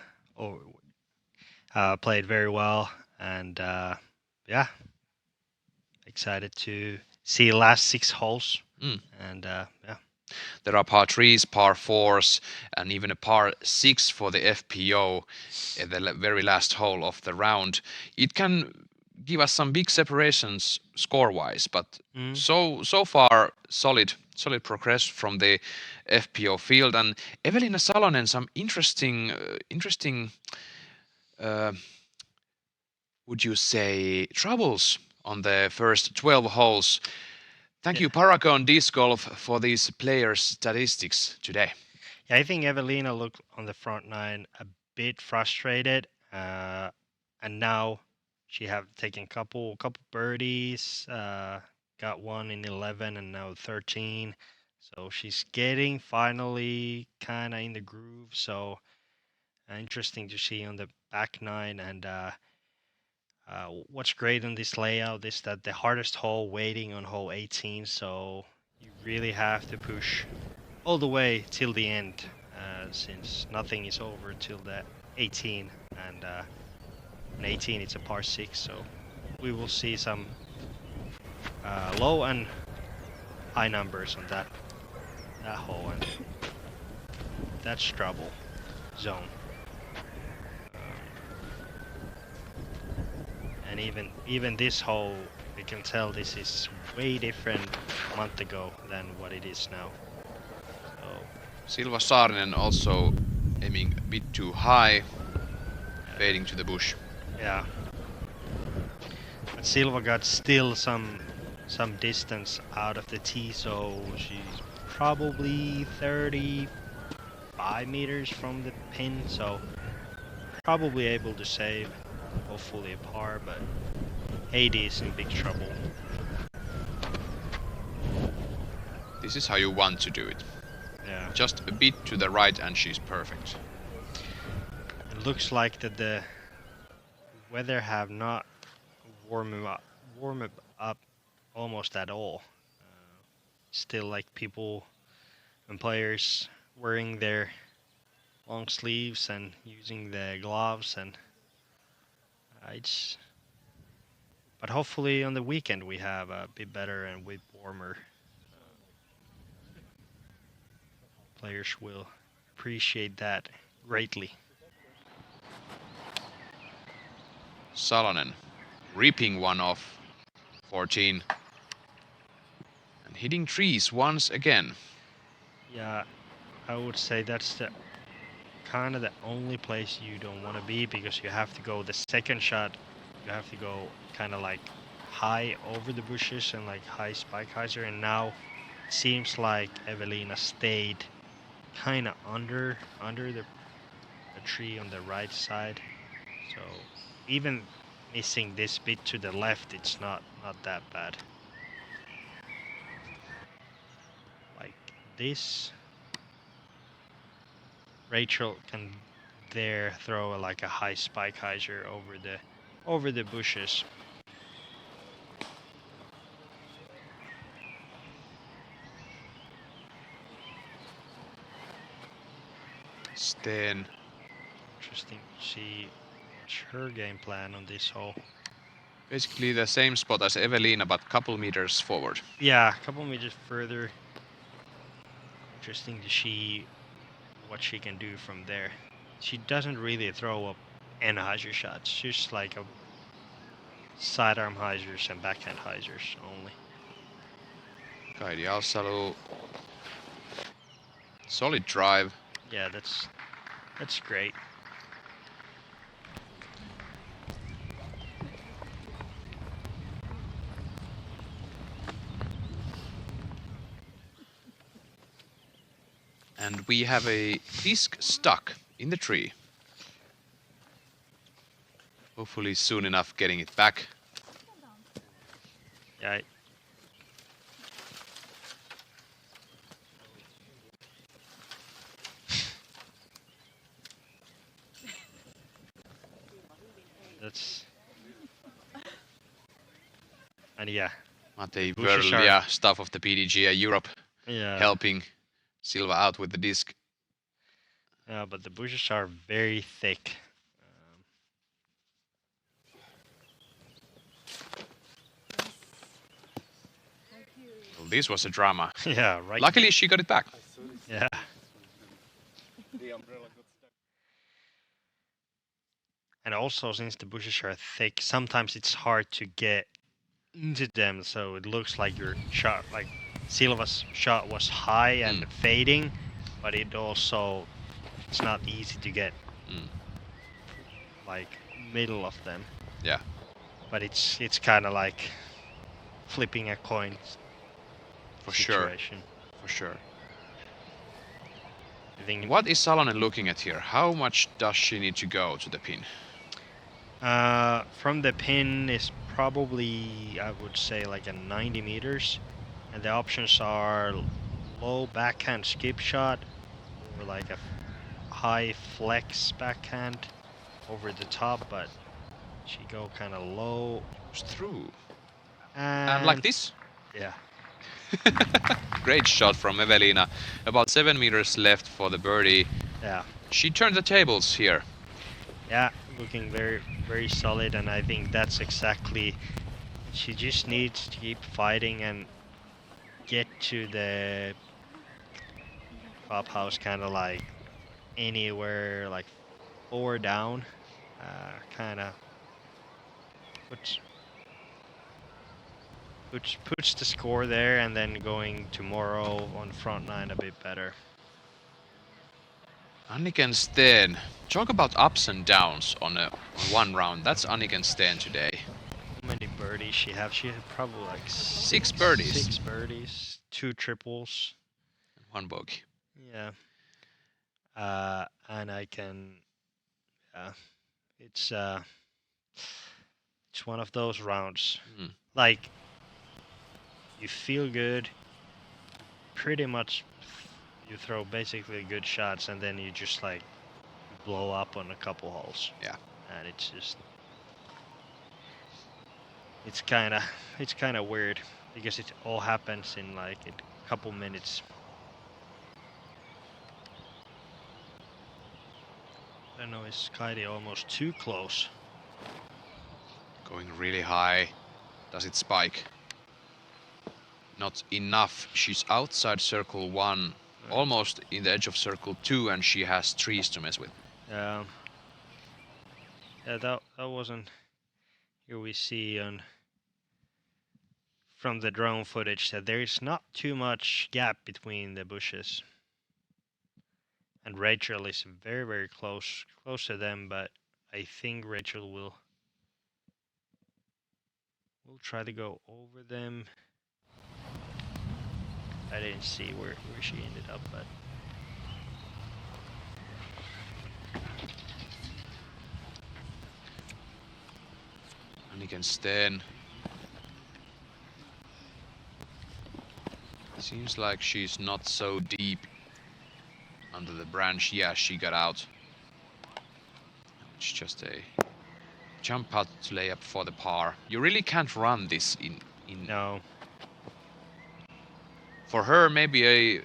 played very well, and yeah, excited to see last 6 holes. And yeah. There are par 3s, par 4s, and even a par 6 for the FPO at the very last hole of the round. It can give us some big separations score-wise, but so far solid progress from the FPO field. And Evelina Salonen, some interesting would you say troubles on the first 12 holes. Thank you, Paragon Disc Golf, for these players' statistics today. Yeah, I think Evelina looked on the front 9 a bit frustrated, and now she have taken couple birdies, got one in 11 and now 13. So she's getting finally kind of in the groove. So interesting to see on the back 9. And what's great on this layout is that the hardest hole waiting on hole 18. So you really have to push all the way till the end, since nothing is over till the 18. And on 18 it's a par 6. So we will see some low and high numbers on that hole, and that's trouble zone. And even this hole, we can tell this is way different a month ago than what it is now. So Silva Saarinen also aiming a bit too high, fading to the bush. Yeah. But Silva got still some distance out of the tee, so she's probably 35 meters from the pin, so probably able to save, hopefully a par, but Heidi is in big trouble. This is how you want to do it. Yeah. Just a bit to the right and she's perfect. It looks like that the weather have not warmed up almost at all. Still like people and players wearing their long sleeves and using the gloves, and but hopefully on the weekend we have a bit better and a bit warmer. Players will appreciate that greatly. Salonen ripping one off 14 and hitting trees once again. Yeah, I would say that's the kind of the only place you don't want to be, because you have to go the second shot, you have to go kind of like high over the bushes and like high spike hyzer, and now it seems like Evelina stayed kind of under the tree on the right side. So even missing this bit to the left, it's not that bad. Like this, Rachel can there throw like a high spike hyzer over the bushes. Sten. Interesting to see what's her game plan on this hole. Basically the same spot as Evelina, but couple meters forward. Yeah, a couple meters further. interesting to see what she can do from there. She doesn't really throw up end hyzer shots, just like a sidearm hyzers and backhand hyzers only. Kaidi Alsalu. Solid drive. Yeah, that's great. And we have a disc stuck in the tree. Hopefully soon enough getting it back. Yeah. That's... And yeah. Matei Bushes Verlia, staff of the PDGA Europe, yeah. helping Silva out with the disc. Yeah, but the bushes are very thick. Well, this was a drama. Yeah, right. Luckily, she got it back. Yeah. And also, since the bushes are thick, sometimes it's hard to get into them, so it looks like your shot, like Silva's shot was high and fading, but it also, it's not easy to get like middle of them. Yeah. But it's kind of like flipping a coin. For situation. sure. For sure. I think what is Salonen looking at here? How much does she need to go to the pin? From the pin is probably, I would say, like a 90 meters, and the options are low backhand skip shot, or like a high flex backhand over the top, but she go kind of low. Goes through. And like this? Yeah. Great shot from Evelina. About 7 meters left for the birdie. Yeah. She turned the tables here. Yeah, looking very, very solid, and I think that's exactly. She just needs to keep fighting and get to the clubhouse, kind of like anywhere, like 4 down, kind of puts the score there, and then going tomorrow on front 9 a bit better. Anniken Steen. Talk about ups and downs on one round. That's Anniken Steen today. How many birdies she have? She had probably like six birdies. 6 birdies, 2 triples, 1 bogey. Yeah. And I can. It's one of those rounds. Like, you feel good. Pretty much, you throw basically good shots, and then you just like blow up on a couple holes. Yeah. And it's just. It's kind of weird because it all happens in like a couple minutes. I don't know, is Kaidi almost too close? Going really high. Does it spike? Not enough. She's outside circle 1, almost in the edge of circle 2, and she has trees to mess with. Yeah. Yeah, that wasn't. Here we see on from the drone footage that there is not too much gap between the bushes. And Rachel is very, very close to them, but I think Rachel will try to go over them. I didn't see where she ended up, but Anniken Steen. Seems like she's not so deep under the branch. Yeah, she got out. It's just a jump out to lay up for the par. You really can't run this in. No. For her, maybe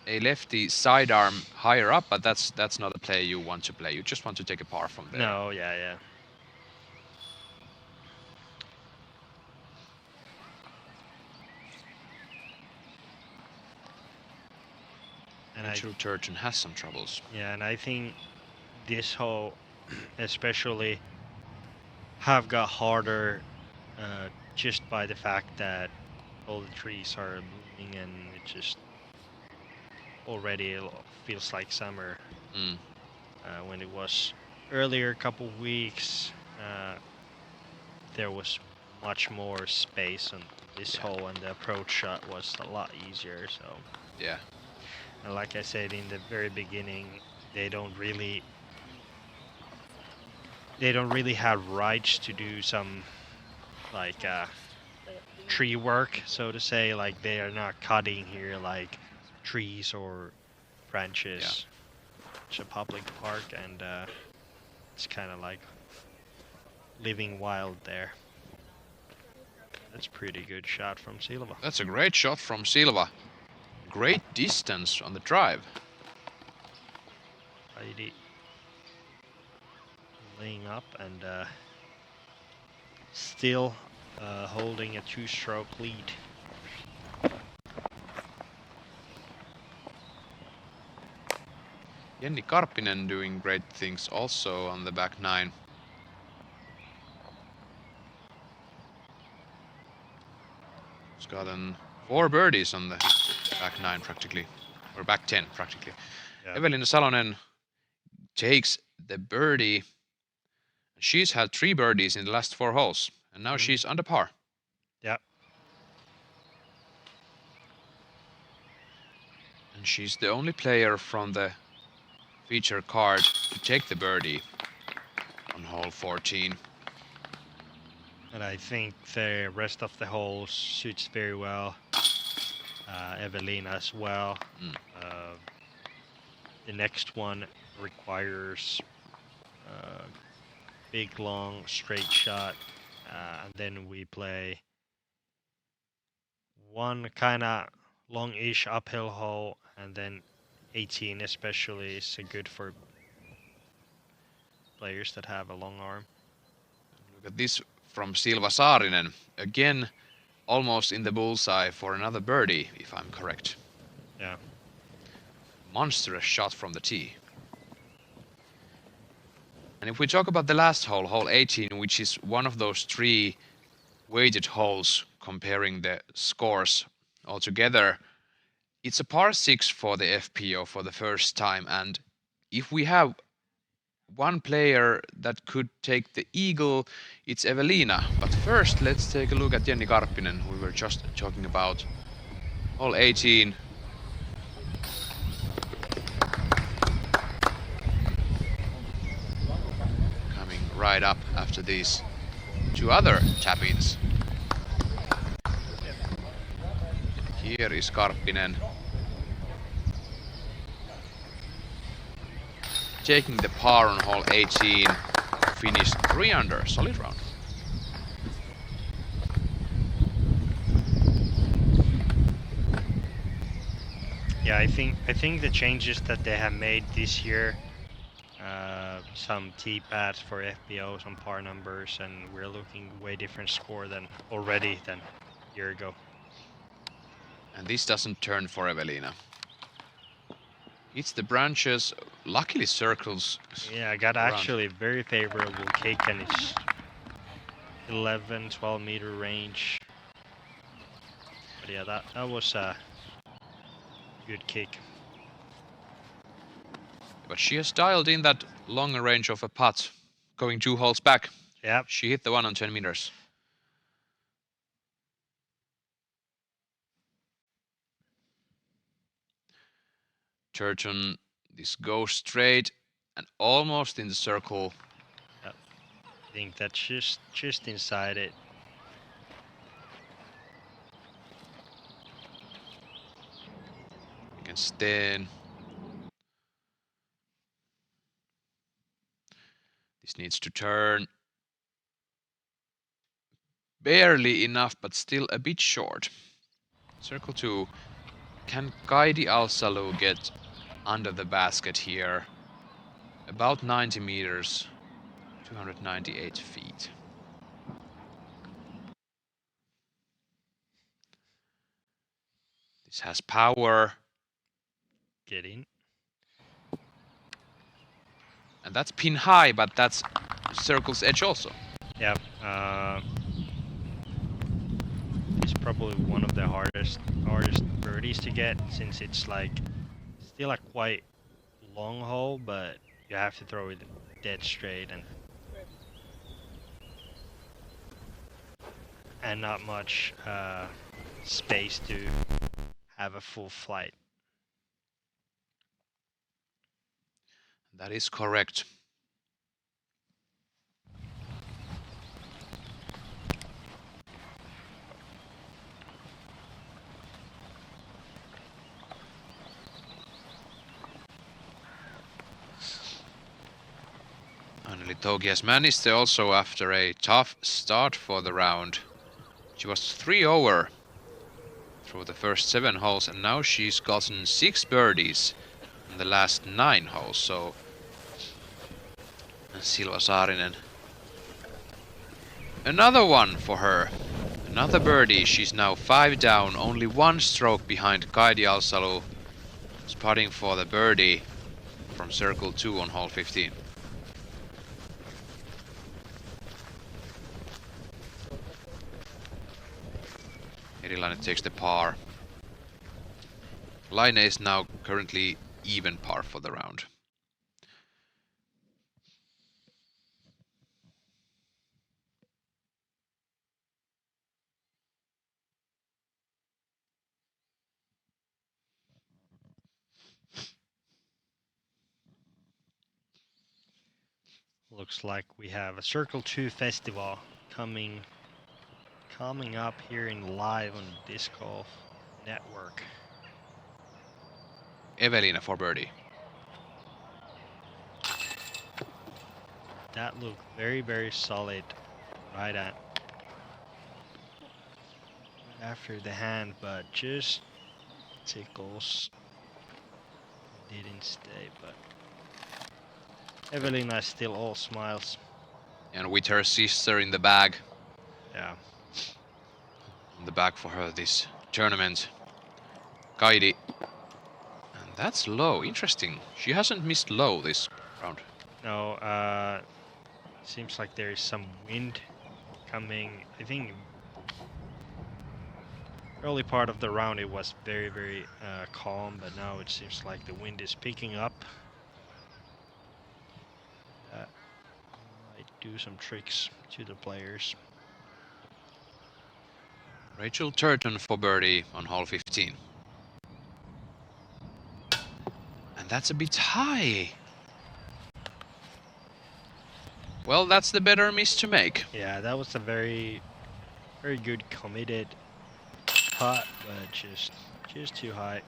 a lefty sidearm higher up, but that's not a play you want to play. You just want to take a par from there. No, yeah. And Actually, Turton has some troubles. Yeah, and I think this hole, especially, have got harder just by the fact that all the trees are blooming and it just already feels like summer. When it was earlier couple weeks, there was much more space on this hole and the approach shot was a lot easier. So yeah, and like I said in the very beginning, they don't really have rights to do some like tree work, so to say. Like they are not cutting here like trees or branches. It's a public park, and it's kind of like living wild there. That's a pretty good shot from Silva. That's a great shot from Silva. Great distance on the drive. Heidi laying up and still holding a 2-stroke lead. Jenni Karppinen doing great things also on the back nine. He's gotten 4 birdies on the back nine practically, or back 10 practically. Yeah. Evelina Salonen takes the birdie. She's had 3 birdies in the last 4 holes, and now she's under par. Yeah. And she's the only player from the feature card to take the birdie on hole 14. And I think the rest of the holes suits very well. Evelina as well. The next one requires big, long, straight shot. And then we play one kind of long-ish uphill hole, and then 18 especially is good for players that have a long arm. Look at this from Silva Saarinen. Again, almost in the bullseye for another birdie, if I'm correct. Yeah. Monstrous shot from the tee. And if we talk about the last hole, hole 18, which is one of those 3 weighted holes comparing the scores altogether, it's a par 6 for the FPO for the first time. And if we have one player that could take the eagle, it's Evelina. But first, let's take a look at Jenni Karppinen, who we were just talking about. Hole 18. Coming right up after these 2 other tap-ins. Here is Karppinen. Taking the par on hole 18, finished 3 under, solid round. Yeah, I think the changes that they have made this year, some tee pads for FPO, some par numbers, and we're looking way different score than a year ago. And this doesn't turn for Evelina. It's the branches, luckily circles. Yeah, I got actually very favorable kick, and it's 11-12 meter range. But yeah, that was a good kick. But she has dialed in that longer range of a putt, going 2 holes back. Yeah. She hit the one on 10 meters. Turton, this goes straight and almost in the circle. Yep. I think that's just inside it. Against Steen. This needs to turn. Barely enough, but still a bit short. Circle 2. Can Kaidi Al-Salou get under the basket here? About 90 meters, 298 feet. This has power. Get in. And that's pin high, but that's circle's edge also. Yeah. It's probably one of the hardest birdies to get, since it's like still a quite long hole, but you have to throw it dead straight and not much space to have a full flight. That is correct. Finally, Togi has managed to also, after a tough start for the round. She was 3 over through the first 7 holes, and now she's gotten 6 birdies in the last 9 holes. So, and Silva Saarinen, another one for her. Another birdie. She's now 5 down, only 1 stroke behind Kaidi Alsalu, putting for the birdie from circle 2 on hole 15. Erilainen takes the par. Laine is now currently even par for the round. Looks like we have a Circle 2 festival coming up here in live on Disc Golf Network. Evelina for birdie. That looked very, very solid right after the hand, but just tickles. Didn't stay, but Evelina is still all smiles. And with her sister in the bag. Yeah. In the bag for her this tournament. Kaidi. And that's low. Interesting. She hasn't missed low this round. No, seems like there is some wind coming. I think early part of the round it was very, very calm, but now it seems like the wind is picking up. Might do some tricks to the players. Rachel Turton for birdie on hole 15. And that's a bit high. Well, that's the better miss to make. Yeah, that was a very, very good committed putt, but just too high.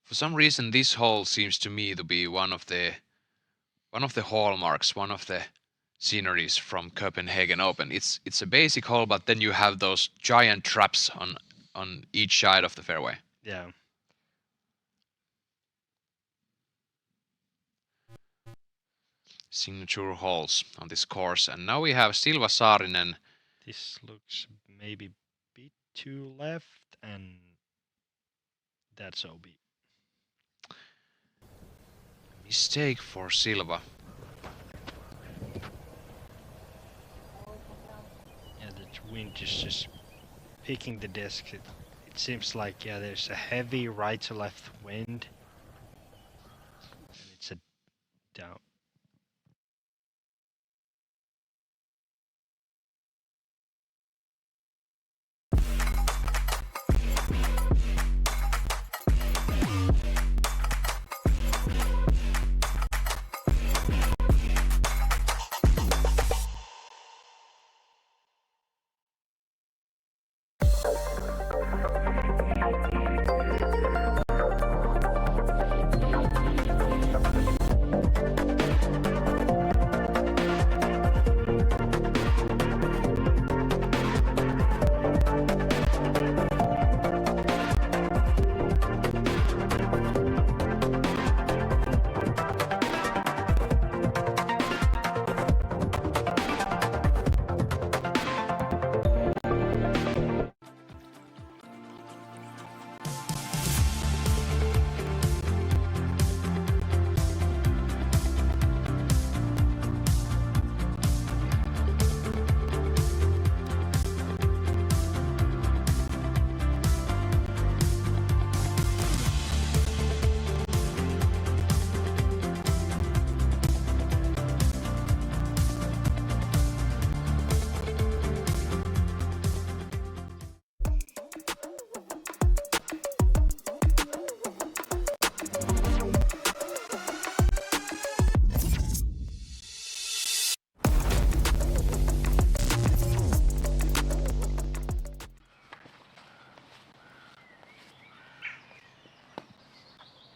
For some reason, this hole seems to me to be one of the hallmarks, one of the sceneries from Copenhagen Open. It's a basic hole, but then you have those giant traps on each side of the fairway. Yeah. Signature holes on this course, and now we have Silva Saarinen. This looks maybe a bit too left, and that's OB. Mistake for Silva. Yeah, the wind is just picking the disc. It seems like, yeah, there's a heavy right to left wind. And it's a down.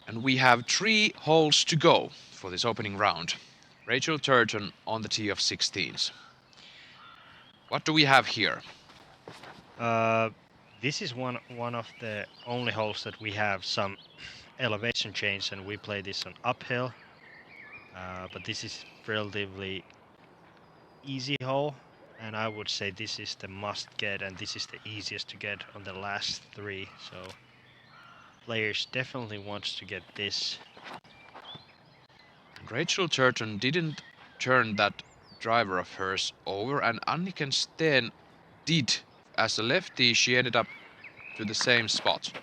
And we have 3 holes to go for this opening round. Rachel Turton on the tee of 16s. What do we have here? This is one of the only holes that we have some elevation change, and we play this on uphill. But this is relatively easy hole, and I would say this is the must get, and this is the easiest to get on the last 3. So players definitely wants to get this. And Rachel Turton didn't turn that driver of hers over, and Anniken Steen did. As a lefty, she ended up to the same spot.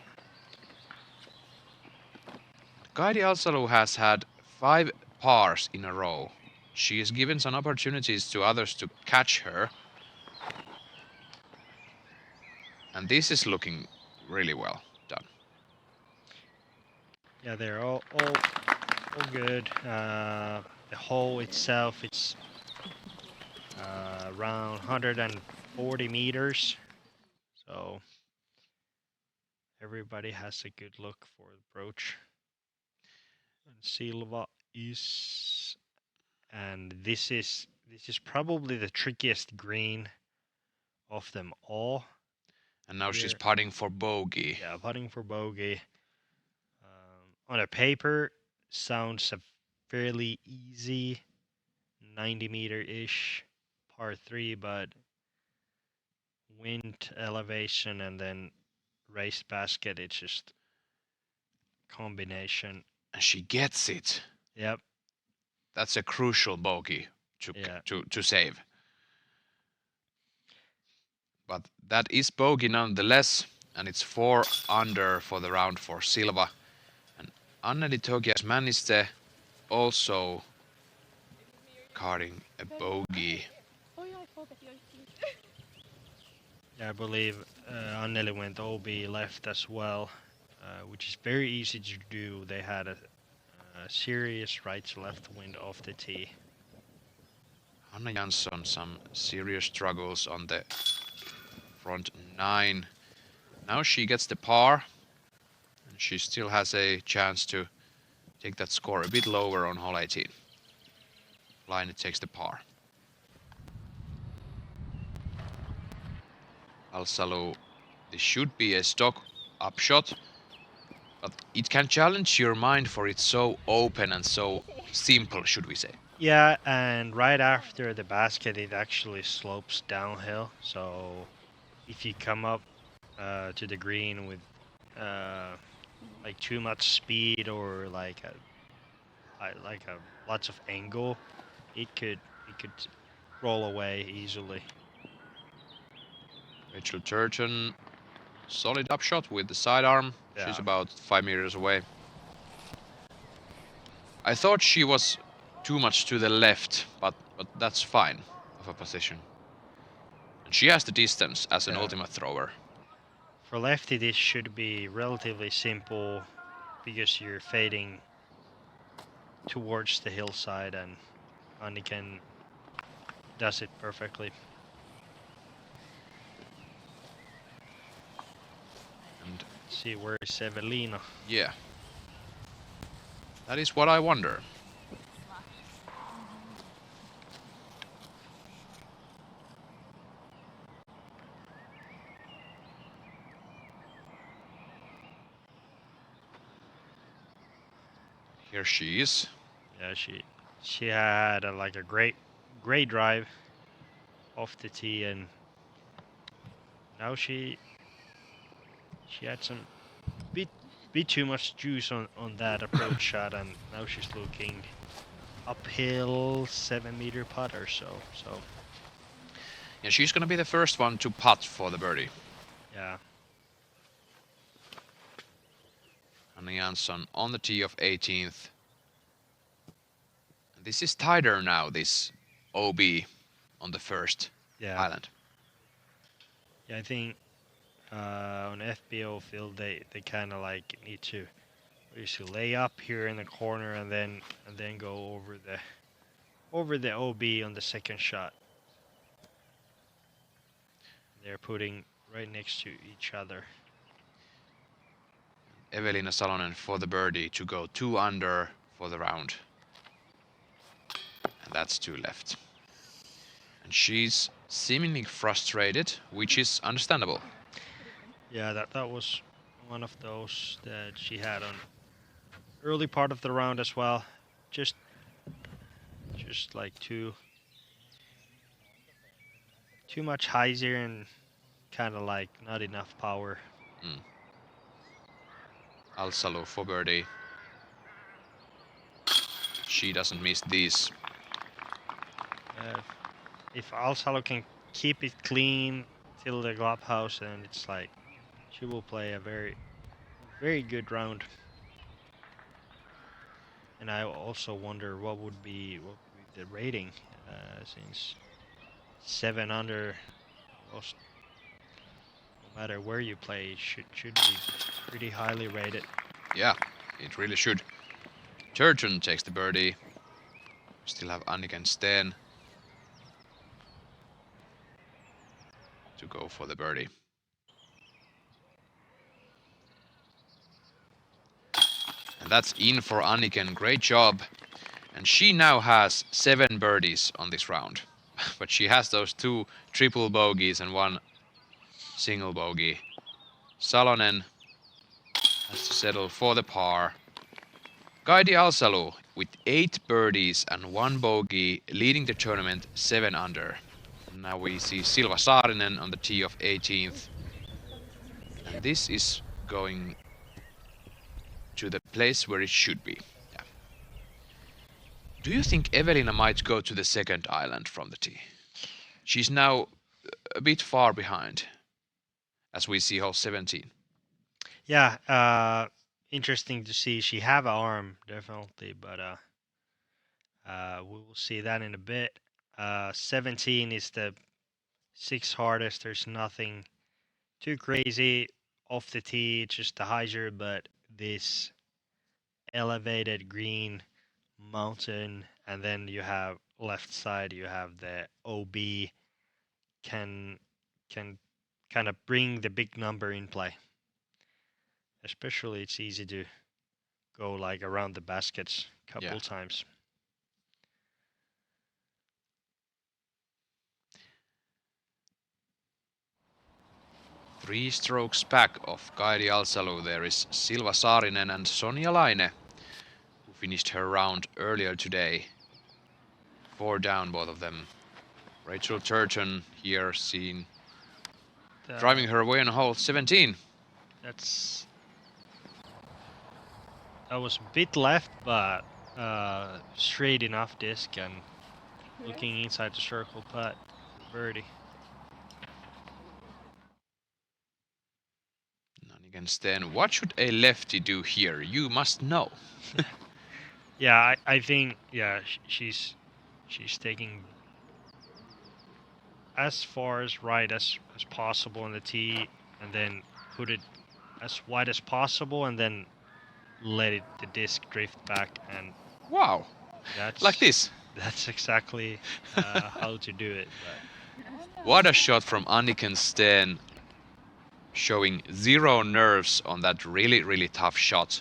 Kaidi Alsalu has had 5 pars in a row. She is given some opportunities to others to catch her. And this is looking really well done. Yeah, they're all good. The hole itself, it's around 140 meters. So everybody has a good look for the approach. And Silva is, and this is probably the trickiest green of them all. And now she's putting for bogey. Yeah, putting for bogey. On a paper, sounds a fairly easy 90-meter-ish par 3, but wind elevation and then raised basket, it's just combination. And she gets it. Yep. That's a crucial bogey to save. But that is bogey nonetheless, and it's 4 under for the round for Silva. And Anneli Tokias managed to also carding a bogey. Yeah, I believe Anneli went OB left as well, which is very easy to do. They had a serious right to left wind off the tee. Anna Jansson, some serious struggles on the front 9. Now she gets the par, and she still has a chance to take that score a bit lower on hole 18. Line takes the par. Alsalu, this should be a stock upshot, but it can challenge your mind for it's so open and so simple, should we say. Yeah, and right after the basket, it actually slopes downhill. So if you come up to the green with like too much speed or like lots of angle, it could roll away easily. Rachel Turton, solid upshot with the sidearm. Yeah. She's about 5 meters away. I thought she was too much to the left, but that's fine of a position. And she has the distance as an ultimate thrower. For lefty, this should be relatively simple because you're fading towards the hillside, and Anniken does it perfectly. And see, where is Evelina? Yeah. That is what I wonder. Here she is. Yeah, she had like a great drive off the tee, and now she had some bit too much juice on that approach shot, and now she's looking uphill 7-meter putter. So yeah, she's gonna be the first one to putt for the birdie. Yeah. Anna Jansson on the tee of 18th. This is tighter now, this OB on the first island. Yeah, I think on FPO field they kind of like need to basically lay up here in the corner and then go over the OB on the second shot. They're putting right next to each other. Evelina Salonen for the birdie to go 2 under for the round. And that's 2 left. And she's seemingly frustrated, which is understandable. Yeah, that was one of those that she had on early part of the round as well. Just like too much hyzer and kind of like not enough power. Alsalo for birdie. She doesn't miss these. If Alsalo can keep it clean till the clubhouse, then it's like she will play a very good round. And I also wonder what would be the rating, since 7 under, most, no matter where you play, should be pretty highly rated. Yeah, it really should. Turgeon takes the birdie. Still have Anniken Steen to go for the birdie. And that's in for Anniken. Great job. And she now has 7 birdies on this round. But she has those 2 triple bogeys and 1 single bogey. Salonen has to settle for the par. Kaidi Alsalu with 8 birdies and 1 bogey, leading the tournament 7 under. Now we see Silva Saarinen on the tee of 18th. And this is going to the place where it should be. Yeah. Do you think Evelina might go to the second island from the tee? She's now a bit far behind, as we see hole 17. Yeah, interesting to see. She have an arm, definitely, but we will see that in a bit. 17 is the 6th hardest. There's nothing too crazy off the tee, just the hyzer, but this elevated green mountain, and then you have left side, you have the OB, can kind of bring the big number in play. Especially it's easy to go like around the baskets a couple times. Three strokes back of Kaidi Alsalu, there is Silva Saarinen and Sonja Laine, who finished her round earlier today. 4 down, both of them. Rachel Turgeon here seen driving her away on hole 17. That was a bit left, but straight enough disc and looking inside the circle putt, birdie. Against then, what should a lefty do here? You must know. Yeah, I think she's taking as far as right as possible on the tee, and then put it as wide as possible, and then let the disc drift back. And wow, that's like this. That's exactly how to do it. But. What a shot from Anniken Steen, showing 0 nerves on that really tough shot.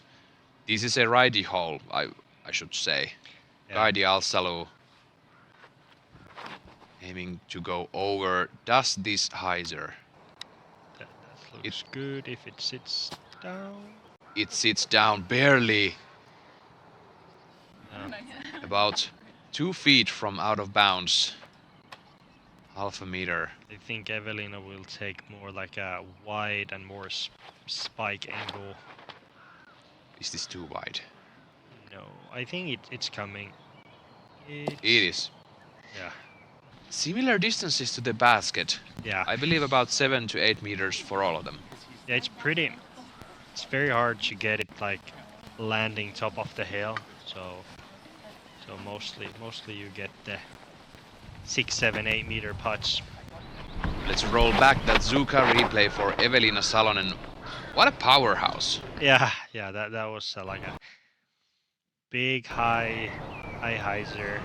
This is a righty hole, I should say. Kaidi Alsalu aiming to go over. Does this hyzer? That looks good if it sits down. It sits down barely. About 2 feet from out of bounds. Half a meter. I think Evelina will take more like a wide and more spike angle. Is this too wide? No, I think it's coming. It is. Yeah. Similar distances to the basket. Yeah. I believe about 7 to 8 meters for all of them. Yeah, it's very hard to get it like landing top of the hill. So mostly you get the 6, 7, 8 meter putts. Let's roll back that Zuka replay for Evelina Salonen. What a powerhouse. Yeah, that was like a big high hyzer,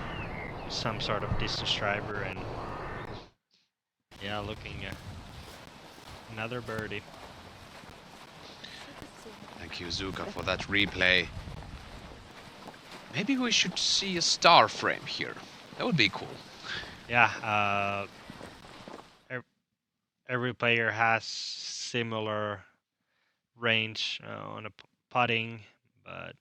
some sort of distance driver, and yeah, looking at another birdie. Thank you, Zuka, for that replay. Maybe we should see a star frame here. That would be cool. Yeah, every player has similar range on a putting, but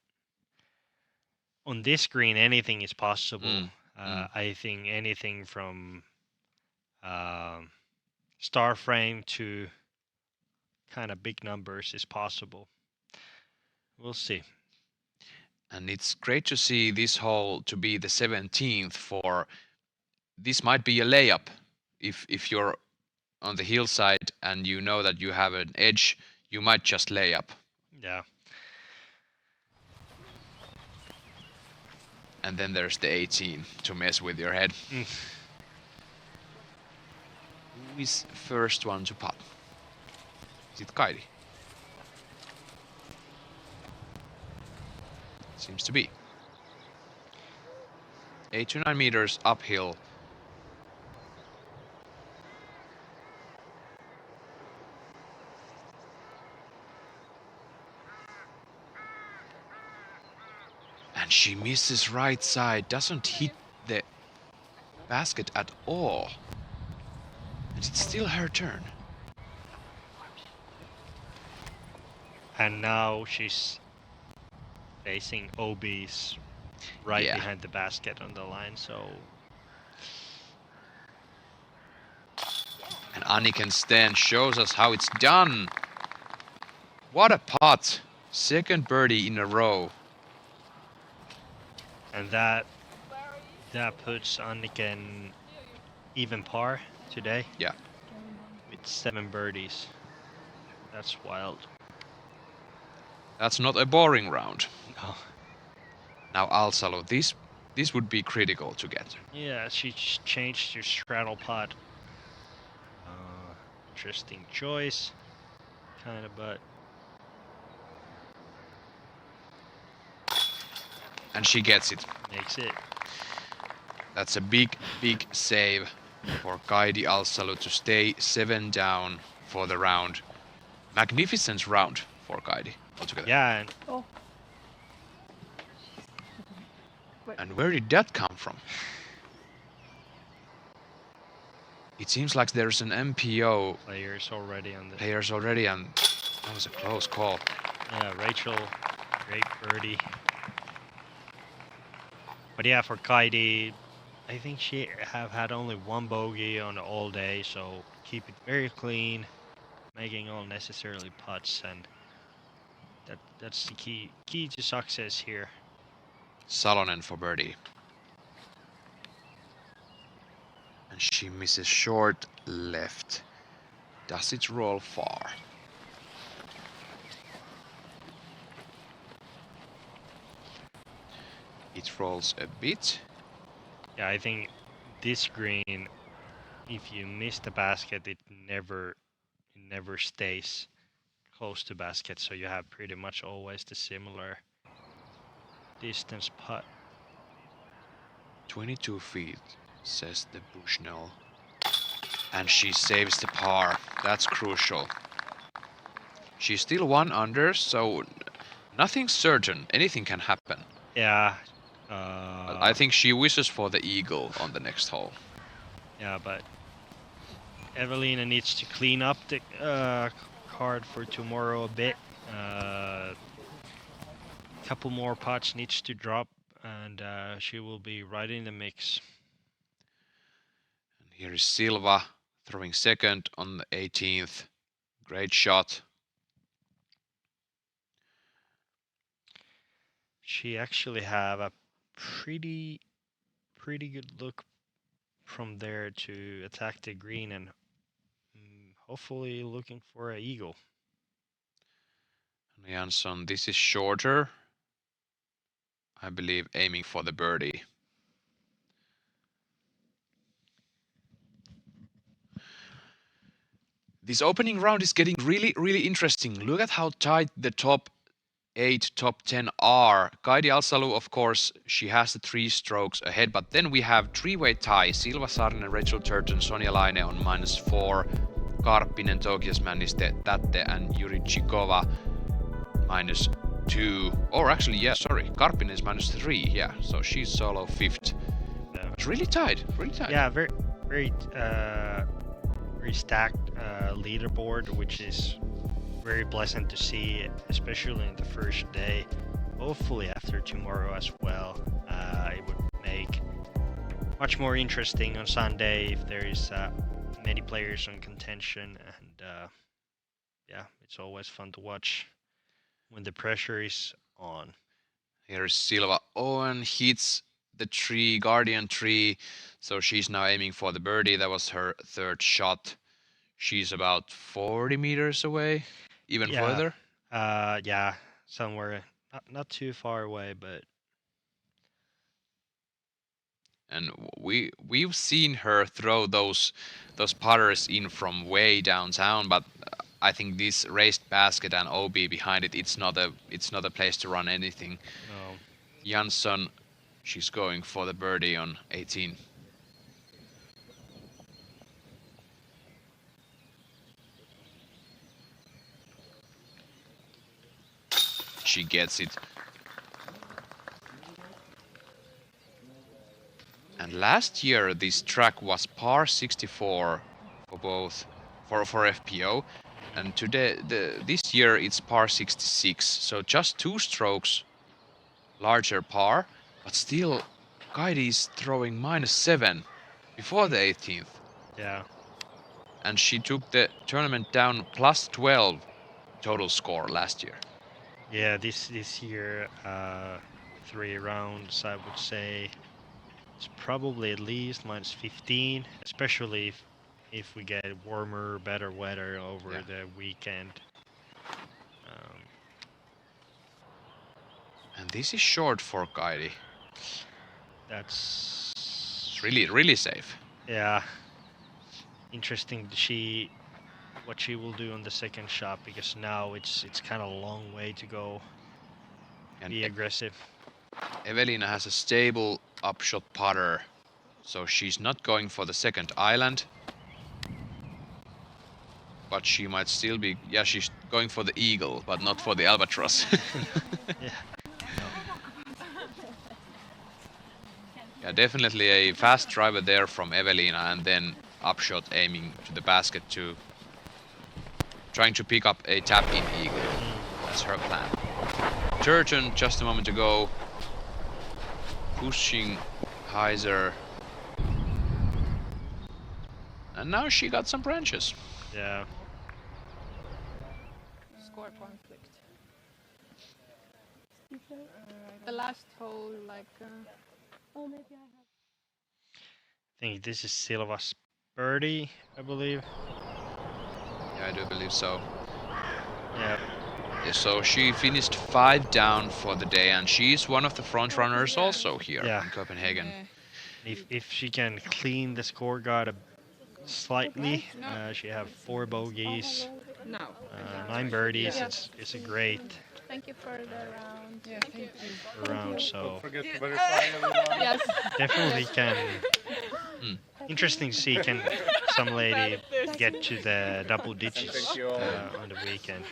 on this screen anything is possible. I think anything from star frame to kind of big numbers is possible. We'll see. And it's great to see this hole to be the 17th for this might be a layup if you're on the hillside and you know that you have an edge, you might just lay up. Yeah. And then there's the 18 to mess with your head. Who is first one to putt? Is it Kaidi? Seems to be. 8 to 9 meters uphill. And she misses right side, doesn't hit the basket at all. And it's still her turn. And now she's facing OBs right behind the basket on the line, so... And Anniken Sten shows us how it's done. What a putt. Second birdie in a row. And that puts Anniken even par today. Yeah. With 7 birdies. That's wild. That's not a boring round. No. Now Alsalo, this would be critical to get. Yeah, she changed her straddle putt. Interesting choice. Kind of, but... And she gets it. Makes it. That's a big, big save for Kaidi Alsalo to stay 7 down for the round. Magnificent round for Kaidi altogether. Yeah. And where did that come from? It seems like there's an MPO. Players already on the... Players already, and that was a close call. Yeah, Rachel, great birdie. But yeah, for Kaidi, I think she have had only 1 bogey on all day, so keep it very clean, making all necessarily putts, and that's the key to success here. Salonen for birdie. And she misses short left. Does it roll far? It rolls a bit. Yeah, I think this green, if you miss the basket, it never stays close to basket, so you have pretty much always the similar distance putt. 22 feet, says the Bushnell. And she saves the par. That's crucial. She's still 1 under, so nothing's certain. Anything can happen. Yeah. But I think she wishes for the eagle on the next hole. Yeah, but Evelina needs to clean up the card for tomorrow a bit. Couple more putts needs to drop, and she will be right in the mix. And here is Silva throwing second on the 18th. Great shot. She actually have a pretty good look from there to attack the green, and hopefully looking for an eagle. Jansson, this is shorter. I believe aiming for the birdie. This opening round is getting really interesting. Look at how tight the top 8, top 10 are. Kaidi Alsalo, of course, she has the 3 strokes ahead, but then we have 3-way tie. Silva Saarinen, Rachel Turton, Sonia Laine on -4. Karppinen, Tokias Männiste, Tätte and Juri Chikova -2, or actually, yeah, sorry, Karppinen is -3, yeah, so she's solo 5th. It's really tight, really tight. Yeah, very stacked leaderboard, which is very pleasant to see, especially in the first day. Hopefully after tomorrow as well, it would make much more interesting on Sunday if there is many players on contention, and yeah, it's always fun to watch when the pressure is on. Here's Silva. Owen hits the tree, guardian tree, so she's now aiming for the birdie. That was her 3rd shot. She's about 40 meters away, even further. Yeah, somewhere not too far away, but. And we've seen her throw those putters in from way downtown, but I think this raised basket and OB behind it, it's not a place to run anything. No. Jansson, she's going for the birdie on 18. She gets it. And last year this track was par 64 for FPO, and this year it's par 66, so just 2 strokes larger par, but still Kaidi is throwing -7 before the 18th. Yeah. And she took the tournament down +12 total score last year. Yeah, this year 3 rounds, I would say it's probably at least -15, especially if we get warmer, better weather over the weekend. And this is short for Kaidi. That's really safe. Yeah. Interesting what she will do on the 2nd shot, because now it's kind of a long way to go. And be aggressive. Evelina has a stable upshot putter, so she's not going for the 2nd island. But she might still be, yeah, she's going for the eagle, but not for the albatross. Yeah, definitely a fast driver there from Evelina, and then upshot aiming to the basket to trying to pick up a tap-in eagle. That's her plan. Turgeon just a moment ago, pushing Heiser, and now she got some branches. Yeah. Score conflict. The last hole, like. Oh, maybe I have. I think this is Silva's birdie, I believe. Yeah, I do believe so. Yeah. So she finished 5 down for the day, and she's one of the front runners also here in Copenhagen. If she can clean the scorecard slightly, she have 4 bogeys, 9 birdies. It's a great. Thank you for the round. Yeah, thank you. Round, so. Don't forget to verify everyone. Yes. Definitely can. Interesting to see can some lady get to the double digits on the weekend.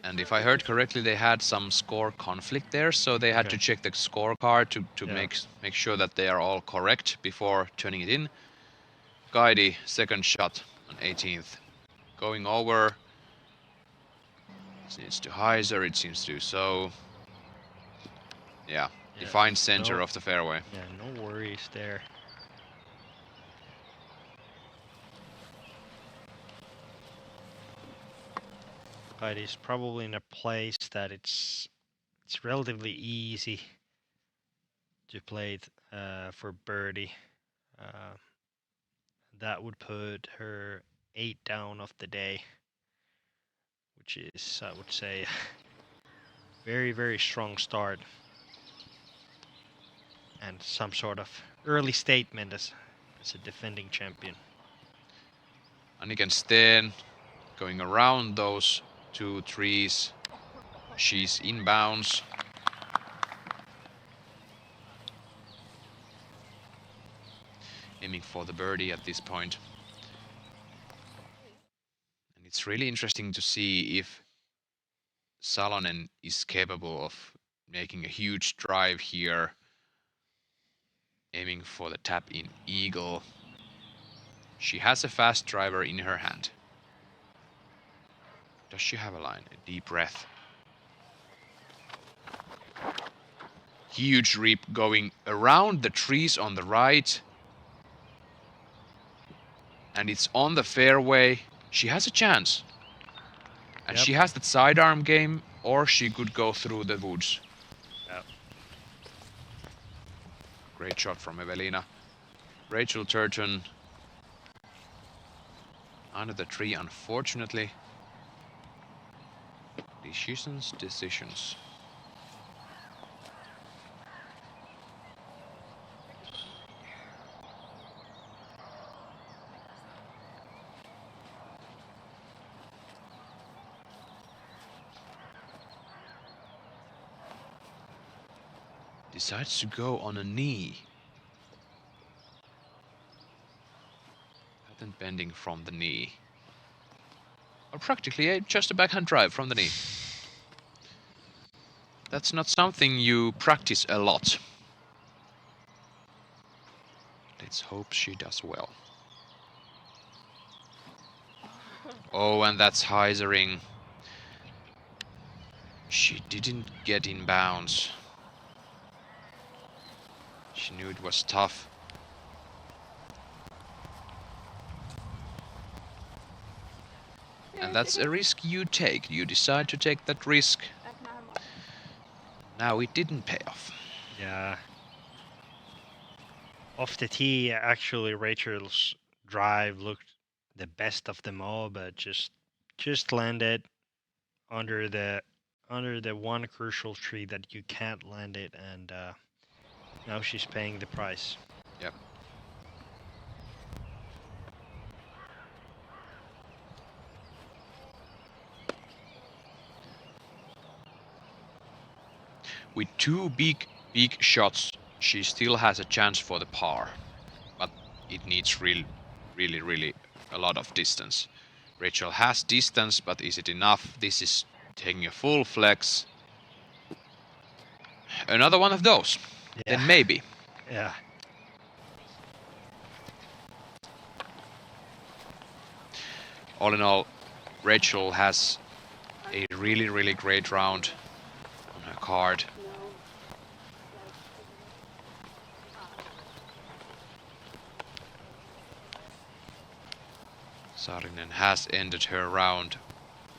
And if I heard correctly, they had some score conflict there, so they had to check the scorecard to make sure that they are all correct before turning it in. Kaidi, 2nd shot on 18th, going over. It needs to Heiser, it seems to do so. Yeah, defined center of the fairway. Yeah, no worries there. But it's probably in a place that it's relatively easy to play it for birdie. That would put her 8 down of the day, which is, I would say, very, very strong start. And some sort of early statement as a defending champion. Anniken Steen going around those 2 trees. She's inbounds. Aiming for the birdie at this point. And it's really interesting to see if Salonen is capable of making a huge drive here, aiming for the tap-in eagle. She has a fast driver in her hand. Does she have a line? A deep breath. Huge rip going around the trees on the right. And it's on the fairway. She has a chance. And she has that sidearm game, or she could go through the woods. Yep. Great shot from Evelina. Rachel Turton under the tree, unfortunately. Decisions. Decides to go on a knee. Pattern bending from the knee. Or practically just a backhand drive from the knee. That's not something you practice a lot. Let's hope she does well. Oh, and that's hyzering. She didn't get in bounds. She knew it was tough. And that's a risk you take. You decide to take that risk. Now it didn't pay off. Yeah. Off the tee, actually, Rachel's drive looked the best of them all, but just landed under the one crucial tree that you can't land it, and now she's paying the price. Yep. With two big shots, she still has a chance for the par, but it needs really a lot of distance. Rachel has distance, but is it enough? This is taking a full flex. Another one of those. Yeah. Then maybe. Yeah. All in all, Rachel has a really great round on her card. Saarinen has ended her round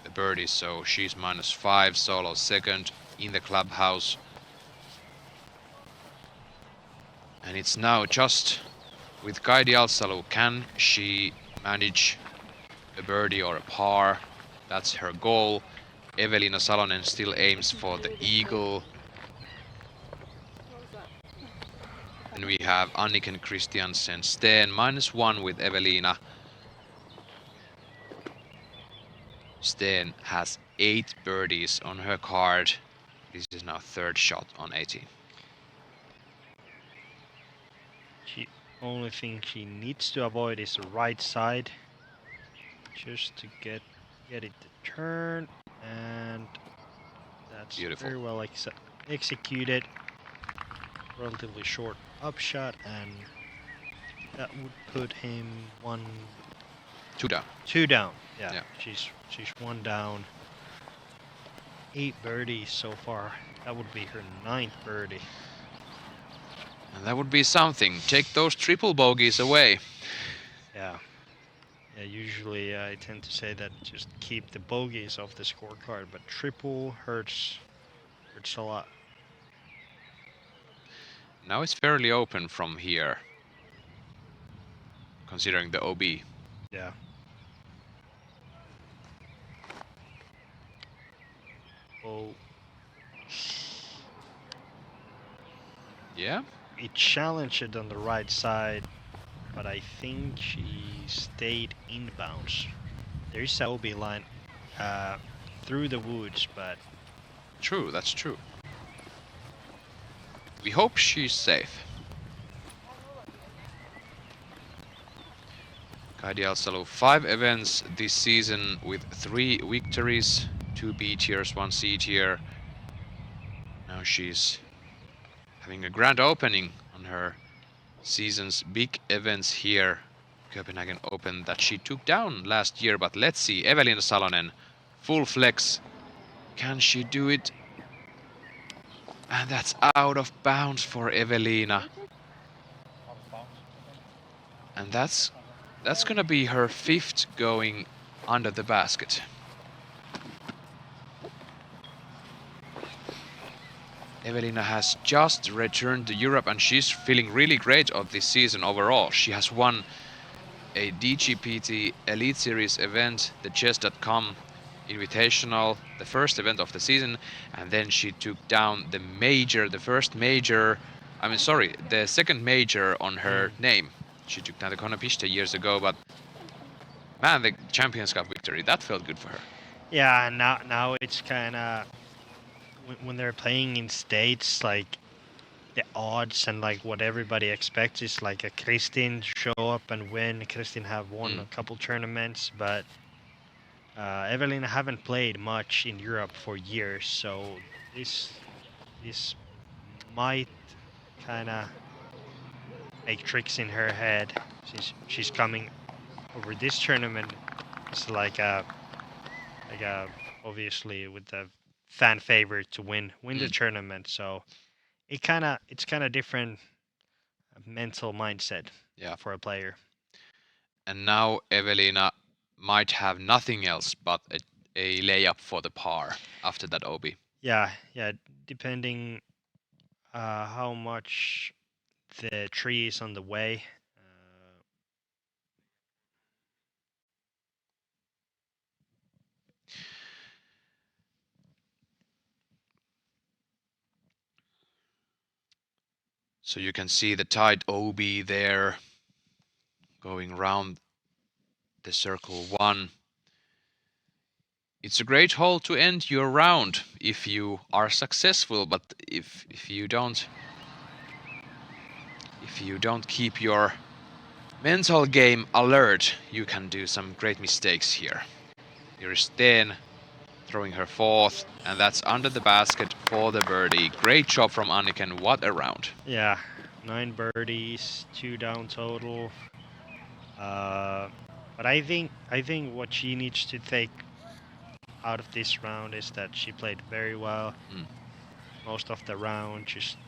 a birdie, so she's -5, solo second in the clubhouse. And it's now just with Kaidi Alsalu. Can she manage a birdie or a par? That's her goal. Evelina Salonen still aims for the eagle. And we have Anniken Christiansen Steen -1 with Evelina. Steen has 8 birdies on her card. This is now third shot on 18. Only thing she needs to avoid is the right side, just to get it to turn, and that's beautiful. Very well executed. Relatively short upshot, and that would put him 2 down. 2 down. Yeah. She's 1 down. 8 birdies so far. That would be her 9th birdie. And that would be something. Take those triple bogeys away. Yeah. Yeah, usually I tend to say that just keep the bogeys off the scorecard, but triple hurts a lot. Now it's fairly open from here, considering the OB. Yeah. Oh. Yeah? It challenged it on the right side, but I think she stayed inbounds. There is a OB line through the woods, but... True, that's true. We hope she's safe. Kaidi Alsalu, 5 events this season with 3 victories, 2 B tiers, 1 C tier. Now she's having a grand opening on her season's big events here, Copenhagen Open, that she took down last year. But let's see, Evelina Salonen, full flex. Can she do it? And that's out of bounds for Evelina. And that's gonna be her 5th going under the basket. Evelina has just returned to Europe and she's feeling really great of this season overall. She has won a DGPT Elite Series event, the Chess.com Invitational, the first event of the season, and then she took down the second major on her name. She took down the Konopiste years ago, but man, the Champions Cup victory, that felt good for her. Yeah, now it's kind of when they're playing in states, like the odds and like what everybody expects is like a Kristin show up and win. Kristin have won a couple tournaments, but Evelina haven't played much in Europe for years, so this might kind of make tricks in her head since she's coming over this tournament. It's like a obviously with the fan favorite to win the tournament, so it's kind of different mental mindset for a player. And now Evelina might have nothing else but a layup for the par after that OB. Yeah, depending how much the tree is on the way. So you can see the tight OB there going round the circle 1. It's a great hole to end your round if you are successful, but if you don't keep your mental game alert, you can do some great mistakes here. Here is Sten throwing her 4th, and that's under the basket for the birdie. Great job from Anniken, what a round. Yeah, 9 birdies, 2 down total. But I think what she needs to take out of this round is that she played very well most of the round. Just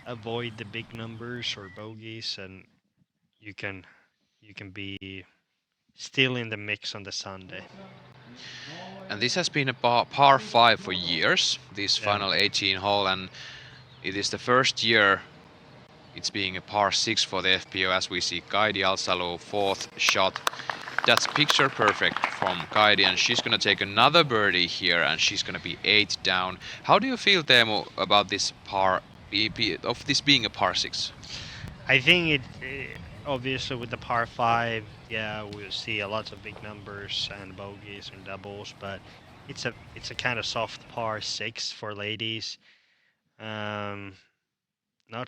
avoid the big numbers or bogeys, and you can be still in the mix on the Sunday. And this has been a par 5 for years, this final 18 hole, and it is the first year it's being a par 6 for the FPO, as we see Kaidi Alsalo 4th shot. That's picture perfect from Kaidi, and she's gonna take another birdie here, and she's gonna be 8 down. How do you feel, Teemu, about this of this being a par 6? I think it obviously with the par 5, we'll see a lot of big numbers and bogeys and doubles, but it's a kind of soft par 6 for ladies. Not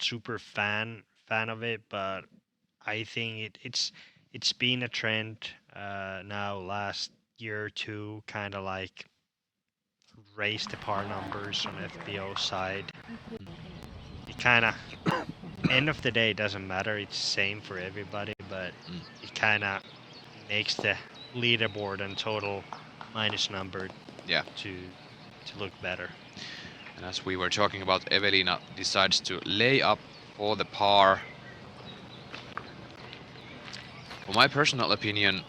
super fan of it, but I think it's been a trend now last year or two, kind of like raise the par numbers on FPO side. It kind of end of the day it doesn't matter, it's same for everybody, but it kind of makes the leaderboard and total minus number to look better. And as we were talking about, Evelina decides to lay up for the par. For my personal opinion,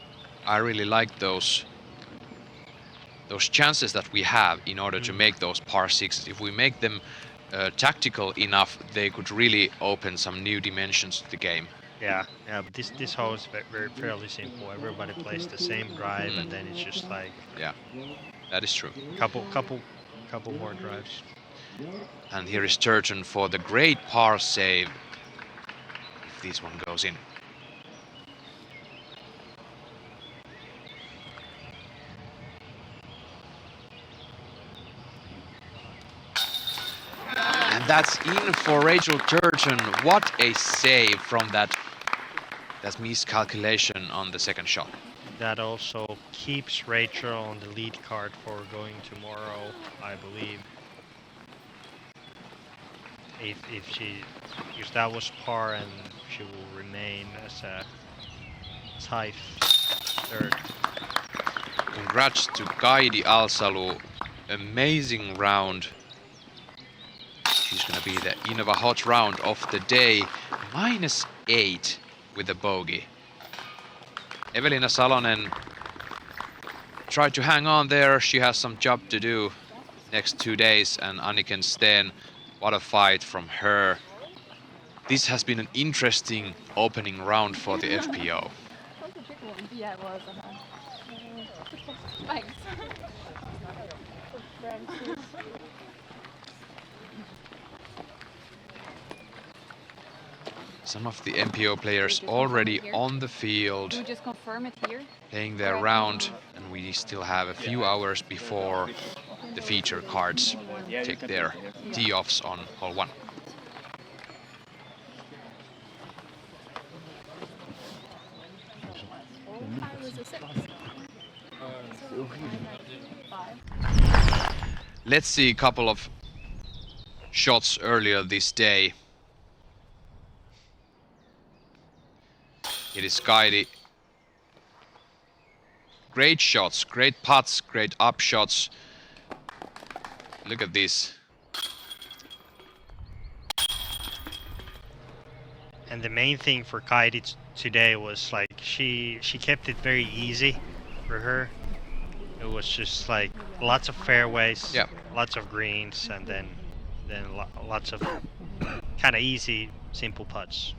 I really like those chances that we have in order to make those par 6s. If we make them tactical enough, they could really open some new dimensions to the game. Yeah, but this hole is very fairly simple. Everybody plays the same drive, and then it's just like that is true. Couple more drives. And here is Turton for the great par save. If this one goes in. And that's in for Rachel Turton. What a save from that miscalculation on the second shot. That also keeps Rachel on the lead card for going tomorrow, I believe. If that was par, and she will remain as a tied third. Congrats to Kaidi Alsalu. Amazing round. She's gonna be the Innova Hot round of the day. -8 with a bogey. Evelina Salonen tried to hang on there. She has some job to do next 2 days, and Anniken Steen, what a fight from her. This has been an interesting opening round for the FPO. Yeah, it was. Thanks. Some of the MPO players already on the field, Do we just confirm it here? playing their round, and we still have a few hours before the feature cards take their tee-offs on hole 1. Let's see a couple of shots earlier this day. It is Kaidi. Great shots, great putts, great up shots. Look at this. And the main thing for Kaidi today was like she kept it very easy for her. It was just like lots of fairways, lots of greens, and then lots of kind of easy, simple putts.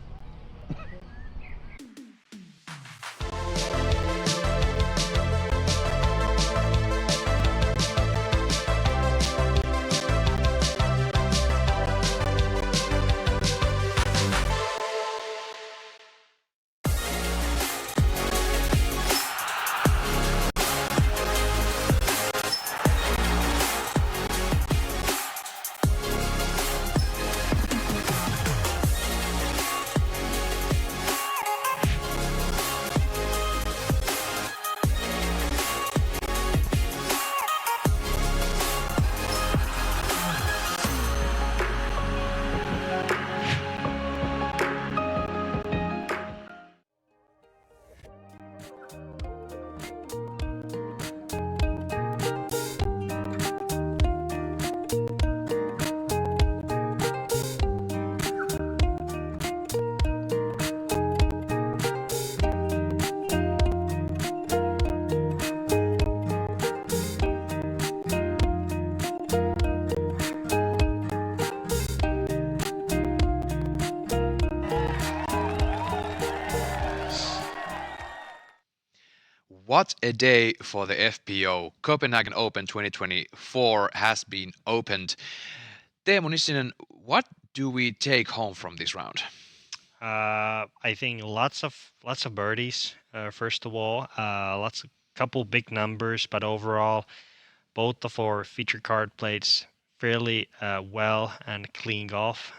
What a day for the FPO. Copenhagen Open 2024 has been opened. Teemu Nissinen, what do we take home from this round? I think lots of birdies. First of all, couple big numbers, but overall, both of our feature card played fairly well and clean golf.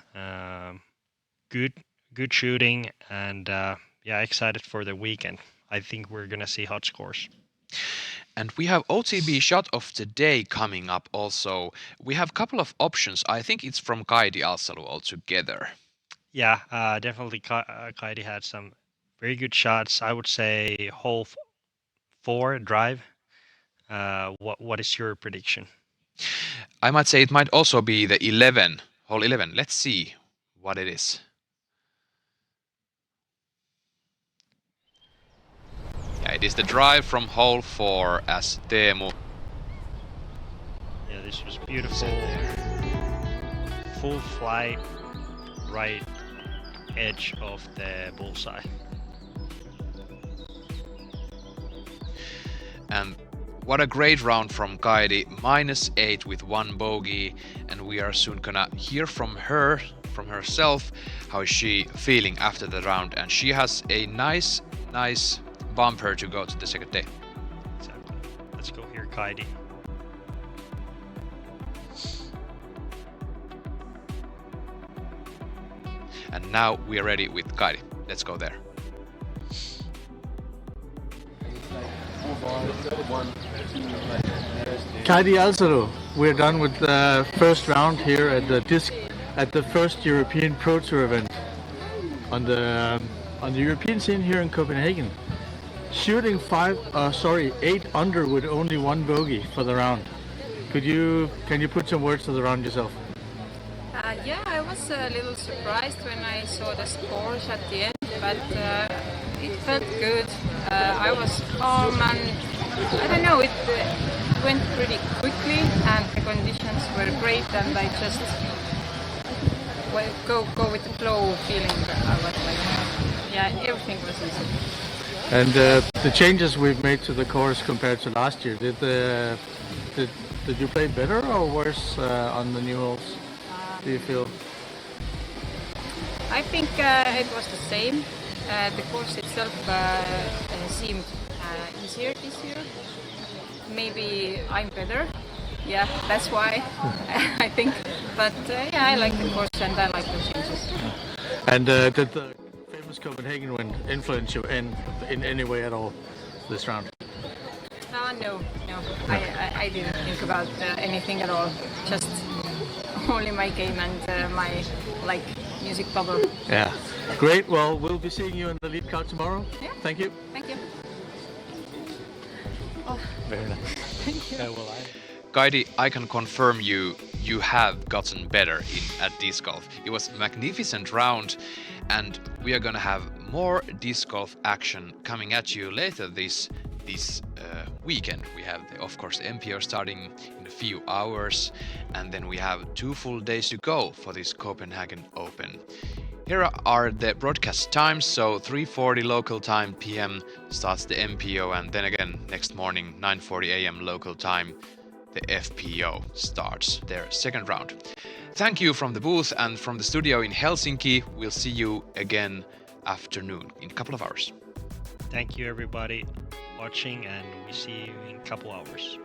Good shooting, and yeah, excited for the weekend. I think we're gonna see hot scores. And we have OTB shot of the day coming up also. We have a couple of options. I think it's from Kaidi Alsalu altogether. Yeah, definitely Kaidi had some very good shots. I would say hole 4 drive. What is your prediction? I might say it might also be the 11, hole 11. Let's see what it is. Yeah, it is the drive from hole 4 as Teemu. Yeah, this was beautiful. Full flight, right edge of the bullseye. And what a great round from Kaidi, -8 with 1 bogey, and we are soon gonna hear from herself, how is she feeling after the round, and she has a nice bumper to go to the second day. Exactly. Let's go here, Kaidi. And now we are ready with Kaidi. Let's go there. Kaidi Alzaro, we're done with the first round here at the first European Pro Tour event on the European scene here in Copenhagen. Shooting 8 under with only 1 bogey for the round. Can you put some words to the round yourself? Yeah, I was a little surprised when I saw the scores at the end, but it felt good. I was calm and I don't know, it went pretty quickly and the conditions were great, and I just go with the flow feeling. I was like, yeah, everything was easy. And the changes we've made to the course compared to last year, did you play better or worse on the new holes? Do you feel? I think it was the same. The course itself seemed easier this year. Maybe I'm better. Yeah, that's why I think. But yeah, I like the course and I like the changes. And did the famous Copenhagen win influence you in any way at all this round? No. I didn't think about anything at all. Just only my game and my music bubble. Yeah, great. Well, we'll be seeing you in the lead card tomorrow. Yeah. Thank you. Thank you. Oh. Very nice. Thank you. Kaidi, I can confirm you have gotten better at disc golf. It was a magnificent round, and we are gonna have more disc golf action coming at you later this weekend. We have, of course, the MPO starting in a few hours, and then we have 2 full days to go for this Copenhagen Open. Here are the broadcast times. So 3:40 local time PM starts the MPO, and then again next morning 9:40 AM local time the FPO starts their second round. Thank you from the booth and from the studio in Helsinki. We'll see you again afternoon in a couple of hours. Thank you everybody watching, and we see you in a couple hours.